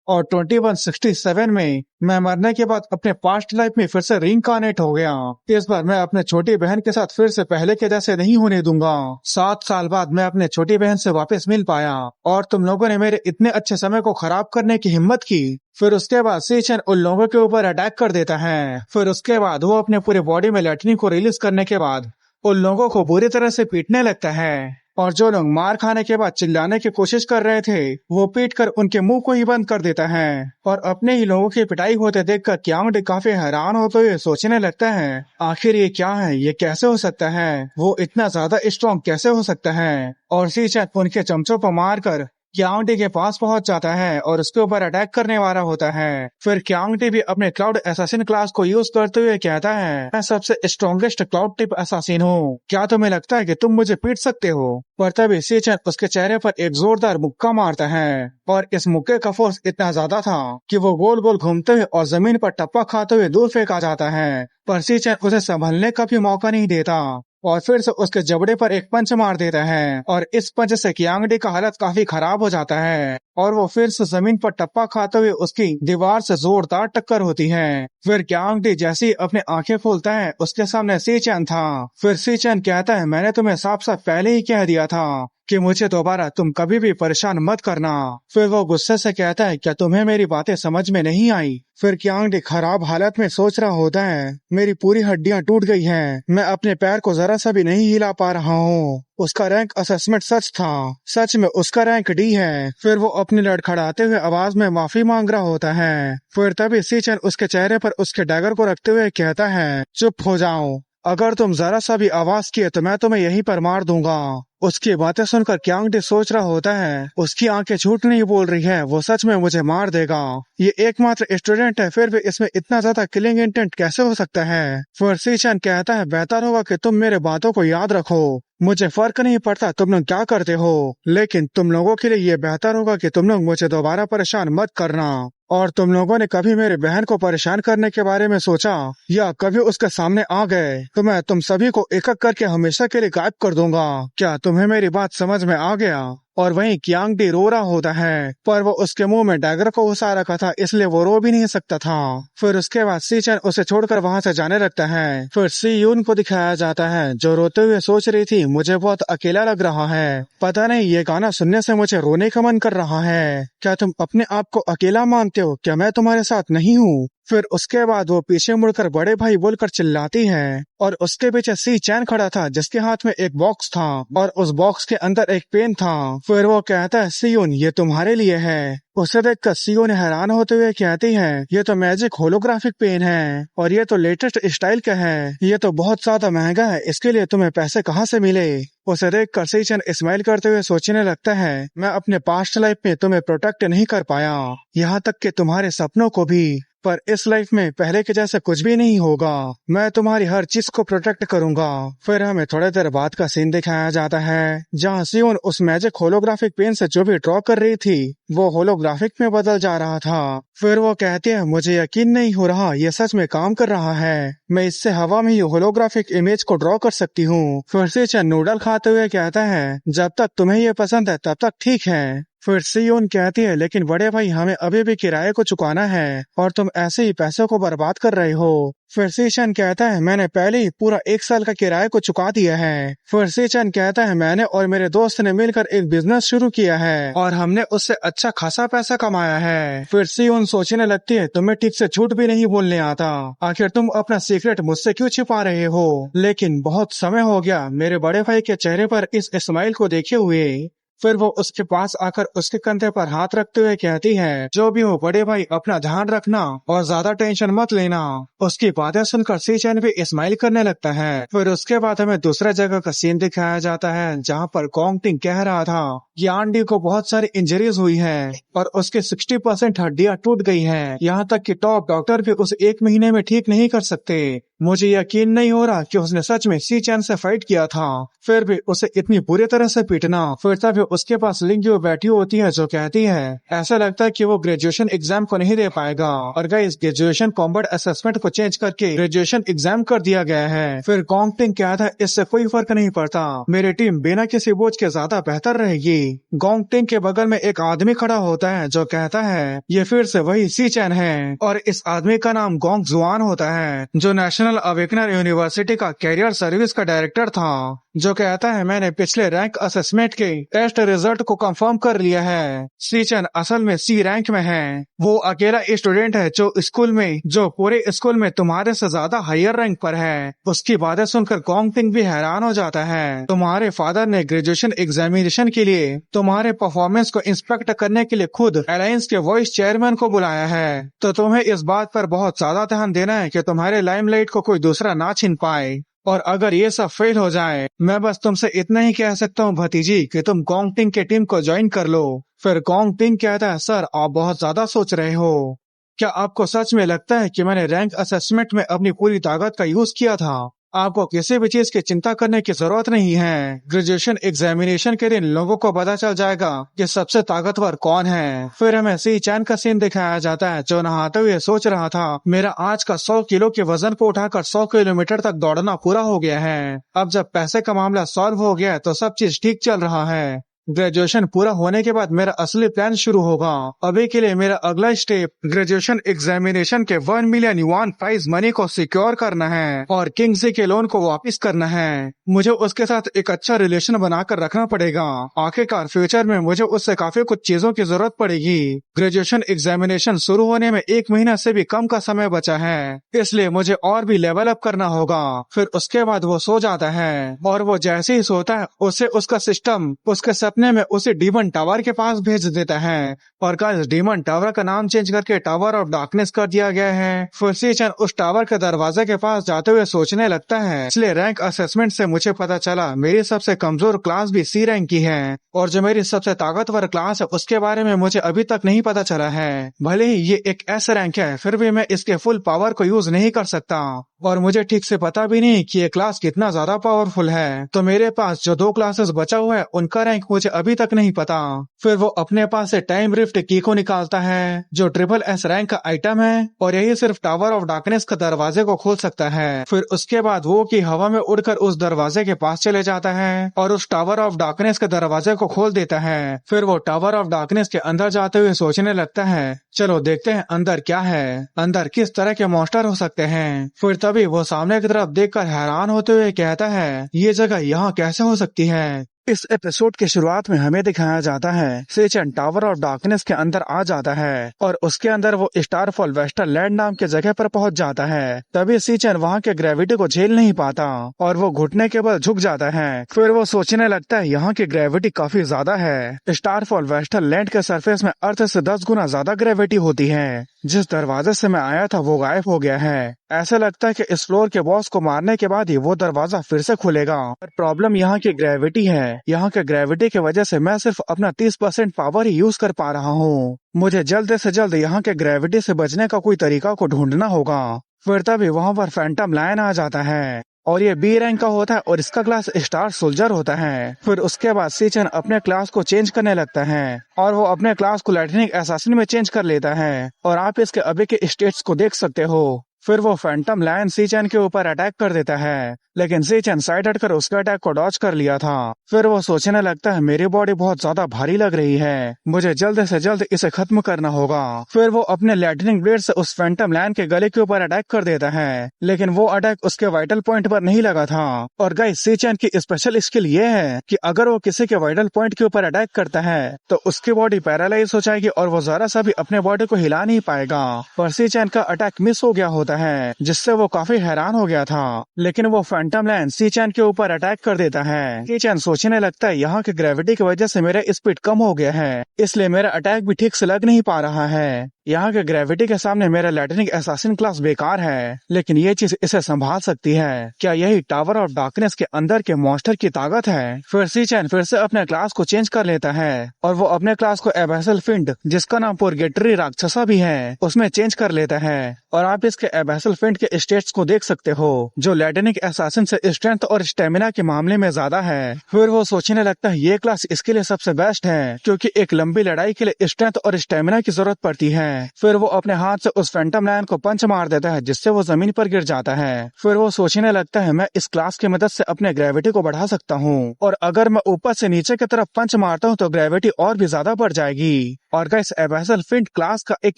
और 2167 में मैं मरने के बाद अपने पास्ट लाइफ में फिर से रीइंकार्नेट हो गया। इस बार मैं अपने छोटी बहन के साथ फिर से पहले के जैसे नहीं होने दूंगा। 7 साल बाद मैं अपने छोटी बहन से वापस मिल पाया, और तुम लोगों ने मेरे इतने अच्छे समय को खराब करने की हिम्मत की। फिर उसके बाद सीचन उन लोगों के ऊपर अटैक कर देता है। फिर उसके बाद वो अपने पूरे बॉडी में लैटिनी को रिलीज करने के बाद उन लोगों को बुरी तरह से पीटने लगता है, और जो लोग मार खाने के बाद चिल्लाने की कोशिश कर रहे थे वो पीट कर उनके मुंह को ही बंद कर देता है। और अपने ही लोगों की पिटाई होते देखकर क्यांगडी काफी हैरान होते हुए सोचने लगता है, आखिर ये क्या है, ये कैसे हो सकता है, वो इतना ज्यादा स्ट्रॉन्ग कैसे हो सकता है। और सीचन उनके चमचों पर मार कर क्यांगडी के पास पहुंच जाता है और उसके ऊपर अटैक करने वाला होता है। फिर क्यांगडी भी अपने क्लाउड एसासिन क्लास को यूज करते हुए कहता है, मैं सबसे स्ट्रॉन्गेस्ट क्लाउड टिप एसासिन हूँ, क्या तुम्हें लगता है कि तुम मुझे पीट सकते हो? पर तभी सीचन उसके चेहरे पर एक जोरदार मुक्का मारता है, और इस मुक्के का फोर्स इतना ज्यादा था कि वो गोल गोल घूमते हुए और जमीन पर टप्पा खाते हुए दूर फेंका जाता है। पर सीचन उसे संभलने का भी मौका नहीं देता और फिर से उसके जबड़े पर एक पंच मार देता है, और इस पंच से क्यांगडी का हालत काफी खराब हो जाता है। और वो फिर से जमीन पर टप्पा खाते हुए उसकी दीवार से जोरदार टक्कर होती है। फिर क्यांग डी जैसे ही अपने आंखें खोलता है उसके सामने सी चैन था। फिर सी चैन कहता है, मैंने तुम्हें साफ साफ पहले ही कह दिया था कि मुझे दोबारा तुम कभी भी परेशान मत करना। फिर वो गुस्से से कहता है, क्या तुम्हें मेरी बातें समझ में नहीं आई? फिर क्यांग डी खराब हालत में सोच रहा होता है, मेरी पूरी हड्डियां टूट गई हैं, मैं अपने पैर को जरा सा भी नहीं हिला पा रहा हूँ। उसका रैंक असेसमेंट सच था, सच में उसका रैंक डी है। फिर वो अपनी लड़खड़ाते हुए आवाज में माफी मांग रहा होता है। फिर तभी सीचन उसके चेहरे पर उसके डैगर को रखते हुए कहता है, चुप हो जाओ, अगर तुम जरा सा भी आवाज किए तो मैं तुम्हें यहीं पर मार दूंगा। उसकी बातें सुनकर क्यांग डी सोच रहा होता है, उसकी आंखें झूठ नहीं बोल रही है, वो सच में मुझे मार देगा। ये एकमात्र स्टूडेंट है, फिर भी इसमें इतना ज्यादा किलिंग इंटेंट कैसे हो सकता है? फिर सीचन कहता है, बेहतर होगा कि तुम मेरे बातों को याद रखो, मुझे फर्क नहीं पड़ता तुम लोग क्या करते हो, लेकिन तुम लोगों के लिए ये बेहतर होगा कि तुम लोग मुझे दोबारा परेशान मत करना। और तुम लोगों ने कभी मेरी बहन को परेशान करने के बारे में सोचा या कभी उसके सामने आ गए तो मैं तुम सभी को एक एक करके हमेशा के लिए गायब कर दूंगा। क्या तुम्हें मेरी बात समझ में आ गया? और वहीं क्यांग डी रो रहा होता है, पर वो उसके मुंह में डैगर को घुसा रखा था, इसलिए वो रो भी नहीं सकता था। फिर उसके बाद सी चैन उसे छोड़कर वहां से जाने लगता है। फिर सी यून को दिखाया जाता है जो रोते हुए सोच रही थी, मुझे बहुत अकेला लग रहा है, पता नहीं ये गाना सुनने से मुझे रोने का मन कर रहा है। क्या तुम अपने आप को अकेला मानते हो? क्या मैं तुम्हारे साथ नहीं हूँ? फिर उसके बाद वो पीछे मुड़कर बड़े भाई बोलकर चिल्लाती है और उसके पीछे सी चैन खड़ा था जिसके हाथ में एक बॉक्स था और उस बॉक्स के अंदर एक पेन था। फिर वो कहता है, सियोन ये तुम्हारे लिए है। उसे देखकर सियोन हैरान होते हुए कहती है, ये तो मैजिक होलोग्राफिक पेन है और ये तो लेटेस्ट स्टाइल का है, ये तो बहुत ज्यादा महंगा है, इसके लिए तुम्हें पैसे कहाँ से मिले? उसे देखकर सी चैन स्माइल करते हुए सोचने लगता है, मैं अपने पास्ट लाइफ में तुम्हें प्रोटेक्ट नहीं कर पाया, यहाँ तक कि तुम्हारे सपनों को भी, पर इस लाइफ में पहले के जैसे कुछ भी नहीं होगा, मैं तुम्हारी हर चीज को प्रोटेक्ट करूंगा। फिर हमें थोड़ी देर बाद का सीन दिखाया जाता है जहां सियोन उस मैजिक होलोग्राफिक पेन से जो भी ड्रॉ कर रही थी वो होलोग्राफिक में बदल जा रहा था। फिर वो कहती है, मुझे यकीन नहीं हो रहा ये सच में काम कर रहा है, मैं इससे हवा में ही होलोग्राफिक इमेज को ड्रॉ कर सकती हूँ। फिर से नूडल खाते हुए कहता है, जब तक तुम्हें ये पसंद है तब तक ठीक है। फिर सियोन कहती है, लेकिन बड़े भाई हमें अभी भी किराए को चुकाना है और तुम ऐसे ही पैसों को बर्बाद कर रहे हो। फिर सीचन कहता है, मैंने पहले ही पूरा 1 साल का किराए को चुका दिया है। फिर सीचन कहता है, मैंने और मेरे दोस्त ने मिलकर एक बिजनेस शुरू किया है और हमने उससे अच्छा खासा पैसा कमाया है। फिर सियोन सोचने लगती है, तुम्हें ठीक से झूठ भी नहीं बोलने आता, आखिर तुम अपना सीक्रेट मुझसे क्यों छिपा रहे हो? लेकिन बहुत समय हो गया मेरे बड़े भाई के चेहरे पर इस स्माइल को देखे हुए। फिर वो उसके पास आकर उसके कंधे पर हाथ रखते हुए कहती है, जो भी हो बड़े भाई अपना ध्यान रखना और ज्यादा टेंशन मत लेना। उसकी बातें सुनकर सी चैन भी स्माइल करने लगता है। फिर उसके बाद हमें दूसरा जगह का सीन दिखाया जाता है जहाँ पर गोंग टिंग कह रहा था यान डी को बहुत सारी इंजरीज हुई है और उसके 60% हड्डियां टूट गई हैं। यहाँ तक कि टॉप डॉक्टर भी उसे 1 महीने में ठीक नहीं कर सकते। मुझे यकीन नहीं हो रहा कि उसने सच में सी चैन से फाइट किया था, फिर भी उसे इतनी बुरी तरह से पीटना। फिर तभी उसके पास लिंग्यू बैठी होती है जो कहती है, ऐसा लगता है कि वो ग्रेजुएशन एग्जाम को नहीं दे पाएगा और गाइस ग्रेजुएशन कॉम्बैट असेसमेंट को चेंज करके ग्रेजुएशन एग्जाम कर दिया गया है। फिर गोंग टिंग कहता है, इससे कोई फर्क नहीं पड़ता, मेरी टीम बिना किसी बोझ के ज्यादा बेहतर रहेगी। गोंग टिंग के बगल में एक आदमी खड़ा होता है जो कहता है, ये फिर से वही सी चैन है और इस आदमी का नाम गोंग जुआन होता है जो नेशनल अवेकनर यूनिवर्सिटी का कैरियर सर्विस का डायरेक्टर था। जो कहता है, मैंने पिछले रैंक असेसमेंट के टेस्ट रिजल्ट को कंफर्म कर लिया है, सी चैन असल में सी रैंक में है। वो अकेला स्टूडेंट है जो पूरे स्कूल में तुम्हारे से ज्यादा हायर रैंक पर है। उसकी बातें सुनकर गोंग टिंग भी हैरान हो जाता है। तुम्हारे फादर ने ग्रेजुएशन एग्जामिनेशन के लिए तुम्हारे परफॉर्मेंस को इंस्पेक्ट करने के लिए खुद अलायंस के वाइस चेयरमैन को बुलाया है, तो तुम्हें इस बात पर बहुत ज्यादा ध्यान देना है कि तुम्हारे लाइमलाइट को कोई दूसरा ना छीन पाए। और अगर ये सब फेल हो जाए, मैं बस तुमसे इतना ही कह सकता हूँ भतीजी कि तुम गोंग टिंग के टीम को ज्वाइन कर लो। फिर गोंग टिंग कहता है, सर आप बहुत ज्यादा सोच रहे हो, क्या आपको सच में लगता है कि मैंने रैंक असेसमेंट में अपनी पूरी ताकत का यूज किया था? आपको किसी भी चीज की चिंता करने की जरूरत नहीं है। ग्रेजुएशन एग्जामिनेशन के दिन लोगों को पता चल जाएगा कि सबसे ताकतवर कौन है। फिर हमें सी चैन का सीन दिखाया जाता है जो नहाते हुए सोच रहा था, मेरा आज का 100 किलो के वजन को उठाकर 100 किलोमीटर तक दौड़ना पूरा हो गया है। अब जब पैसे का मामला सॉल्व हो गया तो सब चीज ठीक चल रहा है। ग्रेजुएशन पूरा होने के बाद मेरा असली प्लान शुरू होगा। अभी के लिए मेरा अगला स्टेप ग्रेजुएशन एग्जामिनेशन के 1 मिलियन युआन प्राइज मनी को सिक्योर करना है और किंगजी के लोन को वापस करना है। मुझे उसके साथ एक अच्छा रिलेशन बनाकर रखना पड़ेगा। आखिरकार फ्यूचर में मुझे उससे काफी कुछ चीजों की जरूरत पड़ेगी। ग्रेजुएशन एग्जामिनेशन शुरू होने में 1 महीना से भी कम का समय बचा है, इसलिए मुझे और भी लेवल अप करना होगा। फिर उसके बाद वो सो जाता है और वो जैसे ही सोता है उसे उसका सिस्टम उसके सपने में उसे डीमन टावर के पास भेज देता है। और गाइस, डीमन टावर का नाम चेंज करके टावर ऑफ डार्कनेस कर दिया गया है। फिर सी-चैन उस टावर के दरवाजे के पास जाते हुए सोचने लगता है, इसलिए रैंक असेसमेंट से मुझे पता चला मेरी सबसे कमजोर क्लास भी सी रैंक की है और जो मेरी सबसे ताकतवर क्लास है उसके बारे में मुझे अभी तक नहीं पता चला है। भले ही ये एक एस रैंक है, फिर भी मैं इसके फुल पावर को यूज नहीं कर सकता और मुझे ठीक से पता भी नहीं कि ये क्लास कितना ज्यादा पावरफुल है। तो मेरे पास जो 2 क्लासेस बचा हुआ है उनका रैंक मुझे अभी तक नहीं पता। फिर वो अपने पास से टाइम रिफ्ट की को निकालता है जो ट्रिपल एस रैंक का आइटम है और यही सिर्फ टावर ऑफ डार्कनेस का दरवाजे को खोल सकता है। फिर उसके बाद वो की हवा में उड़कर उस दरवाजे के पास चले जाता है और उस टावर ऑफ डार्कनेस के दरवाजे को खोल देता है। फिर वो टावर ऑफ डार्कनेस के अंदर जाते हुए सोचने लगता है, चलो देखते हैं अंदर क्या है, अंदर किस तरह के मॉन्स्टर हो सकते हैं। फिर तभी वो सामने की तरफ देखकर हैरान होते हुए कहता है, ये जगह यहाँ कैसे हो सकती है। इस एपिसोड के शुरुआत में हमें दिखाया जाता है सी-चैन टावर ऑफ डार्कनेस के अंदर आ जाता है और उसके अंदर वो स्टारफॉल वेस्टरलैंड नाम के जगह पर पहुंच जाता है। तभी सी-चैन वहां के ग्रेविटी को झेल नहीं पाता और वो घुटने के बल झुक जाता है। फिर वो सोचने लगता है यहाँ की ग्रेविटी काफी ज्यादा है। स्टारफॉल वेस्टरलैंड के सरफेस में अर्थ से 10 गुना ज्यादा ग्रेविटी होती है। जिस दरवाजे से मैं आया था वो गायब हो गया है। ऐसा लगता है कि इस फ्लोर के बॉस को मारने के बाद ही वो दरवाजा फिर से खुलेगा। पर प्रॉब्लम यहाँ की ग्रेविटी है। यहाँ के ग्रेविटी की वजह से मैं सिर्फ अपना 30% पावर ही यूज कर पा रहा हूँ। मुझे जल्द से जल्द यहाँ के ग्रेविटी से बचने का कोई तरीका को ढूंढना होगा। फिर तभी वहाँ पर फैंटम लायन आ जाता है और ये बी रैंक का होता है और इसका क्लास स्टार सोल्जर होता है। फिर उसके बाद सी-चैन अपने क्लास को चेंज करने लगता है और वो अपने क्लास को लाइटनिंग असैसिन में चेंज कर लेता है और आप इसके अभी के स्टेट्स को देख सकते हो। फिर वो फैंटम लायन सी-चैन के ऊपर अटैक कर देता है, लेकिन सी-चैन साइड हटकर उसके अटैक को डॉज कर लिया था। फिर वो सोचने लगता है, मेरी बॉडी बहुत ज्यादा भारी लग रही है, मुझे जल्द से जल्द इसे खत्म करना होगा। फिर वो अपने लाइटनिंग ब्लेड से उस फैंटम लायन के गले के ऊपर अटैक कर देता है, लेकिन वो अटैक उसके वाइटल पॉइंट पर नहीं लगा था। और गाइस, सी-चैन की स्पेशल स्किल ये है कि अगर वो किसी के वाइटल पॉइंट के ऊपर अटैक करता है तो उसकी बॉडी पैरालाइज हो जाएगी और वो जरा सा भी अपने बॉडी को हिला नहीं पाएगा। पर सी-चैन का अटैक मिस हो गया होता है, जिससे वो काफी हैरान हो गया था। लेकिन वो फैंटम लायन सी-चैन के ऊपर अटैक कर देता है। सी-चैन सोचने लगता है, यहाँ की ग्रेविटी की वजह से मेरा स्पीड कम हो गया है, इसलिए मेरा अटैक भी ठीक से लग नहीं पा रहा है। यहाँ के ग्रेविटी के सामने मेरा लाइटनिंग असैसिन क्लास बेकार है, लेकिन ये चीज इसे संभाल सकती है। क्या यही टावर ऑफ डार्कनेस के अंदर के मॉन्स्टर की ताकत है? फिर सी-चैन फिर से अपने क्लास को चेंज कर लेता है और वो अपने क्लास को एबैसल फिंड, जिसका नाम पुरगेटरी राक्षसा भी है, उसमें चेंज कर लेता है। और आप इसके एबैसल फिंड के स्टेट्स को देख सकते हो, जो लाइटनिंग असैसिन से स्ट्रेंथ और स्टेमिना के मामले में ज्यादा है। फिर वो सोचने लगता है, ये क्लास इसके लिए सबसे बेस्ट है, क्योंकि एक लंबी लड़ाई के लिए स्ट्रेंथ और स्टेमिना की जरूरत पड़ती है। फिर वो अपने हाथ से उस फैंटम लायन को पंच मार देता है, जिससे वो जमीन पर गिर जाता है। फिर वो सोचने लगता है, मैं इस क्लास की मदद से अपने ग्रेविटी को बढ़ा सकता हूँ और अगर मैं ऊपर से नीचे की तरफ पंच मारता हूँ तो ग्रेविटी और भी ज्यादा बढ़ जाएगी। और गाइस, एबैसल फिंड क्लास का एक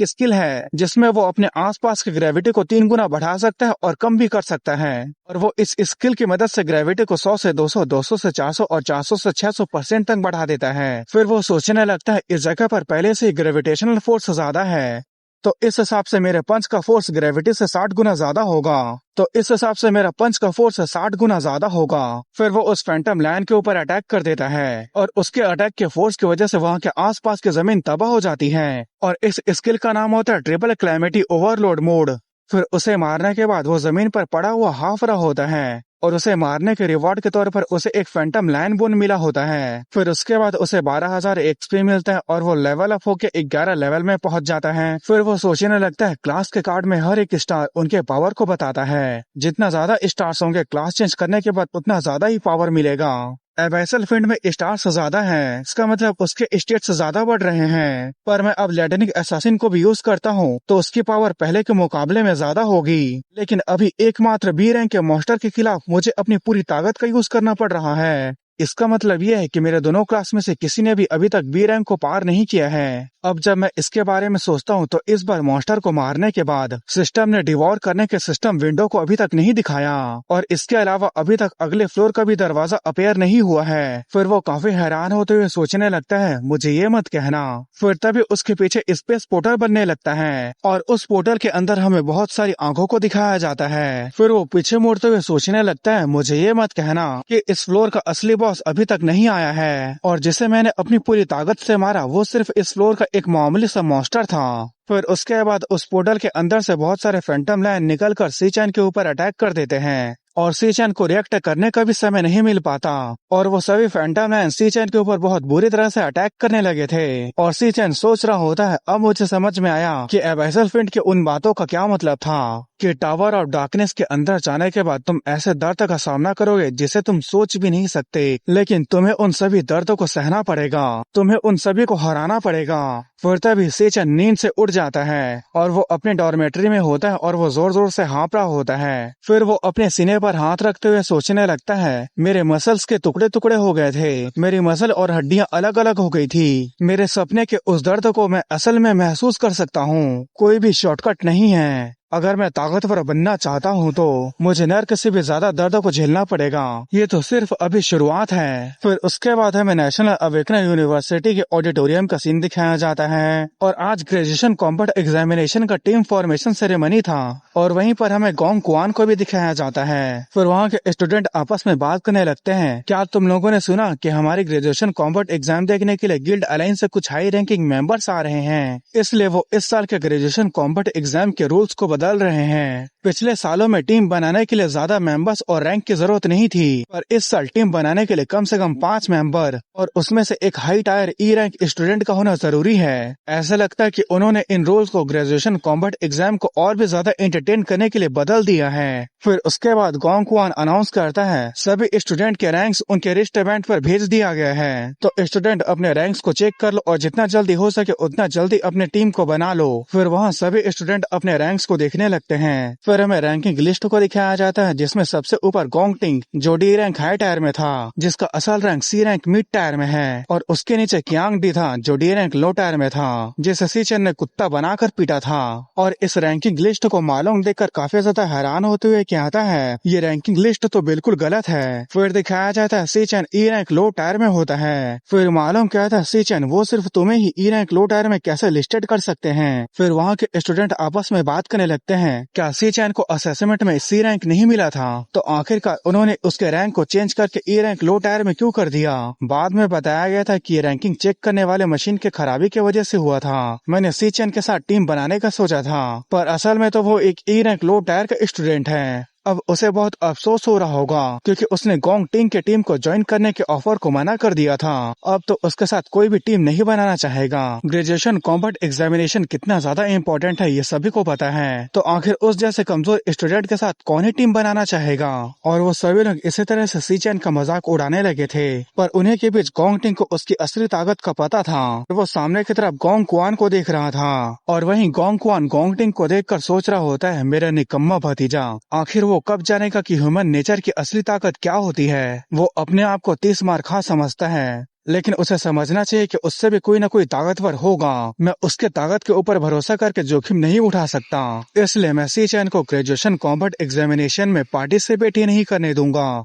स्किल है जिसमें वो अपने आसपास की ग्रेविटी को 3 गुना बढ़ा सकता है और कम भी कर सकता है। और वो इस स्किल की मदद से ग्रेविटी को 100 से 200, 200 से 400 और 400 से 600% तक बढ़ा देता है। फिर वो सोचने लगता है, इस जगह पर पहले से ही ग्रेविटेशनल फोर्स ज्यादा है, तो इस हिसाब से मेरे पंच का फोर्स ग्रेविटी से 60 गुना ज्यादा होगा। तो इस हिसाब से मेरा पंच का फोर्स 60 गुना ज्यादा होगा। फिर वो उस फैंटम लायन के ऊपर अटैक कर देता है और उसके अटैक के फोर्स की वजह से वहाँ के आसपास की जमीन तबाह हो जाती है। और इस स्किल का नाम होता है ट्रिपल कैलेमिटी ओवरलोड मोड। फिर उसे मारने के बाद वो जमीन पर पड़ा हुआ हाफ रहा होता है और उसे मारने के रिवॉर्ड के तौर पर उसे एक फैंटम लायन बोन मिला होता है। फिर उसके बाद उसे 12,000 एक्सपी मिलता है और वो लेवल अप होके 11 लेवल में पहुंच जाता है। फिर वो सोचने लगता है, क्लास के कार्ड में हर एक स्टार उनके पावर को बताता है, जितना ज्यादा स्टार्स होंगे क्लास चेंज करने के बाद उतना ज्यादा ही पावर मिलेगा। एबैसल फिंड में स्टार्स ज्यादा हैं, इसका मतलब उसके स्टेट्स ज्यादा बढ़ रहे हैं। पर मैं अब लाइटनिंग असैसिन को भी यूज करता हूँ तो उसकी पावर पहले के मुकाबले में ज्यादा होगी। लेकिन अभी एकमात्र बी रैंक के मॉन्स्टर के खिलाफ मुझे अपनी पूरी ताकत का यूज करना पड़ रहा है। इसका मतलब ये है कि मेरे दोनों क्लास में से किसी ने भी अभी तक बी रैंक को पार नहीं किया है। अब जब मैं इसके बारे में सोचता हूँ तो इस बार मॉन्स्टर को मारने के बाद सिस्टम ने डिवॉर करने के सिस्टम विंडो को अभी तक नहीं दिखाया और इसके अलावा अभी तक अगले फ्लोर का भी दरवाजा अपेयर नहीं हुआ है। फिर वो काफी हैरान होते हुए सोचने लगता है, मुझे ये मत कहना। फिर तभी उसके पीछे स्पेस पोर्टल बनने लगता है और उस पोर्टल के अंदर हमें बहुत सारी आंखों को दिखाया जाता है। फिर वो पीछे मुड़ते हुए सोचने लगता है, मुझे ये मत कहना कि इस फ्लोर का असली बॉस अभी तक नहीं आया है और जिसे मैंने अपनी पूरी ताकत से मारा वो सिर्फ इस फ्लोर का एक मामूली सा मॉन्स्टर था। फिर उसके बाद उस पोर्टल के अंदर से बहुत सारे फैंटम लाइन निकलकर सी-चैन के ऊपर अटैक कर देते हैं और सी-चैन को रिएक्ट करने का भी समय नहीं मिल पाता और वो सभी फैंटम लाइन सी-चैन के ऊपर बहुत बुरी तरह से अटैक करने लगे थे और सी-चैन सोच रहा होता है, अब मुझे समझ में आया कि एबैसल फिंट की उन बातों का क्या मतलब था कि टावर ऑफ डार्कनेस के अंदर जाने के बाद तुम ऐसे दर्द का सामना करोगे जिसे तुम सोच भी नहीं सकते, लेकिन तुम्हें उन सभी दर्दों को सहना पड़ेगा, तुम्हें उन सभी को हराना पड़ेगा। फिर तभी सी-चैन नींद से उठ जाता है और वो अपने डॉर्मेट्री में होता है और वो जोर जोर से हाँफ रहा होता है। फिर वो अपने सीने पर हाथ रखते हुए सोचने लगता है, मेरे मसल्स के टुकड़े टुकड़े हो गए थे, मेरी मसल और हड्डियां अलग अलग हो गई थी, मेरे सपने के उस दर्द को मैं असल में महसूस कर सकता हूँ। कोई भी शॉर्टकट नहीं है। अगर मैं ताकतवर बनना चाहता हूँ तो मुझे नर्क से भी ज्यादा दर्द को झेलना पड़ेगा। ये तो सिर्फ अभी शुरुआत है। फिर उसके बाद हमें नेशनल अवेकनर यूनिवर्सिटी के ऑडिटोरियम का सीन दिखाया जाता है और आज ग्रेजुएशन कॉम्बैट एग्जामिनेशन का टीम फॉर्मेशन सेरेमनी था और वहीं पर हमें गोंग कुआन को भी दिखाया जाता है। फिर वहाँ के स्टूडेंट आपस में बात करने लगते हैं, क्या तुम लोगों ने सुना कि हमारी ग्रेजुएशन कॉम्बैट एग्जाम देखने के लिए गिल्ड अलायंस से कुछ हाई रैंकिंग मेंबर्स आ रहे हैं, इसलिए वो इस साल के ग्रेजुएशन कॉम्बैट एग्जाम के रूल्स को बदल रहे हैं। पिछले सालों में टीम बनाने के लिए ज्यादा मेंबर्स और रैंक की जरूरत नहीं थी, पर इस साल टीम बनाने के लिए कम से कम 5 मेंबर और उसमें से एक high tyre E rank student का होना जरूरी है। ऐसा लगता है कि उन्होंने इन रूल्स को ग्रेजुएशन कॉम्बैट एग्जाम को और भी ज्यादा एंटरटेन करने के लिए बदल दिया है। फिर उसके बाद गोंग कुआन अनाउंस करता है, सभी स्टूडेंट के रैंक्स उनके रिस्ट बैंड पर भेज दिया गया है, तो स्टूडेंट अपने रैंक्स को चेक कर लो और जितना जल्दी हो सके उतना जल्दी अपने टीम को बना लो। फिर वहाँ सभी स्टूडेंट अपने रैंक्स को देखने लगते हैं। फिर हमें रैंकिंग लिस्ट को दिखाया जाता है जिसमें सबसे ऊपर गोंग टिंग जो डी रैंक हाई टायर में था, जिसका असल rank C rank mid tier में है, और उसके नीचे कियांग डी था जो डी रैंक लो टायर में था, जिसे सी-चैन ने कुत्ता बनाकर पीटा था। और इस रैंकिंग लिस्ट को मालूम देखकर काफी ज्यादा हैरान होते हुए कहता है, ये रैंकिंग लिस्ट तो बिल्कुल गलत है। फिर दिखाया जाता है सी-चैन ई रैंक लो टायर में होता है। फिर मालूम कहता है, सी-चैन वो सिर्फ तुम्हें ही ई रैंक लो टायर में कैसे लिस्टेड कर सकते हैं। फिर वहाँ के स्टूडेंट आपस में बात करने लगते हैं, क्या सी-चैन को असेसमेंट में सी रैंक नहीं मिला था, तो आखिरकार उन्होंने उसके रैंक को चेंज करके ई रैंक लो टायर में क्यों कर दिया। बाद में बताया गया था कि ये रैंकिंग चेक करने वाले मशीन के खराबी की वजह से हुआ था। मैंने सी-चैन के साथ टीम बनाने का सोचा था, पर असल में तो वो एक ई रैंक लो टायर का स्टूडेंट है। अब उसे बहुत अफसोस हो रहा होगा क्योंकि उसने गोंग टिंग के टीम को ज्वाइन करने के ऑफर को मना कर दिया था। अब तो उसके साथ कोई भी टीम नहीं बनाना चाहेगा। ग्रेजुएशन कॉम्बैट एग्जामिनेशन कितना ज्यादा इम्पोर्टेंट है ये सभी को पता है, तो आखिर उस जैसे कमजोर स्टूडेंट के साथ कौन ही टीम बनाना चाहेगा। और वो सभी लोग इसी तरह से सी-चैन का मजाक उड़ाने लगे थे, पर उन्हीं के बीच गोंग टिंग को उसकी असली ताकत का पता था। वो सामने की तरफ गोंग कुआन को देख रहा था और वहीं गोंग कुआन गोंग टिंग को देखकर सोच रहा होता है, मेरा निकम्मा भतीजा, आखिर वो कब जानेगा कि ह्यूमन नेचर की असली ताकत क्या होती है। वो अपने आप को 30 मार खा समझता है, लेकिन उसे समझना चाहिए कि उससे भी कोई न कोई ताकतवर होगा। मैं उसके ताकत के ऊपर भरोसा करके जोखिम नहीं उठा सकता, इसलिए मैं सी-चैन को ग्रेजुएशन कॉम्बैट एग्जामिनेशन में पार्टिसिपेट ही नहीं करने दूंगा।